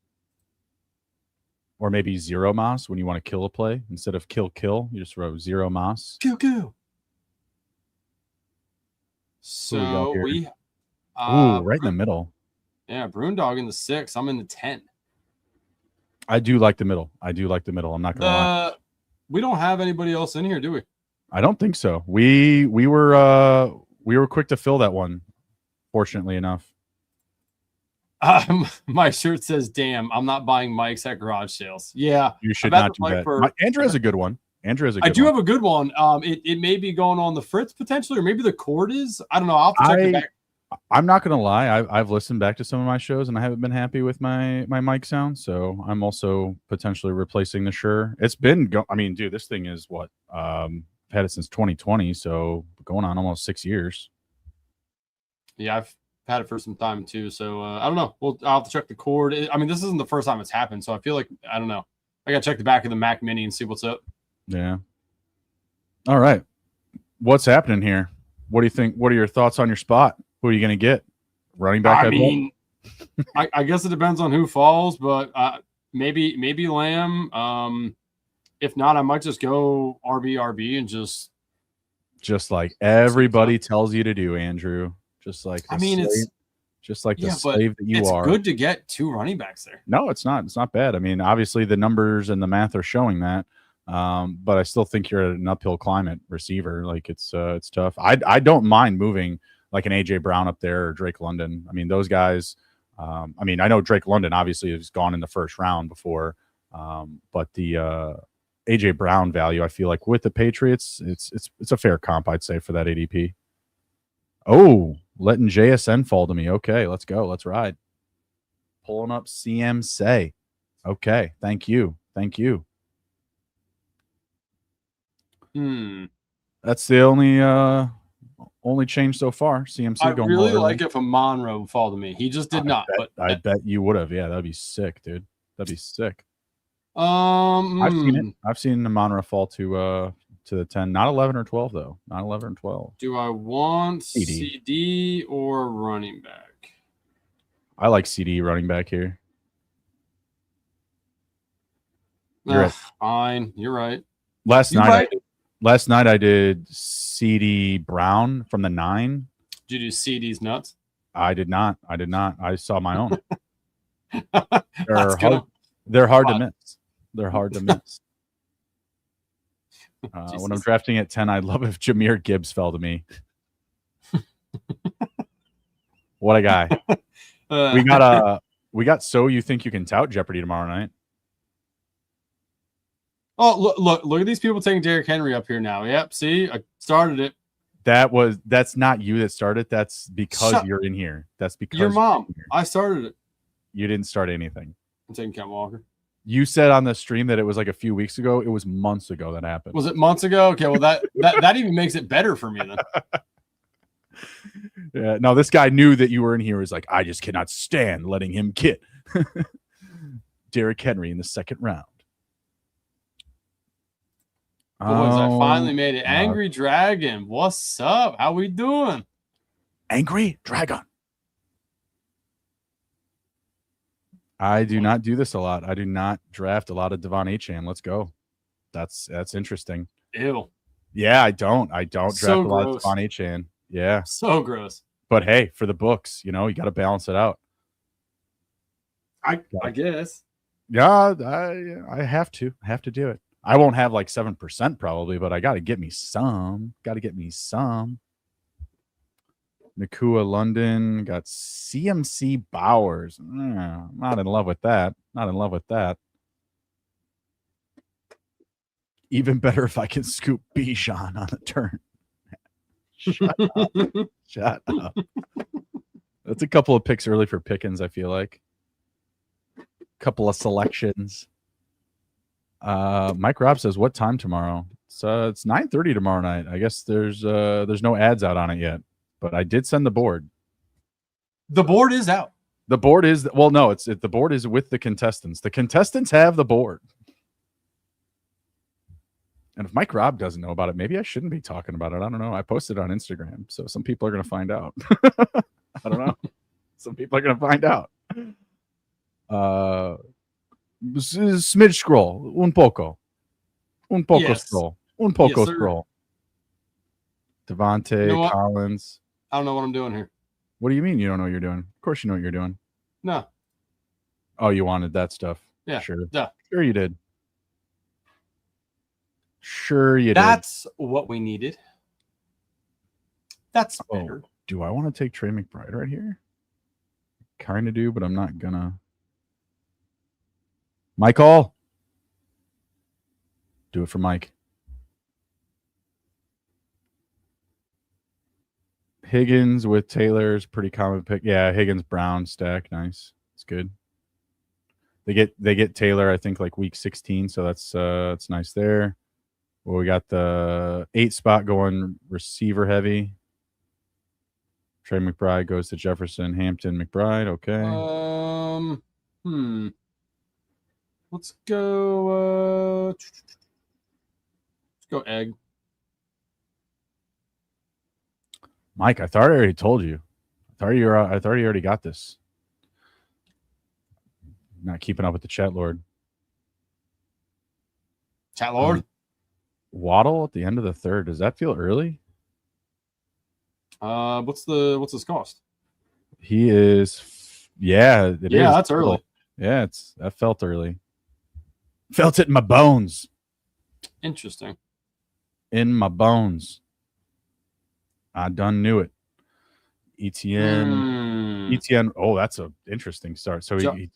Or maybe 0 mas when you want to kill a play. Instead of kill, you just wrote 0 mas. Kill. So we right in the middle. Yeah, Brundog in the 6. I'm in the 10. I do like the middle. I'm not gonna lie. We don't have anybody else in here, do we? I don't think so. We were quick to fill that one, fortunately enough. My shirt says, damn, I'm not buying mics at garage sales. Yeah. You should not do that. Andrew has a good one. I do have a good one. It may be going on the fritz potentially, or maybe the cord is. I don't know. I'll have to check it back. I'm not going to lie. I've listened back to some of my shows and I haven't been happy with my mic sound. So I'm also potentially replacing the Shure. It's been, dude, this thing is what? I've had it since 2020. So going on almost 6 years. Yeah, I've had it for some time too. So I don't know. I'll have to check the cord. This isn't the first time it's happened. So I feel like, I don't know. I got to check the back of the Mac Mini and see what's up. Yeah. All right. What's happening here? What do you think? What are your thoughts on your spot? Who are you going to get? Running back? I guess it depends on who falls, but maybe Lamb. If not, I might just go RB and just like everybody tells you to do, Andrew. Just like it's just like the slave that you are. It's good to get 2 running backs there. No, it's not. It's not bad. Obviously the numbers and the math are showing that. But I still think you're at an uphill climb at receiver. Like it's tough. I don't mind moving like an AJ Brown up there or Drake London. Those guys. I know Drake London obviously has gone in the first round before, but the AJ Brown value, I feel like with the Patriots, it's a fair comp, I'd say, for that ADP. Oh, letting JSN fall to me. Okay, let's go. Let's ride. Pulling up CM Say. Okay, thank you. That's the only change so far. CMC. I really like it if a Monroe fall to me. He just did not. I bet you would have. Yeah, that'd be sick, dude. That'd be sick. I've seen it. I've seen the Monroe fall to the 10. Not 11 or 12 though. Not 11 or 12. Do I want CD or running back? I like CD running back here. Fine. You're right. Last night I did CD Brown from the 9. Did you do CD's nuts? I did not. I saw my own. They're hard to miss. They're hard to miss. When I'm drafting at 10, I'd love if Jahmyr Gibbs fell to me. What a guy. We got So You Think You Can Tout Jeopardy tomorrow night. Oh, look at these people taking Derrick Henry up here now. Yep, see, I started it. That's not you that started. That's because you're in here. That's because your mom. I started it. You didn't start anything. I'm taking Kent Walker. You said on the stream that it was like a few weeks ago. It was months ago that happened. Was it months ago? Okay, well that even makes it better for me then. Yeah, no, this guy knew that you were in here. Is like, I just cannot stand letting him get Derrick Henry in the second round. Boys, I finally made it. Angry Dragon, what's up? How we doing? Angry Dragon. I do not do this a lot. I do not draft a lot of Devon Achane. Let's go. That's interesting. Ew. Yeah, I don't draft So a lot of gross. Devon Achane. Yeah. So gross. But hey, for the books, you got to balance it out. I guess. Yeah, I have to do it. I won't have like 7% probably, but I got to get me some. Nakua London got CMC Bowers. Not in love with that. Even better if I can scoop Bijan on the turn. Shut up. That's a couple of picks early for Pickens, I feel like. Couple of selections. Mike Robb says, what time tomorrow? So it's 9:30 tomorrow night. I guess there's no ads out on it yet, but I did send the board. The board is out. The board is the board is with the contestants. The contestants have the board. And if Mike Robb doesn't know about it, maybe I shouldn't be talking about it. I don't know. I posted it on Instagram, so some people are going to find out. I don't know. Some people are going to find out. Smidge scroll. Un poco Yes. scroll. Yes, Scroll. Devontae, Collins. I don't know what I'm doing here. What do you mean you don't know what you're doing? Of course you know what you're doing. No. Oh, you wanted that stuff. Yeah. Sure. Yeah. Sure you did. That's what we needed. That's better. Do I want to take Trey McBride right here? Kind of do, but I'm not gonna. Michael. Do it for Mike. Higgins with Taylor's pretty common pick. Yeah, Higgins Brown stack. Nice. It's good. They get Taylor, I think, like week 16, so that's nice there. Well, we got the 8 spot going receiver heavy. Trey McBride goes to Jefferson, Hampton, McBride. Okay. Let's go. Let's go egg. Mike, I thought I already told you. I thought you already got this. Not keeping up with the chat lord. Chat lord. Waddle at the end of the third. Does that feel early? What's his cost? He is. Yeah, it is. Yeah, that's early. Yeah, that felt early. Felt it in my bones. Interesting. In my bones. I done knew it. ETN. Oh, that's an interesting start. So he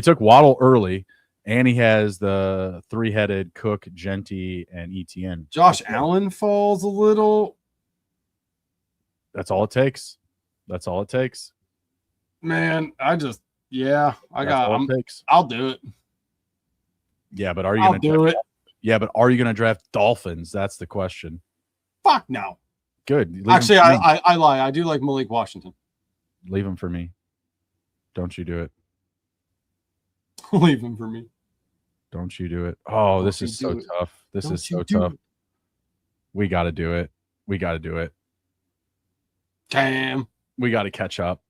took Waddle early, and he has the 3-headed Cook, Genty, and ETN. Josh Allen falls a little. That's all it takes. Man, I'll do it. Yeah, but are you going to do it? Yeah, but are you going to draft Dolphins? That's the question. Fuck no. Good. Actually, I lie. I do like Malik Washington. Leave him for me. Don't you do it. Leave him for me. Don't you do it. Oh, this is so tough. This is so tough. We got to do it. Cam. We got to catch up.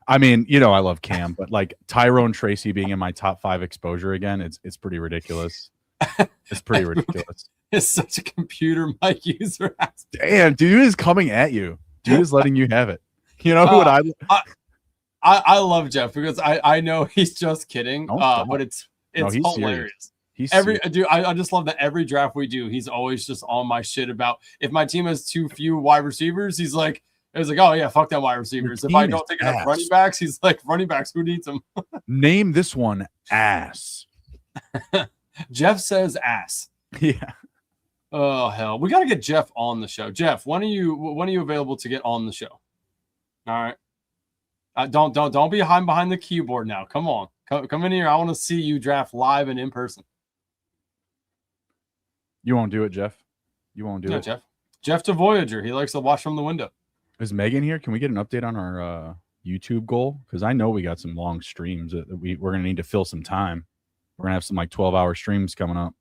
I mean, I love Cam, but like Tyrone Tracy being in my top 5 exposure again, it's pretty ridiculous. It's pretty ridiculous. It's such a computer Mike user. Damn, dude is coming at you. Dude is letting you have it. You know what I love Jeff because I know he's just kidding. But it's hilarious. I just love that every draft we do, he's always just on my shit about if my team has too few wide receivers. He's like, It was like, oh yeah, fuck that wide receivers. If I team don't is take enough ass. running backs, he's like, running backs, who needs them? Name this one ass. Jeff says ass. Yeah. Oh hell, we got to get Jeff on the show. Jeff, when are you available to get on the show? All right. Don't be behind the keyboard now. Come on, come in here. I want to see you draft live and in person. You won't do it, Jeff. You won't do it, Jeff to Voyager. He likes to watch from the window. Is Megan here? Can we get an update on our YouTube goal? Because I know we got some long streams that we're going to need to fill some time. We're going to have some like 12-hour streams coming up.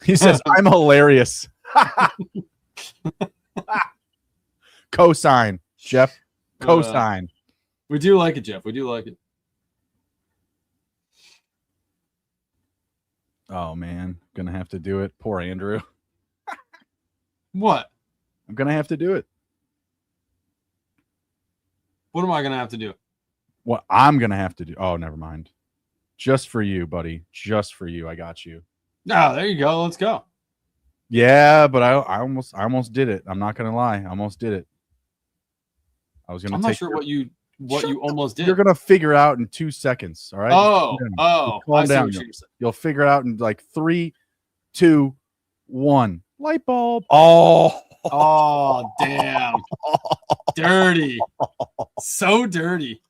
He says, I'm hilarious. Cosign, Jeff. Cosign. We do like it, Jeff. We do like it. Oh, man. Going to have to do it. Poor Andrew. What? I'm going to have to do it. What am I going to have to do? What I'm going to have to do. Oh, never mind. Just for you, buddy. Just for you. I got you. Oh, there you go. Let's go. Yeah, but I almost did it. I'm not going to lie. I almost did it. I was going to I'm not sure what you almost did. You're going to figure out in 2 seconds. All right. I see down. what you're saying. You'll figure it out in like 3, 2, 1. Light bulb. Oh, damn. Dirty. So dirty.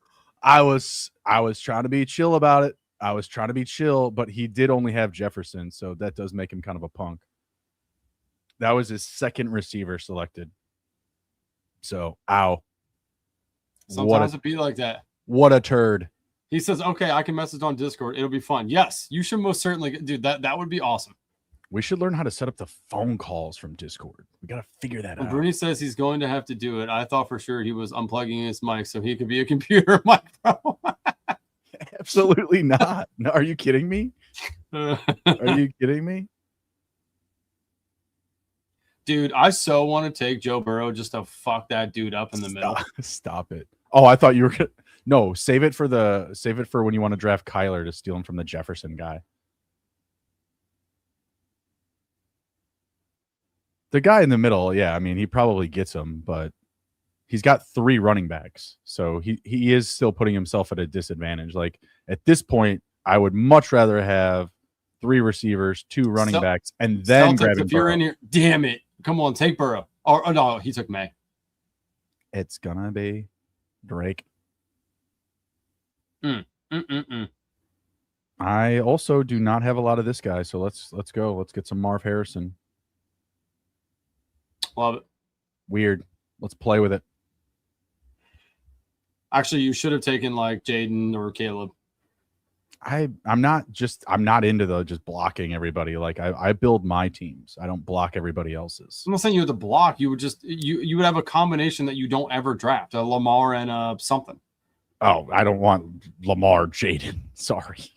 I was trying to be chill about it. I was trying to be chill, but he did only have Jefferson, so that does make him kind of a punk. That was his second receiver selected. So, ow. Sometimes it be like that. What a turd. He says, okay, I can message on Discord. It'll be fun. Yes, you should most certainly. Dude, that would be awesome. We should learn how to set up the phone calls from Discord. We got to figure that out. Bruni says he's going to have to do it. I thought for sure he was unplugging his mic so he could be a computer mic pro. Absolutely not. No, are you kidding me? Are you kidding me? Dude, I so want to take Joe Burrow just to fuck that dude up in the middle. Stop it. Oh, I thought you were gonna... No, save it for when you want to draft Kyler to steal him from the Jefferson guy. The guy in the middle, yeah, I mean, he probably gets him, but he's got 3 running backs. So he is still putting himself at a disadvantage. Like at this point, I would much rather have 3 receivers, 2 running backs, and then grab him. If you're in here, damn it. Come on, take Burrow. Oh no, he took May. It's gonna be Drake. I also do not have a lot of this guy, so let's go. Let's get some Marv Harrison. Love it. Weird. Let's play with it. Actually, you should have taken like Jaden or Caleb. I'm not into the just blocking everybody. Like I build my teams. I don't block everybody else's. I'm not saying you have to block. You would just you would have a combination that you don't ever draft, a Lamar and something. Oh, I don't want Lamar, Jaden. Sorry.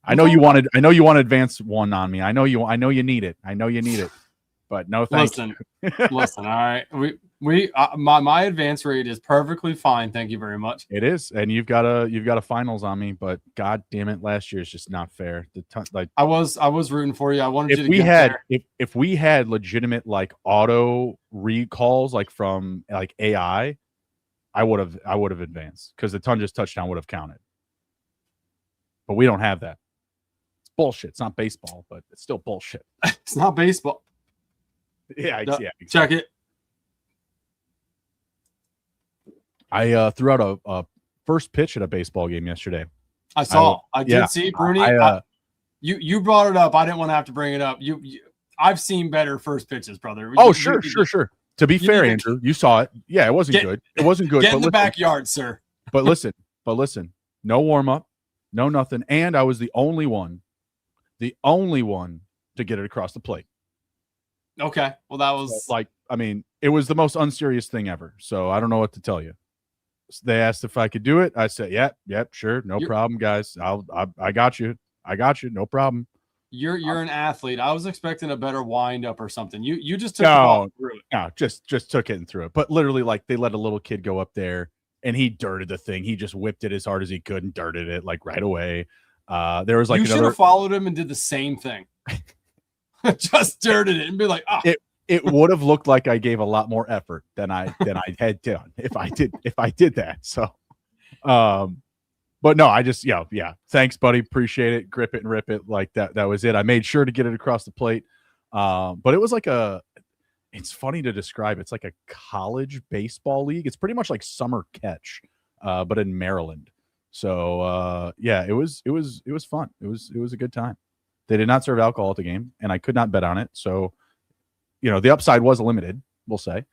I know you wanted advanced one on me. I know you need it. But no thanks. Listen, all right. My advance rate is perfectly fine. Thank you very much. It is, and you've got a finals on me, but god damn it, last year is just not fair. I was rooting for you. I wanted you to get there. If we had legitimate like auto recalls like from like AI, I would have advanced because the Tunja's touchdown would have counted. But we don't have that. It's bullshit. It's not baseball, but it's still bullshit. It's not baseball. Yeah, no, yeah. Exactly. Check it. I threw out a first pitch at a baseball game yesterday. I saw. I did see, Bruni. You brought it up. I didn't want to have to bring it up. I've seen better first pitches, brother. Sure. To be fair, Andrew, you saw it. Yeah, it wasn't good. It wasn't good. Get in the backyard, sir. But listen. No warm up, no nothing, and I was the only one to get it across the plate. Okay. Well, that was it was the most unserious thing ever. So I don't know what to tell you. They asked if I could do it. I said, yep, sure. No problem, guys. I got you. No problem. You're an athlete. I was expecting a better wind up or something. You just took the ball through it. No, just took it and threw it. But literally, like they let a little kid go up there and he dirted the thing. He just whipped it as hard as he could and dirted it like right away. There was like you should have followed him and did the same thing. Just dirted it and be like, it would have looked like I gave a lot more effort than I had done if I did that. So, but no, I just yeah. Thanks, buddy. Appreciate it. Grip it and rip it. Like that. That was it. I made sure to get it across the plate. But it was like it's funny to describe. It's like a college baseball league. It's pretty much like summer catch, but in Maryland. So yeah, it was fun. It was a good time. They did not serve alcohol at the game, and I could not bet on it. So, the upside was limited, we'll say.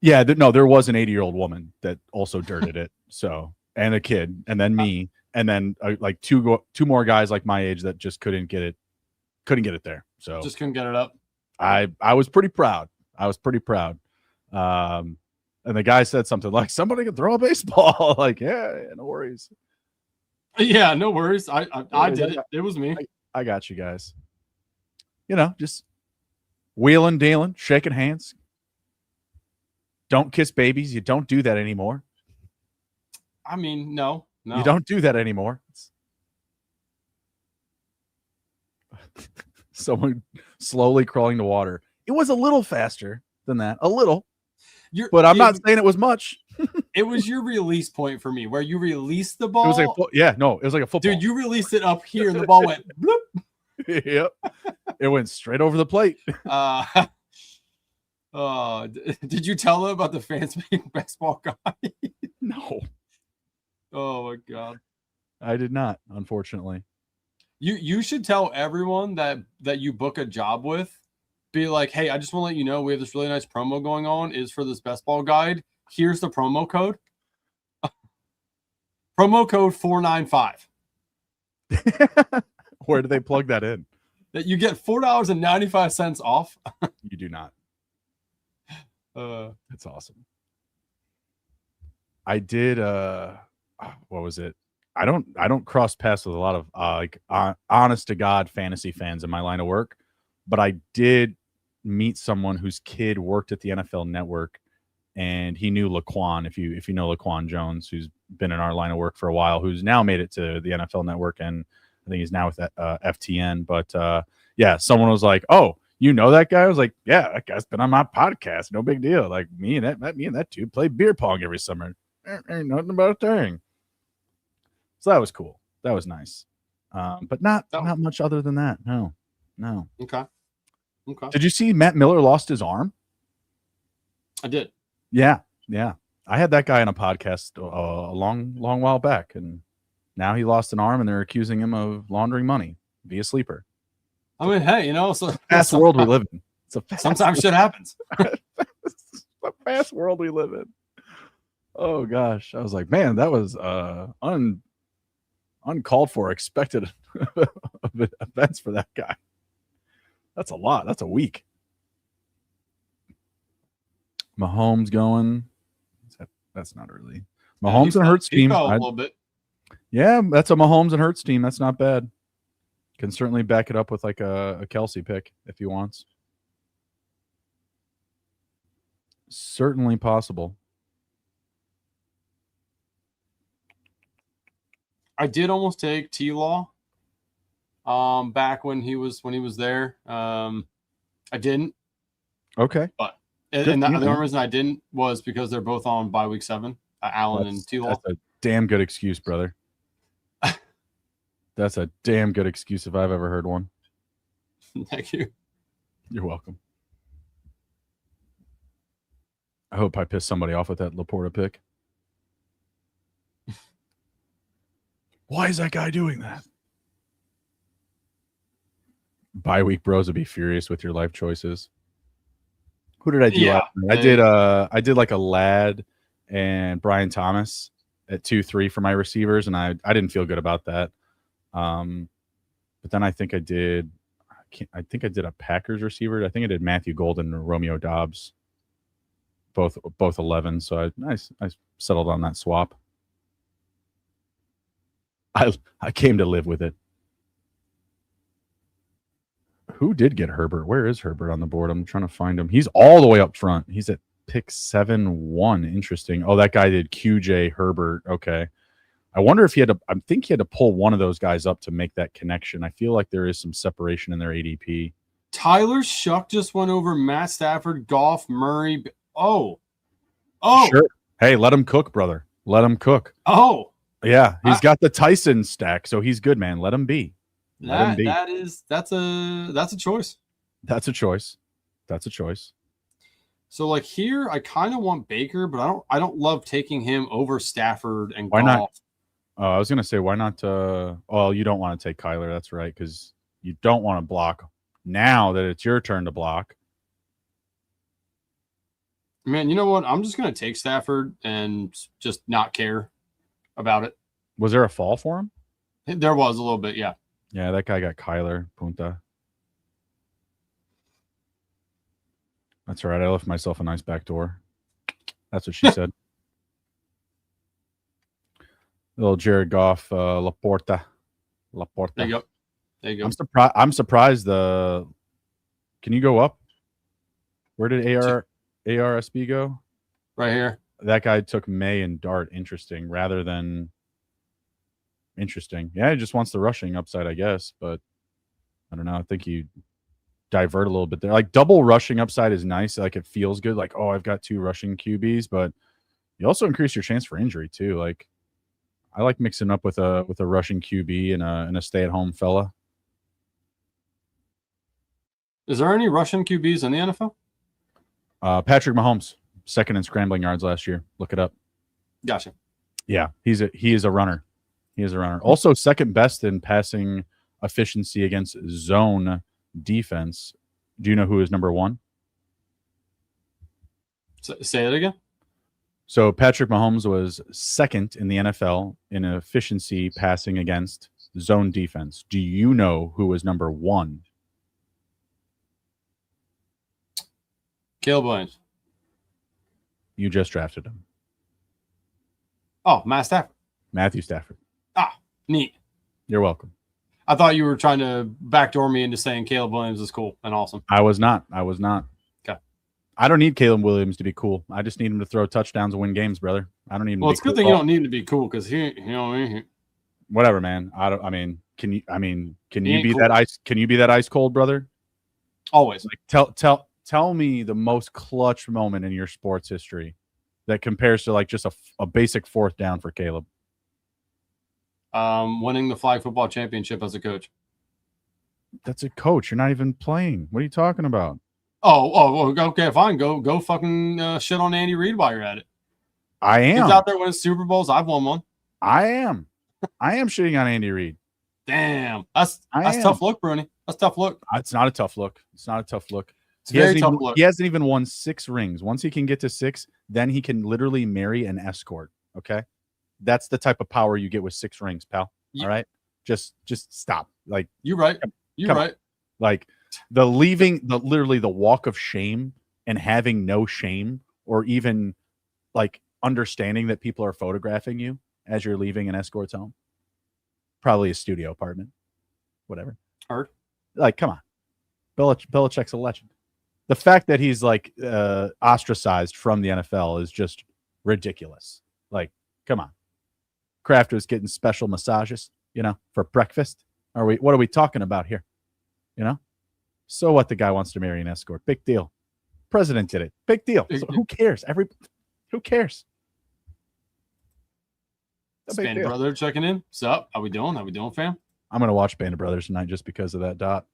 Yeah, there was an 80-year-old woman that also dirted it. So, and a kid, and then me, and then like two more guys like my age that just couldn't get it there. So just couldn't get it up. I was pretty proud. And the guy said something like, "Somebody can throw a baseball." Like, yeah, no worries. Yeah, no worries. I did it. It was me. I got you guys. Just wheeling, dealing, shaking hands. Don't kiss babies. You don't do that anymore. I mean, no. You don't do that anymore. Someone slowly crawling to water. It was a little faster than that. A little. But I'm not saying it was much. It was your release point for me, where you released the ball. It was like it was like a football. Dude, you released it up here, and the ball went bloop. Yep. It went straight over the plate. Did you tell them about the Fanspeak baseball guy? No. Oh my god. I did not, unfortunately. You should tell everyone that you book a job with. Be like, hey, I just want to let you know we have this really nice promo going on. Is for this best ball guide. Here's the promo code. Promo code 495. Where do they plug that in? That you get $4.95 off. You do not. That's awesome. I did. What was it? I don't cross paths with a lot of honest to God fantasy fans in my line of work, but I did meet someone whose kid worked at the NFL Network, and he knew Laquan. If you know Laquan Jones, who's been in our line of work for a while, who's now made it to the NFL Network, and I think he's now with FTN. But yeah, someone was like, "Oh, you know that guy?" I was like, "Yeah, that guy's been on my podcast. No big deal. Like me and that dude play beer pong every summer. Ain't nothing about a thing." So that was cool. That was nice. But not much other than that. No. Okay. Did you see Matt Miller lost his arm? I did. Yeah. I had that guy on a podcast a long while back, and now he lost an arm, and they're accusing him of laundering money via sleeper. I mean, hey, so fast world we live in. Sometimes shit happens. It's a fast world we live in. Oh gosh, I was like, man, that was uncalled for, expected events for that guy. That's a lot. That's a week. Mahomes going. That's not really Mahomes and Hurts team. A little bit. Yeah, that's a Mahomes and Hurts team. That's not bad. Can certainly back it up with like a Kelsey pick if he wants. Certainly possible. I did almost take T-Law back when he was there. I didn't. Okay. But the only reason I didn't was because they're both on bye week 7, Allen and T-Law. That's a damn good excuse, brother. That's a damn good excuse if I've ever heard one. Thank you. You're welcome. I hope I pissed somebody off with that Laporta pick. Why is that guy doing that? Bye week bros would be furious with your life choices. Who did I do? Yeah, I did like a Ladd and Brian Thomas at 2-3 for my receivers, and I didn't feel good about that. But then I think I did a Packers receiver. I think I did Matthew Golden and Romeo Dobbs, both 11. So I settled on that swap. I came to live with it. Who did get Herbert? Where is Herbert on the board? I'm trying to find him. He's all the way up front. He's at pick 7-1. Interesting. Oh, that guy did QJ Herbert. Okay. I wonder if I think he had to pull one of those guys up to make that connection. I feel like there is some separation in their ADP. Tyler Shuck just went over Matt Stafford, Goff, Murray. Oh. Sure. Hey, let him cook, brother. Let him cook. Oh. Yeah, he's got the Tyson stack, so he's good, man. Let him be. That's a choice. That's a choice. That's a choice. So like here, I kind of want Baker, but I don't love taking him over Stafford and Why Goff. not? I was gonna say, why not? You don't want to take Kyler. That's right, because you don't want to block. Now that it's your turn to block, man, you know what? I'm just gonna take Stafford and just not care about it. Was there a fall for him? There was a little bit, yeah. Yeah, that guy got Kyler Punta. That's all right. I left myself a nice back door. That's what she said. Little Jared Goff, Laporta. There you go. I'm surprised. Can you go up? Where did ARSB go? Right here. That guy took May and Dart. Interesting, rather than interesting. Yeah, he just wants the rushing upside, I guess. But I don't know. I think you divert a little bit there. Like double rushing upside is nice. Like it feels good. Like, oh, I've got 2 rushing QBs, but you also increase your chance for injury too. Like I like mixing up with a rushing QB and a stay-at-home fella. Is there any Russian QBs in the NFL? Patrick Mahomes, second in scrambling yards last year. Look it up. Gotcha. Yeah, he is a runner. He is a runner. Also, second best in passing efficiency against zone defense. Do you know who is number 1? Say it again. So Patrick Mahomes was second in the NFL in efficiency passing against zone defense. Do you know who was number 1? Caleb Williams. You just drafted him. Oh, Matthew Stafford. Ah, neat. You're welcome. I thought you were trying to backdoor me into saying Caleb Williams is cool and awesome. I was not. Okay. I don't need Caleb Williams to be cool. I just need him to throw touchdowns and win games, brother. I don't need him to be it's a good cool. thing you don't need him to be cool because whatever, man. Can you be cool. that ice? Can you be that ice cold, brother? Always. Like tell me the most clutch moment in your sports history that compares to like just a basic 4th down for Caleb. Winning the flag football championship as a coach. That's a coach. You're not even playing. What are you talking about? Oh, okay, fine. Go fucking shit on Andy Reid while you're at it. I am. He's out there winning Super Bowls. I've won one. I am shitting on Andy Reid. Damn. That's tough look, Bruni. That's tough look. It's not a tough look. It's not a tough look. It's very tough look. He hasn't even won 6 rings. Once he can get to 6, then he can literally marry an escort. Okay? That's the type of power you get with 6 rings, pal. Yeah. All right? Just stop. Like you're right. You're right. Like literally the walk of shame and having no shame, or even like understanding that people are photographing you as you're leaving an escort's home. Probably a studio apartment. Whatever. Heard. Like, come on. Belichick's a legend. The fact that he's like ostracized from the NFL is just ridiculous. Like, come on. Kraft was getting special massages, for breakfast. What are we talking about here? So what? The guy wants to marry an escort. Big deal. President did it. Big deal. So who cares? Who cares? Band of Brother checking in. What's up? How we doing, fam? I'm gonna watch Band of Brothers tonight just because of that dot.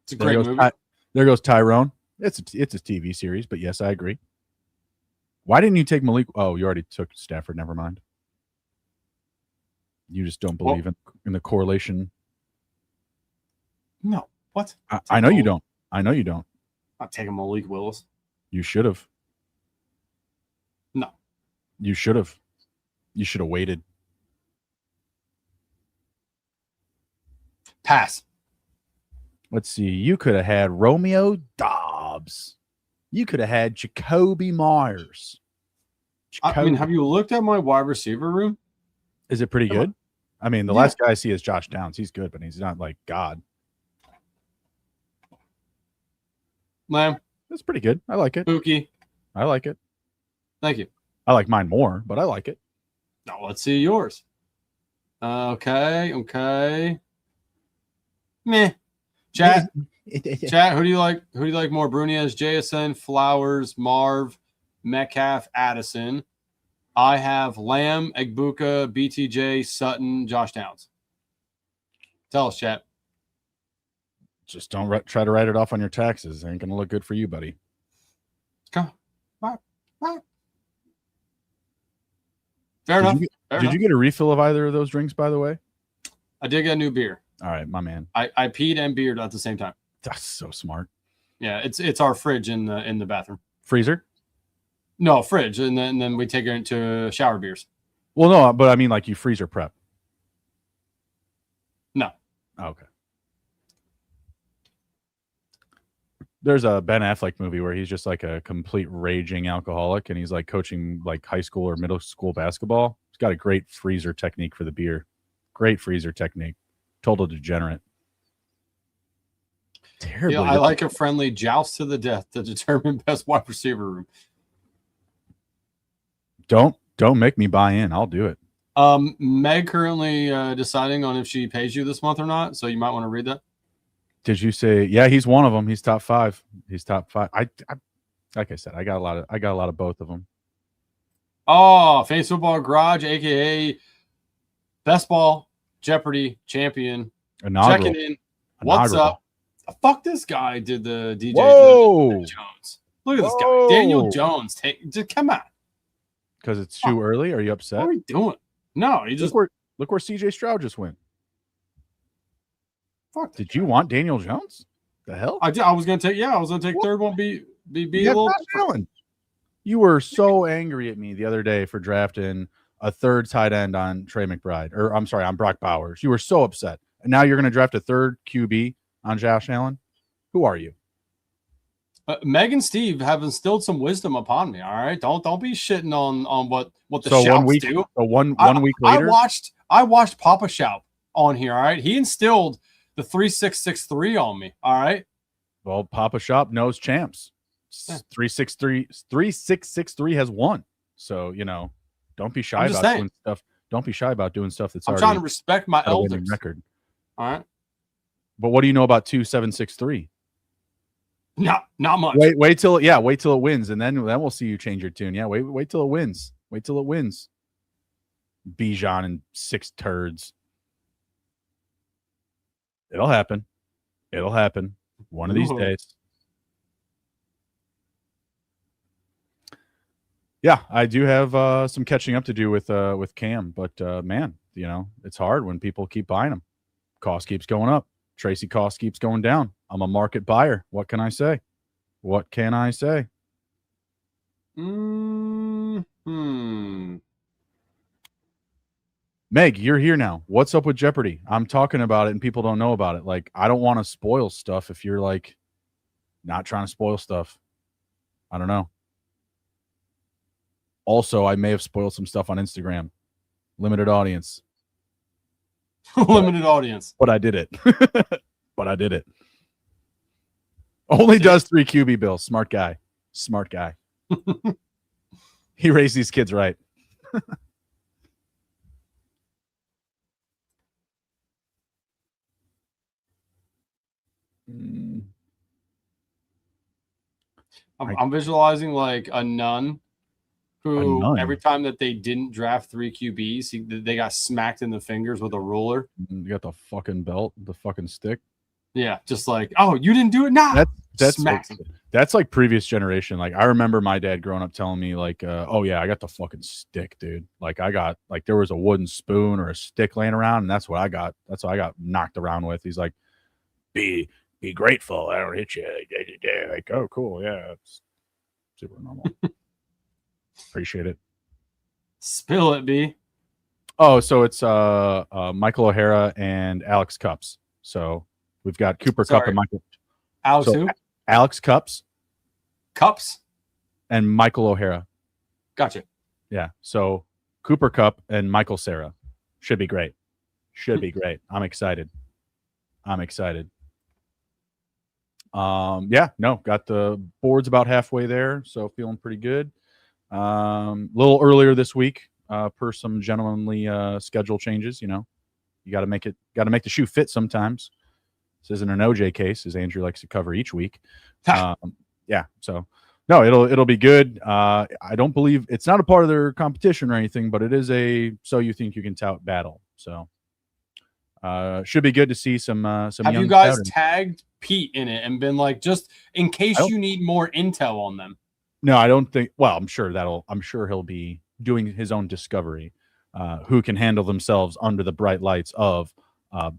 It's a great movie. There goes Tyrone. It's a TV series, but yes, I agree. Why didn't you take Malik? Oh, you already took Stafford. Never mind. You just don't believe in the correlation. No. What? I know you don't. I know you don't. I'm taking Malik Willis. You should have. No. You should have. You should have waited. Pass. Let's see. You could have had Romeo Dobbs. You could have had Jacoby Myers. I mean, have you looked at my wide receiver room? Is it pretty good? I mean, the last guy I see is Josh Downs. He's good, but he's not like God. Lamb. That's pretty good. I like it. Pookie. I like it. Thank you. I like mine more, but I like it. Now let's see yours. Okay. Meh. Chat. Chat. Who do you like? Who do you like more? Bruni as JSN, Flowers, Marv, Metcalf, Addison. I have Lamb, Egbuka, BTJ, Sutton, Josh Downs. Tell us, chat. Just don't try to write it off on your taxes. It ain't gonna look good for you, buddy. Come. Fair enough. Did you get a refill of either of those drinks, by the way? I did get a new beer. All right, my man. I peed and beered at the same time. That's so smart. Yeah, it's our fridge in the bathroom. Freezer? No, fridge, and then we take it into shower beers. Well, no, but I mean like you freezer prep. No. Oh, okay. There's a Ben Affleck movie where he's just like a complete raging alcoholic, and he's like coaching like high school or middle school basketball. He's got a great freezer technique for the beer. Great freezer technique. Total degenerate. Terribly. Yeah, I like a friendly joust to the death to determine best wide receiver room. Don't make me buy in. I'll do it. Meg currently deciding on if she pays you this month or not, so you might want to read that. Did you say? Yeah, he's one of them. He's top 5. He's top 5. I like I said, I got a lot of both of them. Oh, Fantasy Football Garage, aka Best Ball Jeopardy champion. Inaugural. Checking in. What's Inaugural. up? Fuck, this guy did the DJ Whoa! Jones. Look at this Whoa! guy, Daniel Jones. Just come on. Because it's too early. Are you upset? What are we doing? No, he just look where CJ Stroud just went. fuck. Did you want Daniel Jones? The hell? I did. I was gonna take. Yeah, I was gonna take third one. Be a little. You were so angry at me the other day for drafting a third tight end on Trey McBride, or I'm sorry, on Brock Bowers. You were so upset, and now you're going to draft a third QB on Josh Allen. Who are you? Meg and Steve have instilled some wisdom upon me. All right, don't be shitting on what the So shouts 1 week, do. so one week later, I watched Papa Shout on here. All right, he instilled the 3663 on me. All right. well, Papa Shop knows champs. 3663 has won. So don't be shy about doing stuff. Don't be shy about doing stuff that's I'm already trying to respect my a winning elders. record. All right. But what do you know about 2763? Not much. Wait till it wins, and then we'll see you change your tune. Yeah, wait till it wins. Wait till it wins. Bijan and 6 turds. It'll happen. It'll happen one of these days. Yeah, I do have some catching up to do with Cam, but man, it's hard when people keep buying them. Cost keeps going up. Tracy cost keeps going down. I'm a market buyer. What can I say? Meg, you're here now. What's up with Jeopardy? I'm talking about it and people don't know about it. Like, I don't want to spoil stuff if you're like not trying to spoil stuff. I don't know. Also, I may have spoiled some stuff on Instagram. Limited audience. Limited audience. But I did it. Only does 3 QB bills. Smart guy. He raised these kids right. I'm visualizing like a nun who every time that they didn't draft 3 QBs, they got smacked in the fingers with a ruler. You got the fucking belt, the fucking stick. Yeah, just like, oh, you didn't do it now. That's like previous generation. Like, I remember my dad growing up telling me like, oh yeah, I got the fucking stick, dude. Like, I got like there was a wooden spoon or a stick laying around, and that's what I got. That's what I got knocked around with. He's like, be grateful I don't hit you. Like, oh cool, yeah, it's super normal. Appreciate it. Spill it, B. Oh, so it's Michael O'Hara and Alex Cups. So we've got Cooper Kupp and Michael. Alex who? Alex Cups and Michael O'Hara. Gotcha. Yeah. So Cooper Kupp and Michael Sarah. Should be great. I'm excited. Yeah, no, got the boards about halfway there, so feeling pretty good. Little earlier this week, per some gentlemanly schedule changes. You got to make the shoe fit sometimes. This isn't an OJ case, as Andrew likes to cover each week. Yeah, so no, it'll be good. I don't believe it's not a part of their competition or anything, but it is a so you think you can tout battle. So should be good to see some. Have you guys tagged Pete in it and been like, just in case you need more intel on them? No, I don't think. Well, I'm sure he'll be doing his own discovery. Who can handle themselves under the bright lights of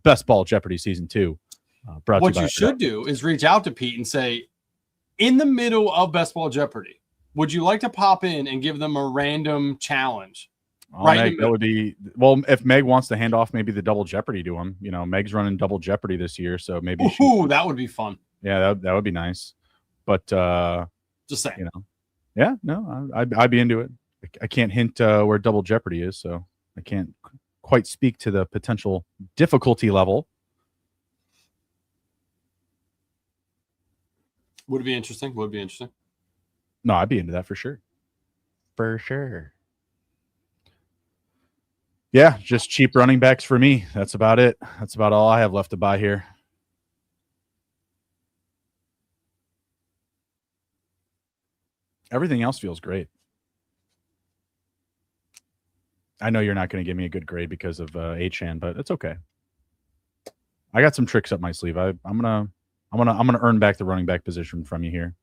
Best Ball Jeopardy Season 2? What you should do is reach out to Pete and say, in the middle of Best Ball Jeopardy, would you like to pop in and give them a random challenge? Meg, that would be if Meg wants to hand off maybe the Double Jeopardy to him. Meg's running Double Jeopardy this year, so maybe that would be fun. Yeah, that would be nice. But just saying, yeah, no, I'd be into it. I can't hint where Double Jeopardy is, so I can't quite speak to the potential difficulty level. Would it be interesting? No, I'd be into that for sure. For sure. Yeah, just cheap running backs for me. That's about it. That's about all I have left to buy here. Everything else feels great. I know you're not going to give me a good grade because of Achan, but it's okay. I got some tricks up my sleeve. I'm gonna earn back the running back position from you here.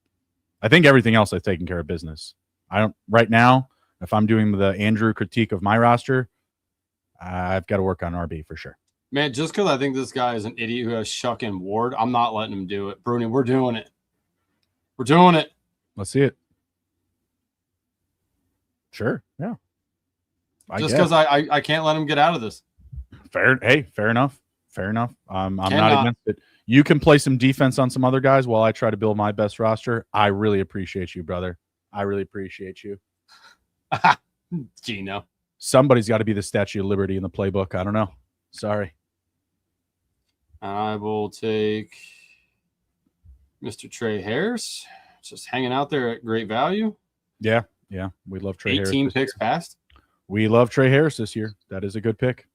I think everything else I've taken care of business. I don't right now. If I'm doing the Andrew critique of my roster, I've got to work on RB for sure. Man, just because I think this guy is an idiot who has Shuck and Ward, I'm not letting him do it. Bruni, we're doing it. We're doing it. Let's see it. Sure. Yeah. Just because I can't let him get out of this. Fair. Hey, fair enough. Fair enough. I'm not against it. You can play some defense on some other guys while I try to build my best roster. I really appreciate you, brother. I really appreciate you. Gino. Somebody's got to be the Statue of Liberty in the playbook. I don't know. Sorry. I will take Mr. Trey Harris. Just hanging out there at great value. Yeah. Yeah. We love Trey Harris. 18 picks passed. We love Trey Harris this year. That is a good pick.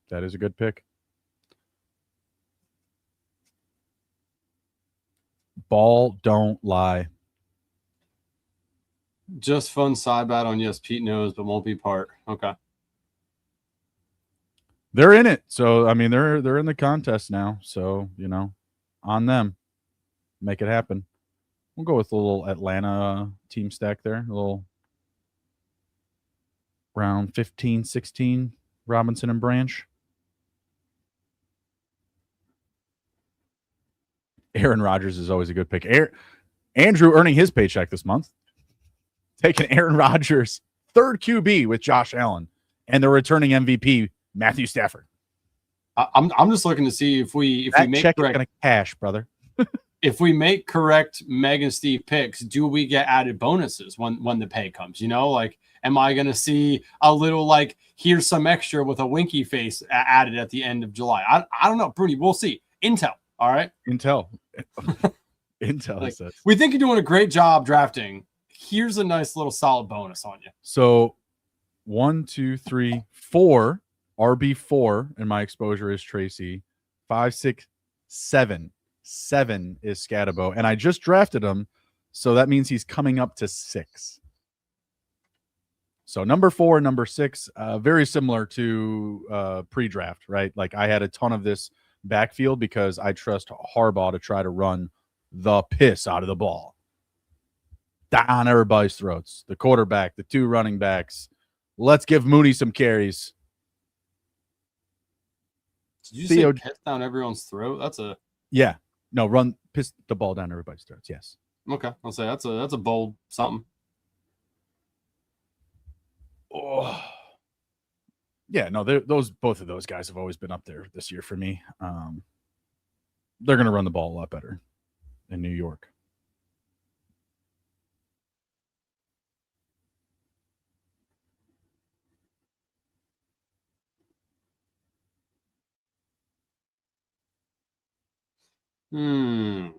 Ball don't lie. Just fun side bet on yes, Pete knows, but won't be part. Okay. They're in it. So I mean they're in the contest now. So, on them. Make it happen. We'll go with a little Atlanta team stack there. A little round 15, 16, Robinson and Branch. Aaron Rodgers is always a good pick. Andrew earning his paycheck this month. Taking Aaron Rodgers, third QB with Josh Allen, and the returning MVP, Matthew Stafford. I'm just looking to see if we make check correct is gonna cash, brother. if we make correct Meg and Steve picks, do we get added bonuses when the pay comes? Am I going to see a little here's some extra with a winky face added at the end of July? I don't know, Bruni. We'll see. Intel. All right. Intel. Says. We think you're doing a great job drafting. Here's a nice little solid bonus on you. So 1, 2, 3, 4 RB4, and my exposure is Tracy. 5, 6, 7. 7 is Scatabo, and I just drafted him, so that means he's coming up to 6. So number 4 and number 6, very similar to pre-draft, right? I had a ton of this backfield because I trust Harbaugh to try to run the piss out of the ball down everybody's throats. The quarterback, the 2 running backs. Let's give Mooney some carries. Did you say piss down everyone's throat? Yeah. No, piss the ball down everybody's throats. Yes. Okay, I'll say that's a bold something. Oh. Yeah, no, both of those guys have always been up there this year for me. They're going to run the ball a lot better in New York. All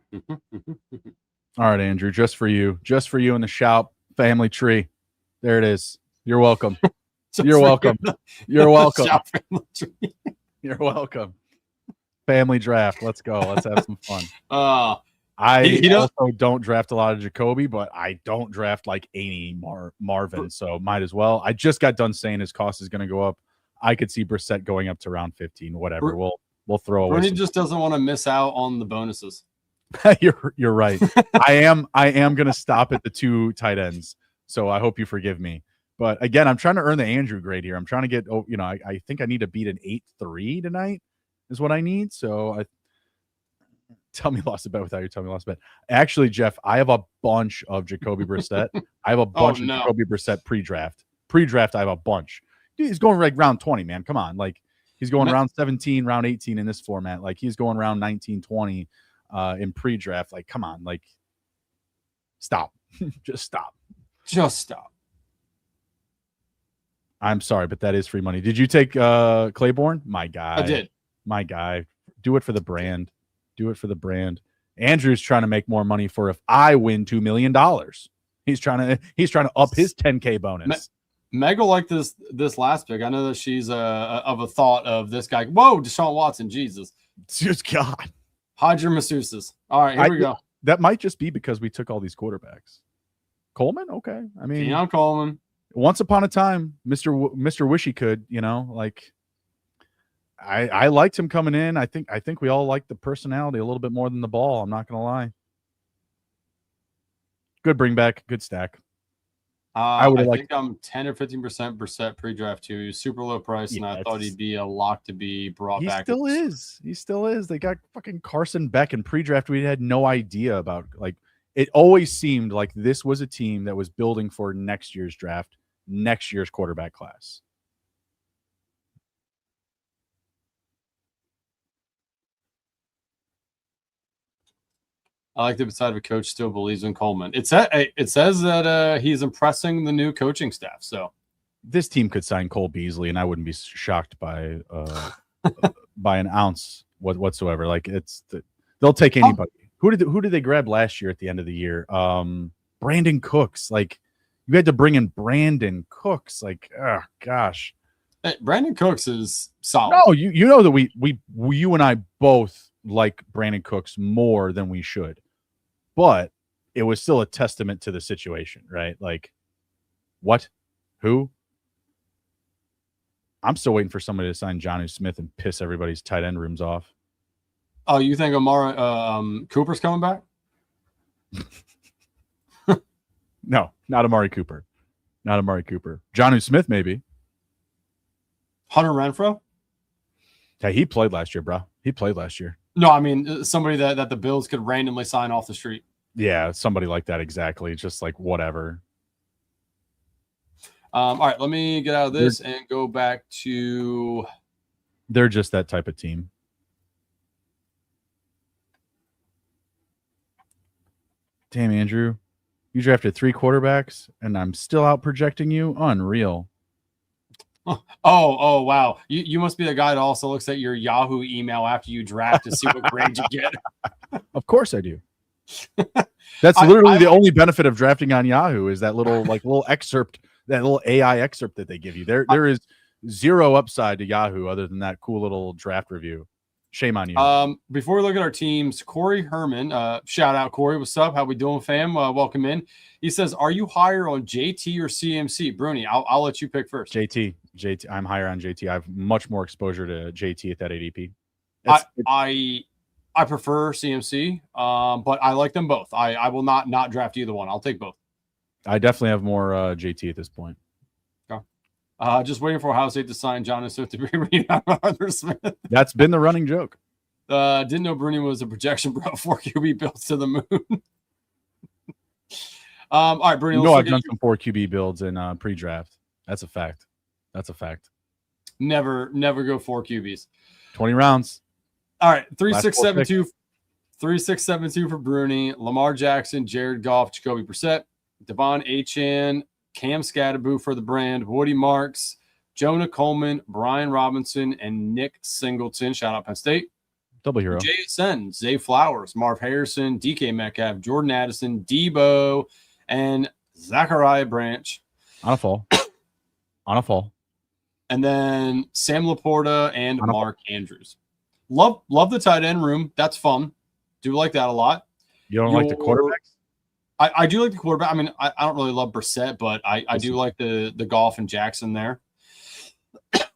right, Andrew, just for you in the Shout family tree. There it is. You're welcome. Just You're for welcome. the- You're the welcome. Shop family tree. You're welcome. Family draft. Let's go. Let's have some fun. I He don't- also don't draft a lot of Jacoby, but I don't draft like any Marvin, so might as well. I just got done saying his cost is going to go up. I could see Brissett going up to round 15. Whatever. We'll throw away. Bruni just doesn't want to miss out on the bonuses. You're right. I am going to stop at the 2 tight ends. So I hope you forgive me. But again, I'm trying to earn the Andrew grade here. I'm trying to get, I think I need to beat an 8-3 tonight is what I need. So tell me lost a bet without you telling me lost a bet. Actually, Jeff, I have a bunch of Jacoby Brissett. I have a bunch of Jacoby Brissett pre-draft. Pre-draft, I have a bunch. Dude, he's going like round 20, man. Come on. Like he's going round 17, round 18 in this format. Like he's going round 19, 20 in pre-draft. Like, come on. Like, stop. Just stop. Just stop. I'm sorry, but that is free money. Did you take Claiborne? My guy. I did. My guy. Do it for the brand. Do it for the brand. Andrew's trying to make more money for if I win $2 million. He's trying to up his 10K bonus. Meg will like this last pick. I know that she's of a thought of this guy. Whoa, Deshaun Watson, Jesus. Just God. Hide your masseuses. All right, here we go. That might just be because we took all these quarterbacks. Coleman, okay. I mean, Deion Coleman. Once upon a time, Mr. Wishy could, like I liked him coming in. I think we all liked the personality a little bit more than the ball. I'm not gonna lie. Good bring back, good stack. I think I'm 10 or 15% Brissett pre-draft too. Super low price, and I thought he'd be a lock to be brought back. He still is. They got fucking Carson Beck in pre-draft. We had no idea about. Like, it always seemed like this was a team that was building for next year's draft, next year's quarterback class. I like the side of a coach still believes in Coleman. It says that he's impressing the new coaching staff. So this team could sign Cole Beasley, and I wouldn't be shocked by by an ounce whatsoever. Like they'll take anybody. Who did they grab last year at the end of the year? Brandon Cooks. Like, you had to bring in Brandon Cooks. Like, oh gosh. Hey, Brandon Cooks is solid. No, you know that you and I both like Brandon Cooks more than we should. But it was still a testament to the situation, right? Like, what? Who? I'm still waiting for somebody to sign Jonnu Smith and piss everybody's tight end rooms off. Oh, you think Amari Cooper's coming back? No, not Amari Cooper. Not Amari Cooper. Jonnu Smith, maybe. Hunter Renfrow? Yeah, he played last year, bro. He played last year. No, I mean somebody that the Bills could randomly sign off the street. Yeah, somebody like that, exactly. Just like whatever. All right, let me get out of this and go back to... They're just that type of team. Damn, Andrew. You drafted 3 quarterbacks, and I'm still out projecting you? Unreal. Oh, wow. You must be the guy that also looks at your Yahoo email after you draft to see what grade you get. Of course I do. That's literally the only benefit of drafting on Yahoo is that little excerpt, that little AI excerpt that they give you. There is zero upside to Yahoo other than that cool little draft review. Shame on you. Before we look at our teams, Corey Herman, shout out Corey. What's up? How we doing, fam? Welcome in. He says, "Are you higher on JT or CMC?" Bruni, I'll let you pick first. JT. I'm higher on JT. I have much more exposure to JT at that ADP. I prefer CMC, but I like them both. I will not draft either one. I'll take both. I definitely have more JT at this point. Just waiting for Ohio State to sign Jonnu Smith to be read out Arthur Smith. That's been the running joke. Didn't know Bruni was a projection, bro. 4 QB builds to the moon. All right, Bruni. I've done some 4 QB builds in pre-draft. That's a fact. Never go 4 QBs. 20 rounds. All right, 3672 for Bruni, Lamar Jackson, Jared Goff, Jacoby Brissett, Devon Achane, Cam Scatterboo for the brand, Woody Marks, Jonah Coleman, Brian Robinson, and Nick Singleton. Shout out Penn State. Double hero. JSN, Zay Flowers, Marv Harrison, DK Metcalf, Jordan Addison, Debo, and Zachariah Branch. On a fall. On a fall. And then Sam Laporta and On a Mark Andrews. Love the tight end room. That's fun. Do like that a lot. You don't like the quarterbacks? I do like the quarterback. I mean, I don't really love Brissett, but I do like the Goff and Jackson there.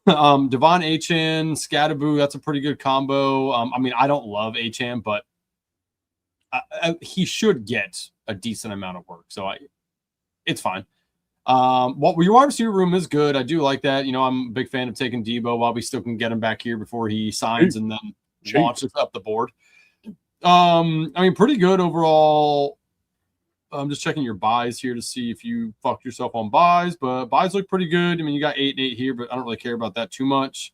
Devon Achane, Scattaboo, that's a pretty good combo. I mean, I don't love Achane, but he should get a decent amount of work. So it's fine. What your wide receiver room is good. I do like that. You know, I'm a big fan of taking Debo while we still can get him back here before he signs and then launches up the board. I mean, pretty good overall. I'm just checking your buys here to see if you fucked yourself on buys, but buys look pretty good. I mean, you got 8 and 8 here, but I don't really care about that too much.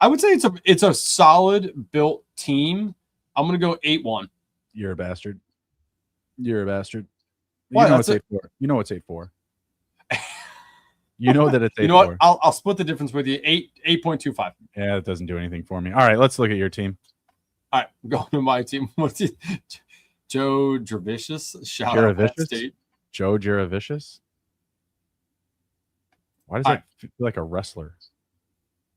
I would say it's a solid built team. I'm gonna go 8-1. You're a bastard. You're a bastard. Why? You know it's 8-4. You know it's 8-4. You know that it's 8-4. You know what? I'll split the difference with you. 8.25. Yeah, that doesn't do anything for me. All right, let's look at your team. All right, going to my team. What's it? Joe Dravicious. Shout out Penn State. Joe Jaravicious? Why does that feel like a wrestler?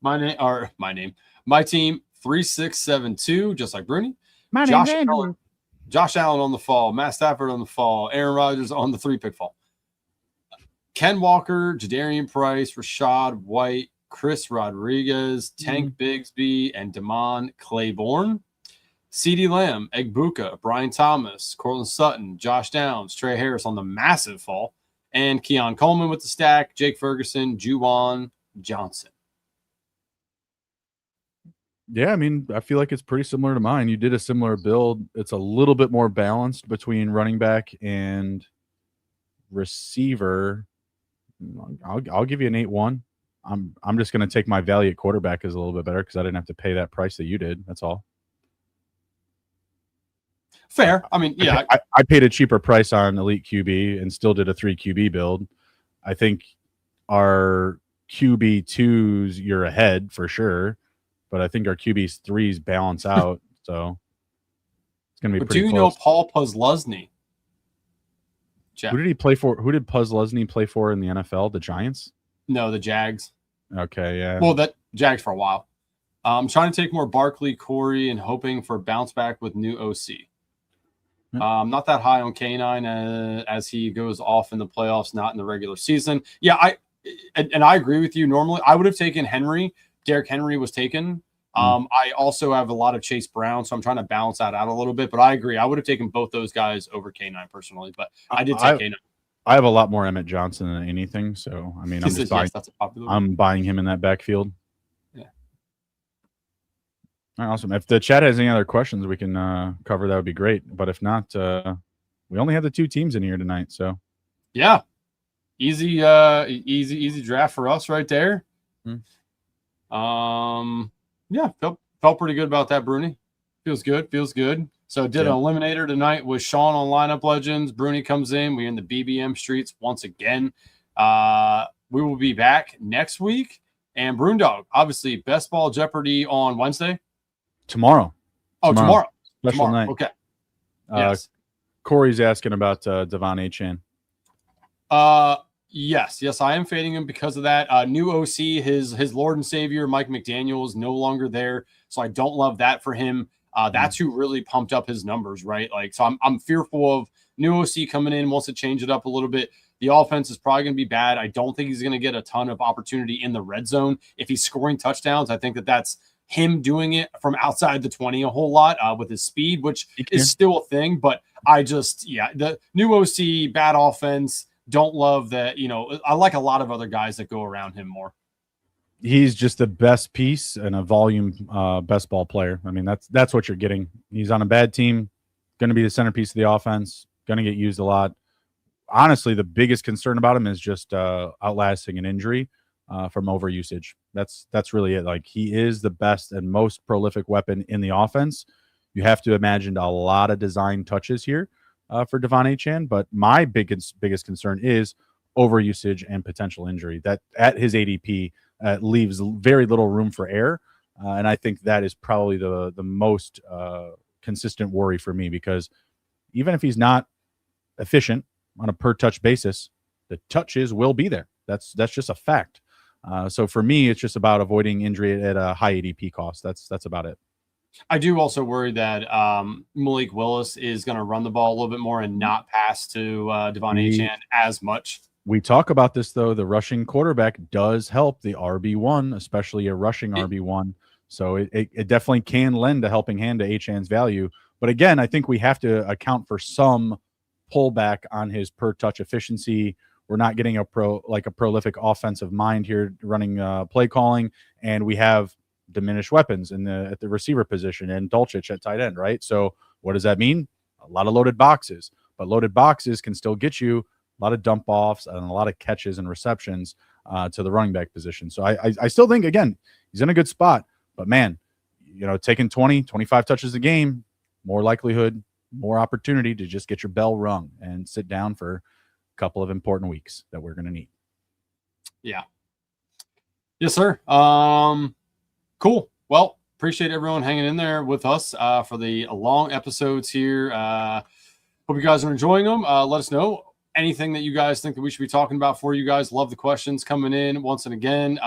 My team 3672, just like Bruni. My Josh Allen on the fall, Matt Stafford on the fall, Aaron Rodgers on the 3-pick fall. Ken Walker, Jadarian Price, Rashad White, Chris Rodriguez, Tank Bigsby, and Damon Claiborne. CeeDee Lamb, Egbuka, Brian Thomas, Cortland Sutton, Josh Downs, Trey Harris on the massive fall, and Keon Coleman with the stack, Jake Ferguson, Juwan Johnson. Yeah, I mean, I feel like it's pretty similar to mine. You did a similar build. It's a little bit more balanced between running back and receiver. I'll give you an 8-1. I'm just going to take my value at quarterback is a little bit better because I didn't have to pay that price that you did. That's all. Fair. I mean, yeah. I paid a cheaper price on Elite QB and still did a 3 QB build. I think our QB2s, you're ahead for sure. But I think our QB threes balance out, so it's going to be pretty close. Do you know Paul Posluszny? Who did he play for? Who did Posluszny play for in the NFL? The Giants? No, the Jags. Okay, yeah. Well, that Jags for a while. I'm trying to take more Barkley, Corey, and hoping for bounce back with new OC. Not that high on K9 as he goes off in the playoffs, not in the regular season. Yeah, I agree with you. Normally, I would have taken Henry. Derrick Henry was taken. I also have a lot of Chase Brown, so I'm trying to balance that out a little bit. But I agree. I would have taken both those guys over K9 personally, but I did take K9. I have a lot more Emmett Johnson than anything, so I mean, I'm buying him in that backfield. Yeah. All right, awesome. If the chat has any other questions, we can cover. That would be great. But if not, we only have the 2 teams in here tonight, so yeah, easy draft for us right there. Yeah, felt pretty good about that, Bruni. Feels good. So did an eliminator tonight with Shawn on Lineup Legends. Bruni comes in. We're in the BBM streets once again. We will be back next week. And Brundog, obviously, Best Ball Jeopardy on Wednesday. Tomorrow. Oh, tomorrow. Special night. Okay. Yes. Corey's asking about Devon Achane. Yes, I am fading him because of that. New OC, his Lord and Savior, Mike McDaniel, is no longer there, so I don't love that for him. That's who really pumped up his numbers, right? Like, so I'm fearful of new OC coming in, wants to change it up a little bit. The offense is probably going to be bad. I don't think he's going to get a ton of opportunity in the red zone. If he's scoring touchdowns, I think that's him doing it from outside the 20 a whole lot with his speed, which is still a thing. But the new OC, bad offense. Don't love that, I like a lot of other guys that go around him more. He's just the best piece and a volume best ball player. I mean, that's what you're getting. He's on a bad team, going to be the centerpiece of the offense, going to get used a lot. Honestly, the biggest concern about him is just outlasting an injury from overusage. That's really it. Like, he is the best and most prolific weapon in the offense. You have to imagine a lot of design touches here for Devon Achane, but my biggest concern is overusage and potential injury. That at his ADP leaves very little room for error, and I think that is probably the most consistent worry for me, because even if he's not efficient on a per touch basis, the touches will be there. That's just a fact. So for me, it's just about avoiding injury at a high ADP cost. That's about it. I do also worry that Malik Willis is going to run the ball a little bit more and not pass to Devon Achane as much. We talk about this, though. The rushing quarterback does help the RB1, especially a rushing RB1. So it definitely can lend a helping hand to Achane's value. But again, I think we have to account for some pullback on his per touch efficiency. We're not getting a prolific offensive mind here running play calling, and we have diminished weapons at the receiver position and Dulcich at tight end, right? So what does that mean? A lot of loaded boxes, but loaded boxes can still get you a lot of dump offs and a lot of catches and receptions to the running back position. So I still think, again, he's in a good spot, but man, taking 20, 25 touches a game, more likelihood, more opportunity to just get your bell rung and sit down for a couple of important weeks that we're going to need. Yeah. Yes, sir. Cool. Well, appreciate everyone hanging in there with us for the long episodes here. Hope you guys are enjoying them. Let us know anything that you guys think that we should be talking about for you guys. Love the questions coming in once and again.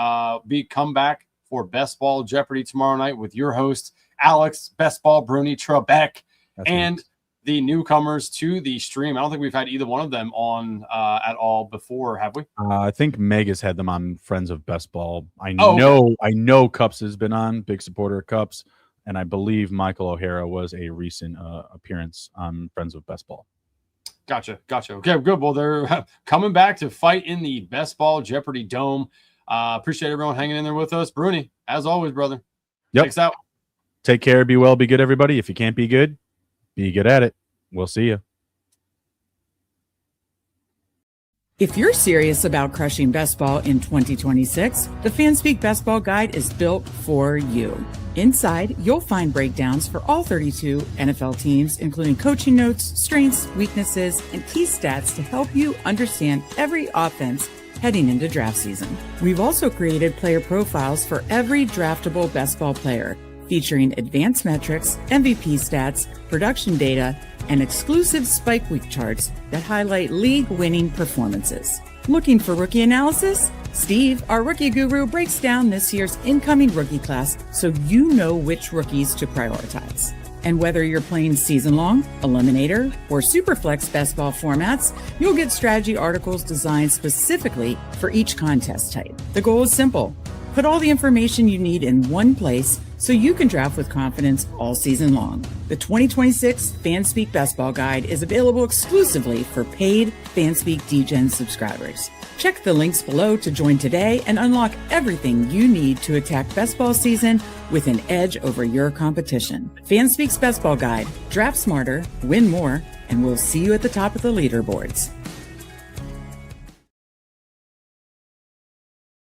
Come back for Best Ball Jeopardy tomorrow night with your host, Alex, Best Ball Bruni Trebek, and nice. The newcomers to the stream. I don't think we've had either one of them on at all before, have we? I think Meg has had them on Friends of Best Ball. I know Cups has been on, big supporter of Cups, and I believe Michael O'Hara was a recent appearance on Friends of Best Ball. Gotcha. Okay, good. Well, they're coming back to fight in the Best Ball Jeopardy Dome. Appreciate everyone hanging in there with us. Bruni, as always, brother. Yep. Thanks out. Take care. Be well. Be good, everybody. If you can't be good, be good at it. We'll see you. If you're serious about crushing best ball in 2026, the Fanspeak Best Ball Guide is built for you. Inside, you'll find breakdowns for all 32 NFL teams, including coaching notes, strengths, weaknesses, and key stats to help you understand every offense heading into draft season. We've also created player profiles for every draftable best ball player, featuring advanced metrics, MVP stats, production data, and exclusive Spike Week charts that highlight league-winning performances. Looking for rookie analysis? Steve, our rookie guru, breaks down this year's incoming rookie class so you know which rookies to prioritize. And whether you're playing season-long, Eliminator, or Superflex best ball formats, you'll get strategy articles designed specifically for each contest type. The goal is simple. Put all the information you need in one place so you can draft with confidence all season long. The 2026 Fanspeak Best Ball Guide is available exclusively for paid Fanspeak Degen subscribers. Check the links below to join today and unlock everything you need to attack best ball season with an edge over your competition. Fanspeak's Best Ball Guide. Draft smarter, win more, and we'll see you at the top of the leaderboards.